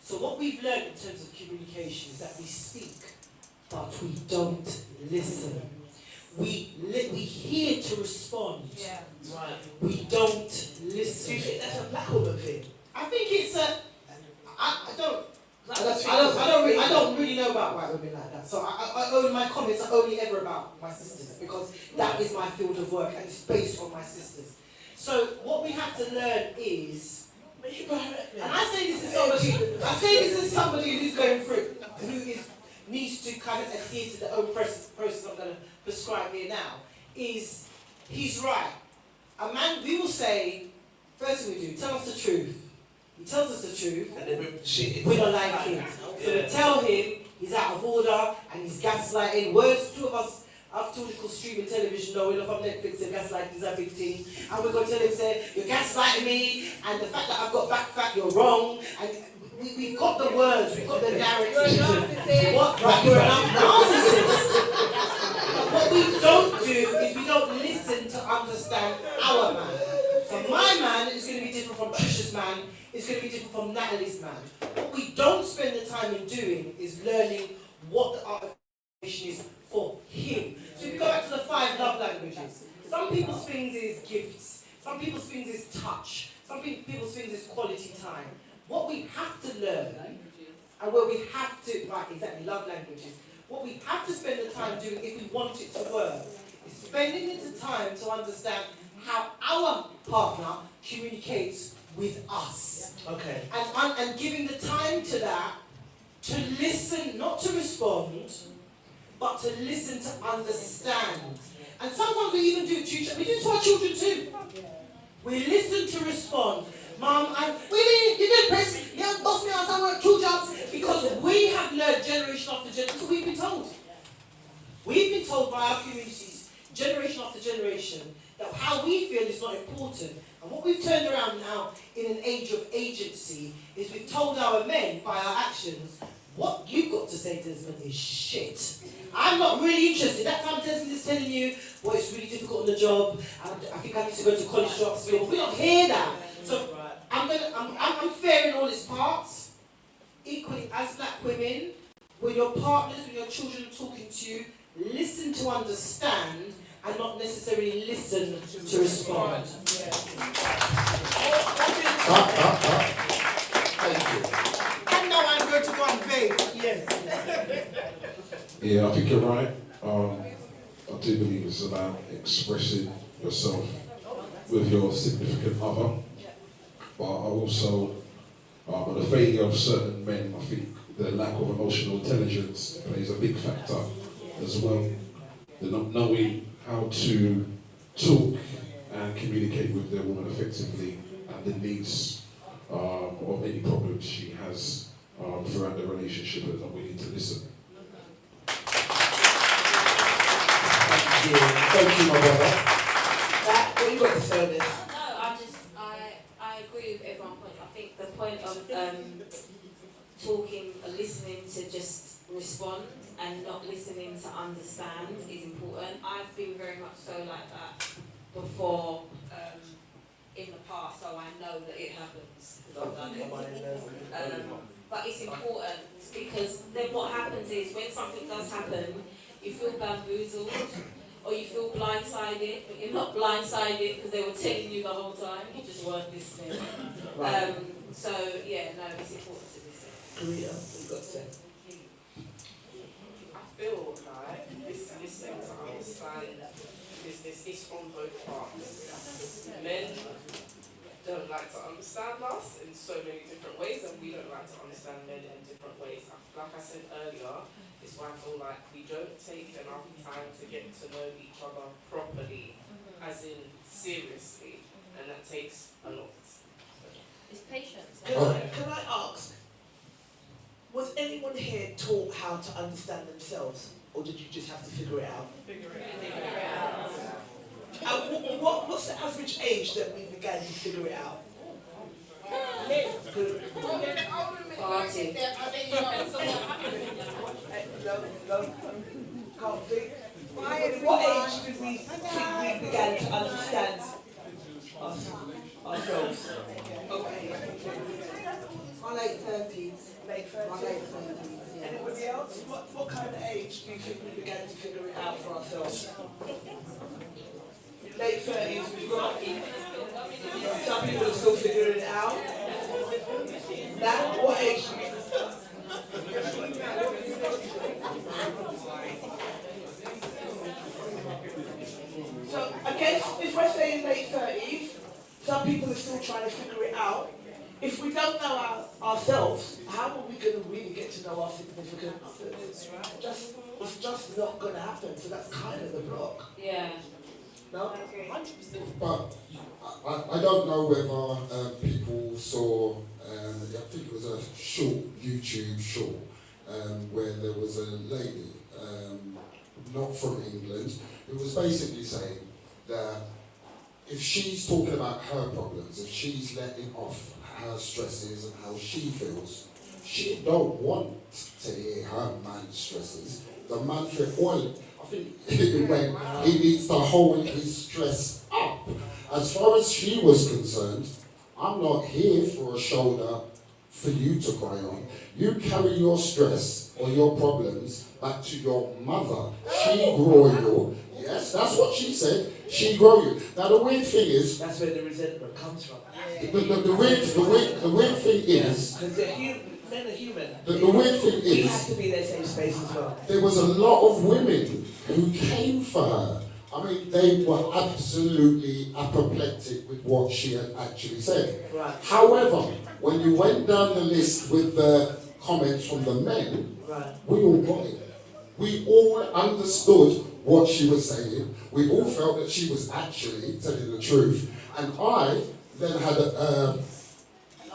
So what we've learned in terms of communication is that we speak, but we don't listen. We hear to respond. Yeah. Right. We don't listen. Do you think that's a black woman thing? I think it's a. I don't really know about white women like that. So my comments are only ever about my sisters because that is my field of work and it's based on my sisters. So what we have to learn is, and I say this as somebody who's going through, needs to kind of adhere to the own process I'm going to prescribe here now, is he's right. A man, we will say, first thing we do, tell us the truth. He tells us the truth, and then we don't like him. So we tell him he's out of order and he's gaslighting. Words, two of us have two little streaming television knowing if I'm Netflix and gaslighting is a big thing. And we're going to tell him, say, you're gaslighting me, and the fact that I've got back fat, you're wrong. And we've got the words, we've got the narrative. You're a narcissist. But what we don't do is we don't listen to understand our man. So my man is going to be different from Trisha's man. It's going to be different from Natalie's man. What we don't spend the time in doing is learning what the art of communication is for him. So if we go back to the 5 love languages, some people's things is gifts. Some people's things is touch. Some people's things is quality time. What we have to learn, and where we have to, right, exactly, love languages. What we have to spend the time doing if we want it to work is spending the time to understand how our partner communicates with us. Okay. And giving the time to that, to listen, not to respond, but to listen to understand. And sometimes we even do it to our children too. We listen to respond. Mom, you did press, you boss me out somewhere, 2 jobs. Because we have learned generation after generation, so we've been told. We've been told by our communities, generation after generation, that how we feel is not important. And what we've turned around now in an age of agency is we've told our men by our actions, what you've got to say, Desmond, is shit. I'm not really interested. That time Desmond is telling you, well, it's really difficult on the job. I think I need to go to college to upskill. We don't hear that. So I'm fair in all its parts. Equally, as black women, when your partners, when your children are talking to you, listen to understand and not necessarily listen to respond. Thank you. And now I'm going to convey. Yes. Yeah, I think you're right. I do believe it's about expressing yourself with your significant other. But I also, the failure of certain men, I think the lack of emotional intelligence plays a big factor as well. They're not knowing how to talk and communicate with their woman effectively and the needs of any problems she has throughout the relationship, and not willing to listen. Thank you, my brother. What you got to say on this? No, I agree with everyone's point. I think the point of talking, listening to just respond and not listening to understand is important. I've been very much so like that before in the past, so I know that it happens because I've done it. But it's important because then what happens is when something does happen, you feel bamboozled or you feel blindsided, but you're not blindsided because they were telling you the whole time, you just weren't listening. So yeah, no, it's important to listen. Korea, what you got to say? I feel like this listening to understand business is on both parts. Men don't like to understand us in so many different ways, and we don't like to understand men in different ways. Like I said earlier, it's why I feel like we don't take enough time to get to know each other properly, as in seriously, and that takes a lot. It's patience. Can I ask, was anyone here taught how to understand themselves, or did you just have to figure it out? Figure it out. What's the average age that we began to figure it out? What age did we think we began to understand ourselves? My late 30s. Late 30s? My late 30s, yeah. Anybody else? What kind of age do you think we began to figure it out for ourselves? Late 30s, we've got some people are still figuring it out. Now, what age do you think? So, I guess if we're saying late 30s, some people are still trying to figure it out. If we don't know ourselves, how are we going to really get to know our significant others? It's just not going to happen. So that's kind of the block. Yeah. No? 100%. But I don't know whether people saw, I think it was a short, YouTube short, where there was a lady, not from England, who was basically saying that if she's talking about her problems, if she's letting off her stresses and how she feels, she don't want to hear her man's stresses. The man said, well, I think when he needs to hold his stress up. As far as she was concerned, I'm not here for a shoulder for you to cry on. You carry your stress or your problems back to your mother. She grew you. Yes, that's what she said. She grow you. Now the weird thing is, that's where the resentment comes from. The weird thing is, because men are human. The weird thing is, we have to be their safe space as well. There was a lot of women who came for her. I mean, they were absolutely apoplectic with what she had actually said. Right. However, when you went down the list with the comments from the men, right. we all got it. We all understood what she was saying. We all felt that she was actually telling the truth. And I then had a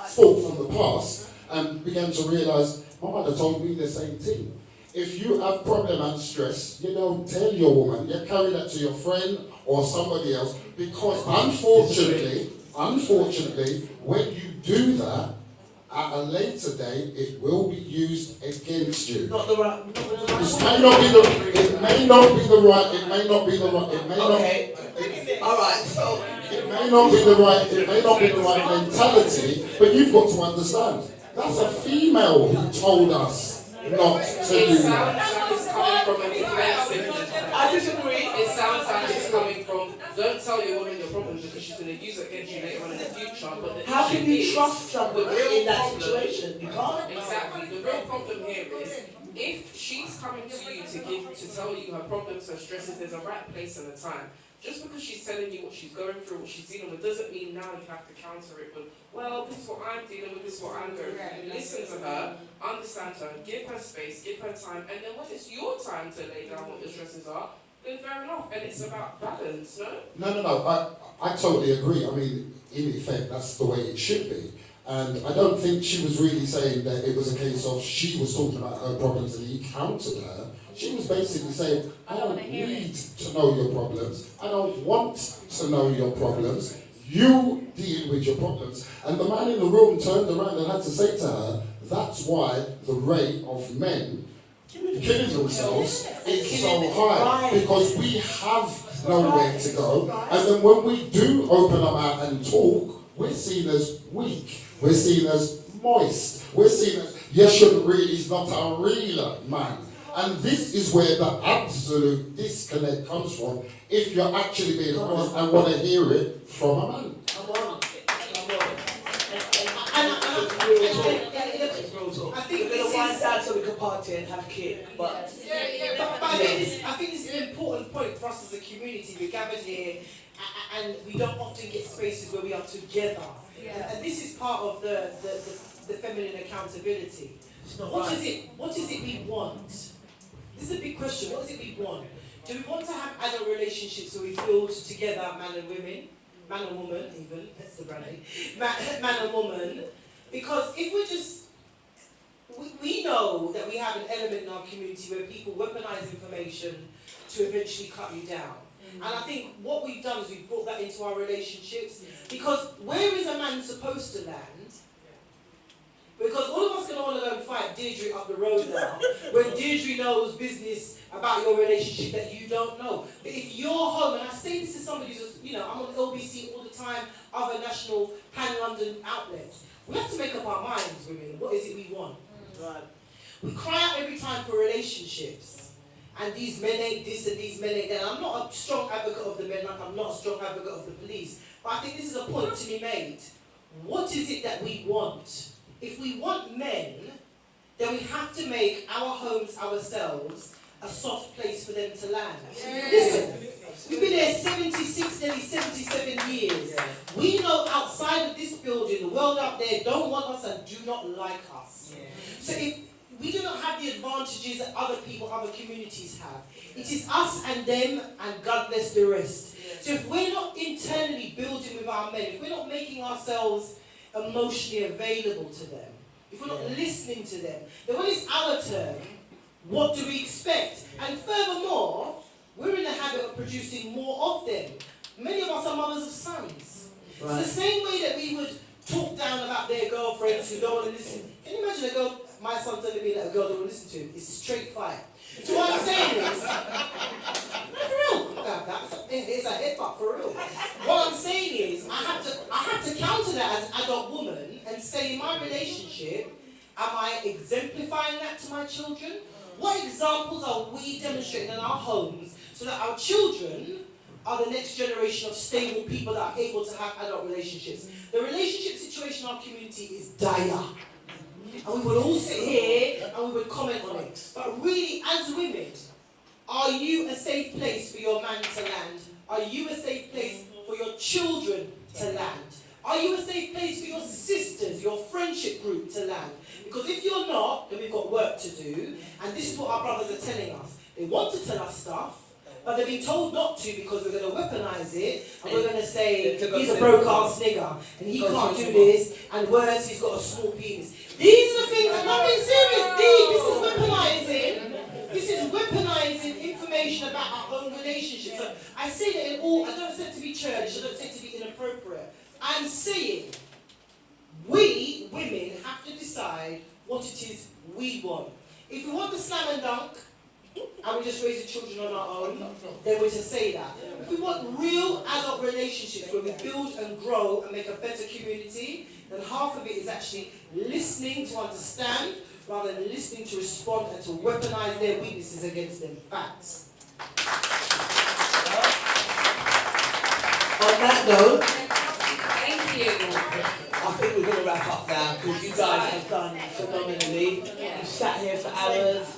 thought from the past and began to realise, my mother told me the same thing. If you have problem and stress, you don't tell your woman. You carry that to your friend or somebody else, because unfortunately, when you do that, at a later date, it will be used against you. It may not be the right. Okay. All right. So it may not be the right mentality, but you've got to understand. That's a female who told us not to do that. I disagree. It sounds like it's coming from, don't tell your woman your problems because she's going to use it against you later on in the future. But how can you trust somebody in that situation? You can't. Exactly. The real problem here is, if she's coming to you to tell you her problems, her stresses, there's a right place and a time. Just because she's telling you what she's going through, what she's dealing with, doesn't mean now you have to counter it with, well, this is what I'm dealing with, this is what I'm going through. Listen to her, understand her, give her space, give her time, and then when it's your time to lay down what your stresses are, then fair enough. And it's about balance, no? No. I totally agree. I mean, in effect, that's the way it should be. And I don't think she was really saying that it was a case of she was talking about her problems and he countered her. She was basically saying, I don't need to know your problems. I don't want to know your problems. You deal with your problems. And the man in the room turned around and had to say to her, that's why the rate of men killing themselves is so high. Because we have nowhere to go. And then when we do open our mouth and talk, we're seen as weak. We're seen as moist. We're seen as, you shouldn't really, he's not a real man. And this is where the absolute disconnect comes from, if you're actually being honest and want to hear it from a man. I think we're going to wind down so we can party and have cake. But I think this is an important point for us as a community. We're gathered here and we don't often get spaces where we are together. And this is part of the feminine accountability. What is it we want? This is a big question. What is it we want? Do we want to have adult relationships where we build together man and women? Man and woman, even. That's the branding. Man and woman. Because if we're just... We know that we have an element in our community where people weaponize information to eventually cut you down. And I think what we've done is we've brought that into our relationships. Because where is a man supposed to land? Because all of us going to want to go and fight Deirdre up the road now, when Deirdre knows business about your relationship that you don't know. But if you're home, and I say this to somebody who's, I'm on LBC all the time, other national pan-London outlets, we have to make up our minds, women. What is it we want? Right. We cry out every time for relationships. And these men ain't this and these men ain't that. I'm not a strong advocate of the men, like I'm not a strong advocate of the police. But I think this is a point to be made. What is it that we want? If we want men, then we have to make our homes ourselves a soft place for them to land. Listen, we've been here 76, nearly 77 years. We know outside of this building, the world out there don't want us and do not like us. So if we do not have the advantages that other people, other communities have, it is us and them and God bless the rest. So if we're not internally building with our men, if we're not making ourselves emotionally available to them, if we're not listening to them, then when it's our turn, what do we expect? And furthermore, we're in the habit of producing more of them. Many of us are mothers of sons. Right. So the same way that we would talk down about their girlfriends who don't want to listen. Can you imagine a girl, my son telling me that a girl don't want to listen to him? It's straight fire. So what I'm saying is, for real, it's a headbutt for real. What I'm saying is, I have to counter that as an adult woman and say in my relationship, am I exemplifying that to my children? What examples are we demonstrating in our homes so that our children are the next generation of stable people that are able to have adult relationships? The relationship situation in our community is dire. And we would all sit here and we would comment on it. But really, as women, are you a safe place for your man to land? Are you a safe place for your children to land? Are you a safe place for your sisters, your friendship group to land? Because if you're not, then we've got work to do. And this is what our brothers are telling us. They want to tell us stuff, but they've been told not to because we're going to weaponise it, and we're going to say, he's a broke-ass nigger, and he can't do this, and worse, he's got a small penis. These are the things, I'm not being serious, this is weaponising. This is weaponising information about our own relationships. So I say that in all, I don't say it to be churlish, I don't say it to be inappropriate. I'm saying, we, women, have to decide what it is we want. If we want the slam and dunk, and we just raise the children on our own, then we're to say that. If we want real adult relationships where we build and grow and make a better community, then half of it is actually listening to understand rather than listening to respond and to weaponize their weaknesses against them. Facts. On that note, Thank you. I think we're going to wrap up now because you guys have done phenomenally. You've sat here for hours.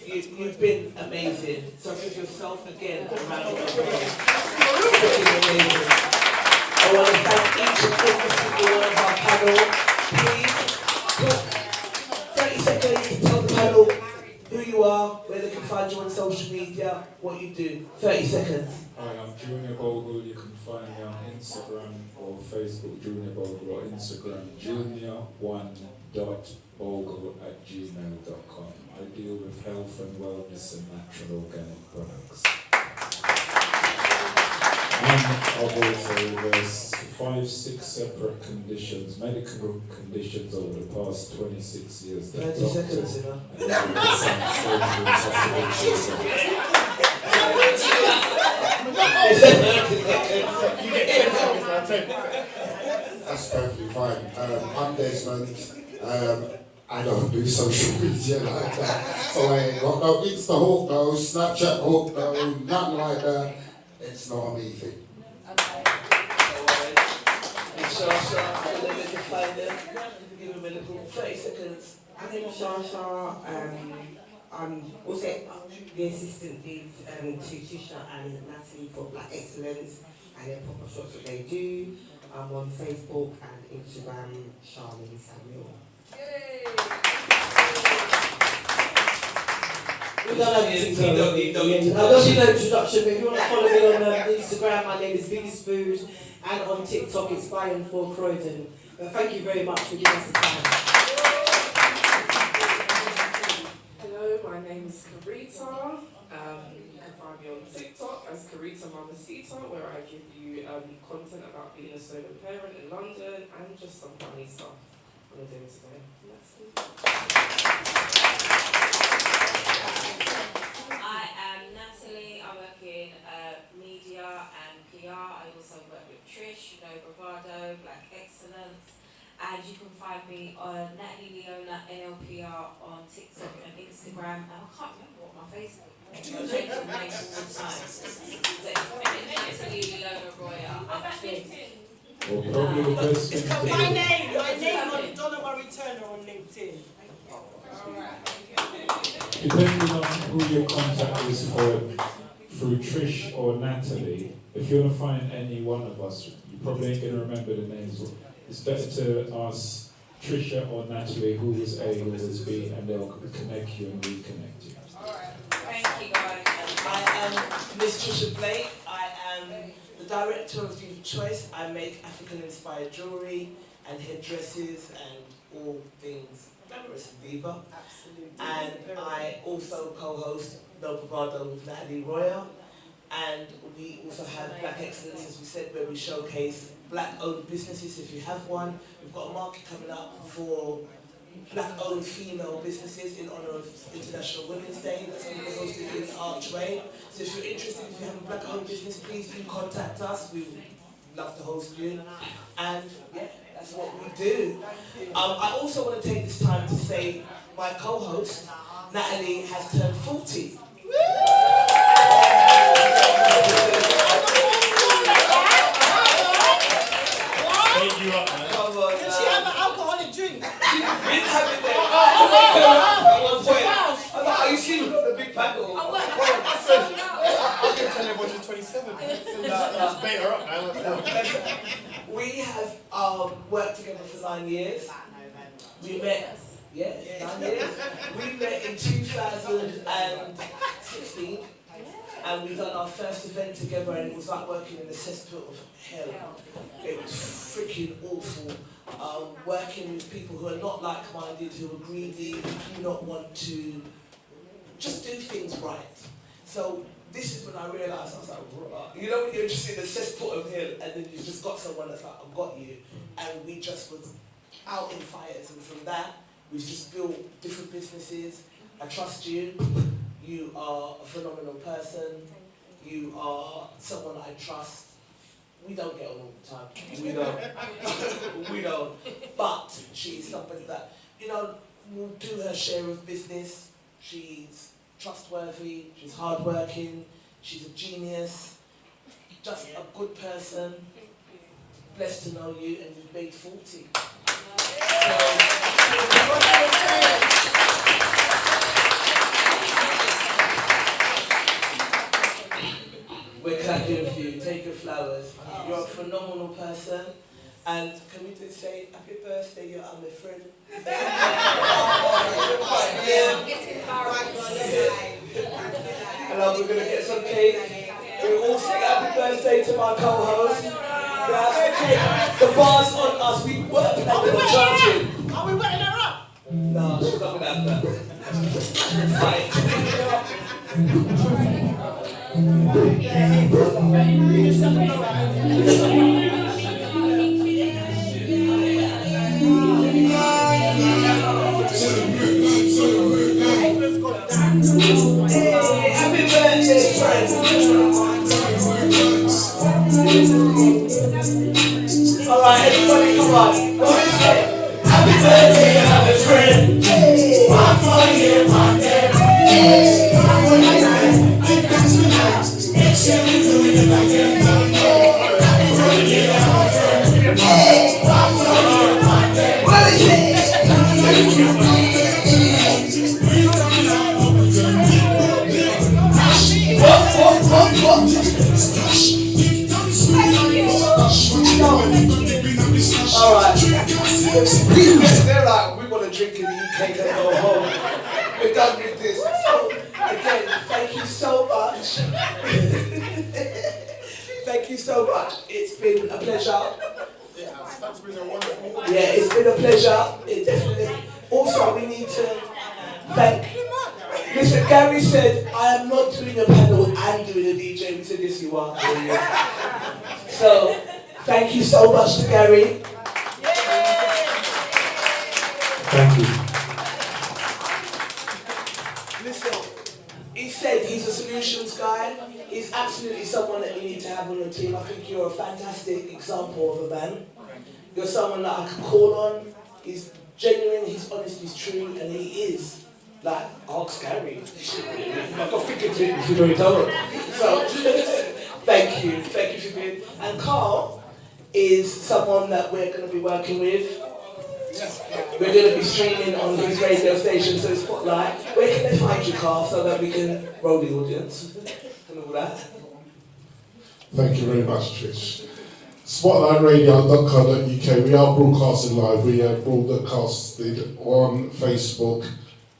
You've been amazing. So give yourself again a round of applause. You've been amazing. I want to thank each and every single one of our panel. Please put 30 seconds to tell the panel who you are, where they can find you on social media, what you do. 30 seconds. Hi, I'm Junior Bogle. You can find me on Instagram or Facebook, Junior Bogle, or Instagram, junior1.bogle@gmail.com. I deal with health and wellness and natural organic products. And I've also reversed 5-6 separate conditions, medical conditions over the past 26 years. 30 seconds, you know. That's perfectly fine. I'm Desmond. I don't do social media like that. So I ain't got no Insta hook, no Snapchat hook, no nothing like that. It's not a me thing. Shasha, and then they can find them. Give them a little 30 seconds. My name is Shasha. I'm also the assistant lead to Tisha and Natalie for Black Excellence and their pop-up shops that they do. I'm on Facebook and Instagram, Charlie Samuel. We don't have to I don't need no introduction, but if you want to follow me on Instagram, my name is Biggest Food, and on TikTok it's Bayern for Croydon. But thank you very much for giving us the time. Hello, my name is Carita. You can find me on TikTok as Carita Mamacita, where I give you content about being a solo parent in London and just some funny stuff I'm doing today. I am Natalie. I work in media and PR. I also work with Trish, Bravado, Black Excellence. And you can find me on Natalie Leona NLPR on TikTok and Instagram. And I can't remember what my Facebook name is. I change the name all the time. But Natalie Leona Roya. I'm Twitter. Well, probably the best thing to do. My name on Donna Murray Turner on LinkedIn. Depending on who your contact is for, through Trish or Natalie, if you want to find any one of us, you probably ain't going to remember the names. It's better to ask Trisha or Natalie who was A, who was B, and they'll connect you and reconnect you. Thank you, guys. I am Miss Trisha Blake. I am the director of Beauty Choice. I make African-inspired jewellery and headdresses and all things glamorous and diva. Absolutely. And I also co-host Bravado with Natalie Roya. And we also have Black Excellence, as we said, where we showcase Black-owned businesses if you have one. We've got a market coming up for Black-owned female businesses in honour of International Women's Day. That's going to be hosted in Archway. So if you're interested, if you have a Black-owned business, please do contact us. We would love to host you. And yeah, that's what we do. I also want to take this time to say my co-host, Natalie, has turned 40. Thank you up, man. Can she have an alcoholic drink? I thought, are you serious? The big paddle. I'll give 10 everyone she's 27. Let's bait her up, man. We have worked together for 9 years. We met, 9 years. We met in 2016, and we done our first event together, and it was like working in a cesspit of hell. It was freaking awful. Working with people who are not like-minded, who are greedy, who do not want to just do things right. So this is when I realised, I was like, you know when you're just in a cesspit of hell, and then you've just got someone that's like, I've got you, and we just was out in fires, and from that, we've just built different businesses. I trust you. You are a phenomenal person. You are someone I trust. We don't get on all the time. We don't. We don't. But she's somebody that, you know, will do her share of business. She's trustworthy. She's hardworking. She's a genius. Just a good person. Blessed to know you, and you've made 40. We're clapping for you. Take your flowers. You're a phenomenal person. And can we just say happy birthday, you're my friend. And we're going to get some cake. We all sing happy birthday to my co-host. We have some cake. The bar's on us. We work and we're charging. Are we wetting her up? No, she's not going to have that. Fine. Happy birthday, friends. All right, everybody, come on. Go and say, happy birthday, happy friend. One more year, one day. Next year we're doing it again. Happy birthday, happy friend. One more year, one day. What is it? Alright. They're like, we want to drink in the UK and go home. We're done with this. So, again, thank you so much. Thank you so much. It's been a pleasure. That's been a wonderful. Yeah, it's been a pleasure. It definitely. Also, we need to thank. Listen, Gary said, I am not doing a panel and doing a DJ. We said, yes, you are. So, thank you so much to Gary. Thank you. Listen, he said he's a solutions guy. He's absolutely someone that we need to have on the team. I think you're a fantastic example of a man. You're someone that I can call on. He's genuine, he's honest, he's true, and he is. Like, ask Gary. I've got figure to if you don't tell him. So, thank you for being. And Carl is someone that we're going to be working with. We're going to be streaming on his radio station, so Spotlight. Where can they find you, Carl, so that we can roll the audience and all that? Thank you very much, Trish. SpotlightRadio.co.uk. We are broadcasting live. We are broadcasted on Facebook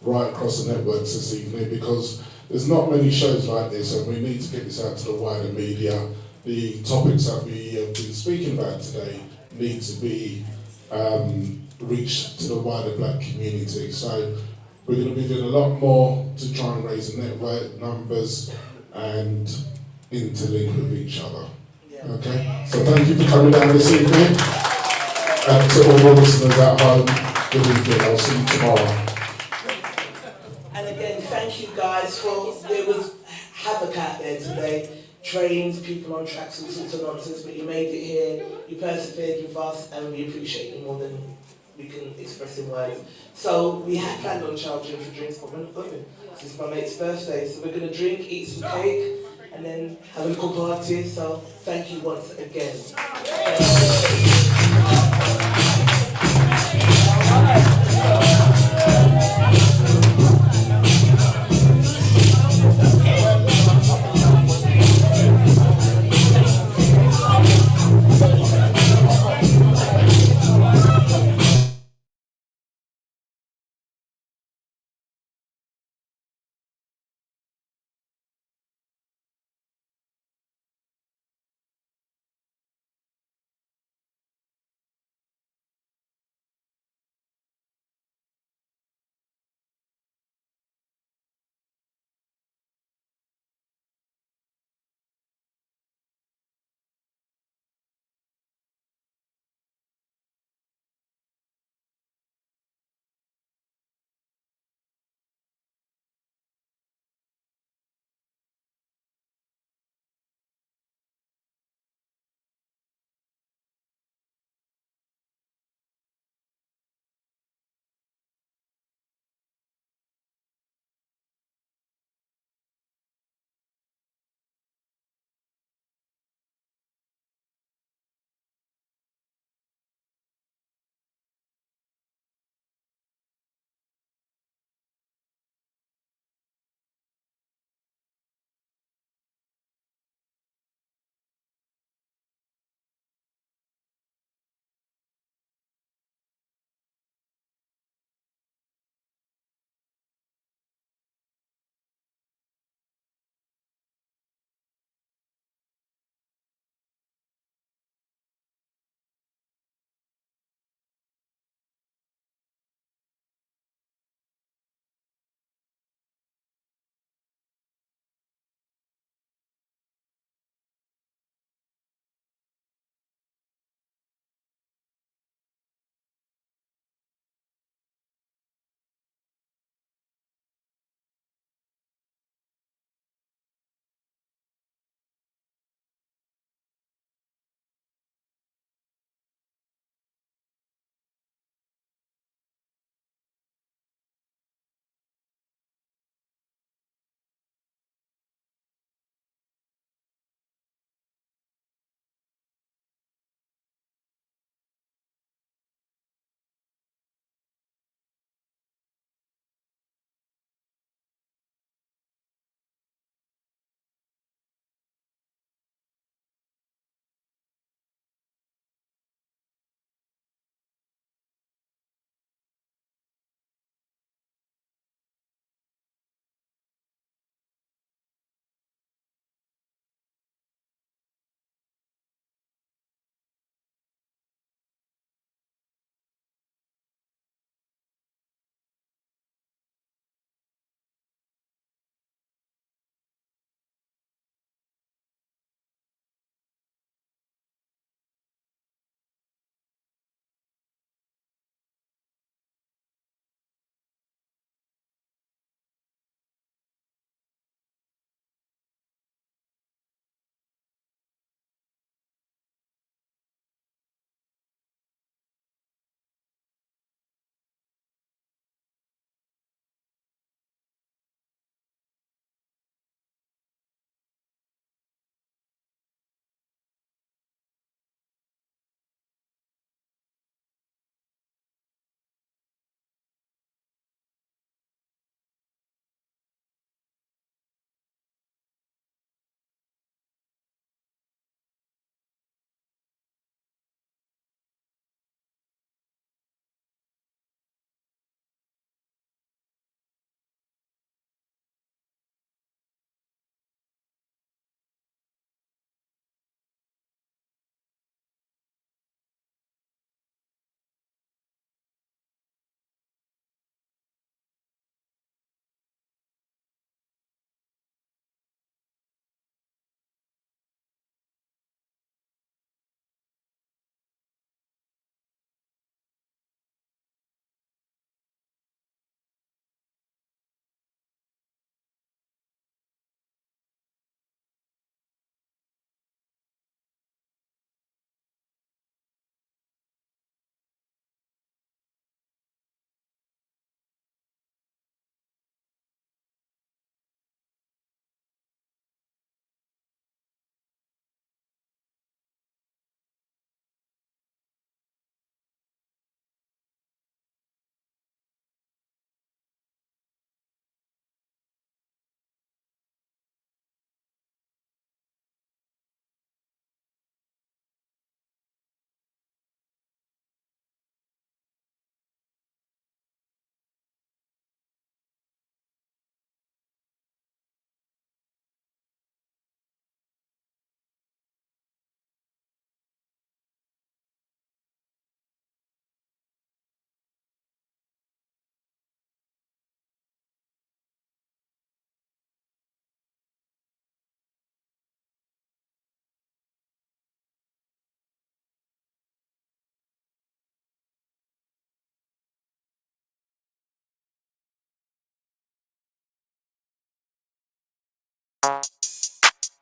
right across the networks this evening because there's not many shows like this and we need to get this out to the wider media. The topics that we have been speaking about today need to be reached to the wider black community. So we're going to be doing a lot more to try and raise the network numbers and interlink with each other. Okay, so thank you for coming down this evening. And to all the listeners at home, good evening. I'll see you tomorrow. And again, thank you guys for, there was havoc out there today. Trains, people on tracks, all sorts of nonsense, but you made it here, you persevered with us, and we appreciate you more than we can express in words. So we had planned on charging for drinks, but we're not going. This is my mate's birthday, so we're going to drink, eat some cake, and then have a little party. So thank you once again.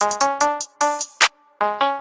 Bravado.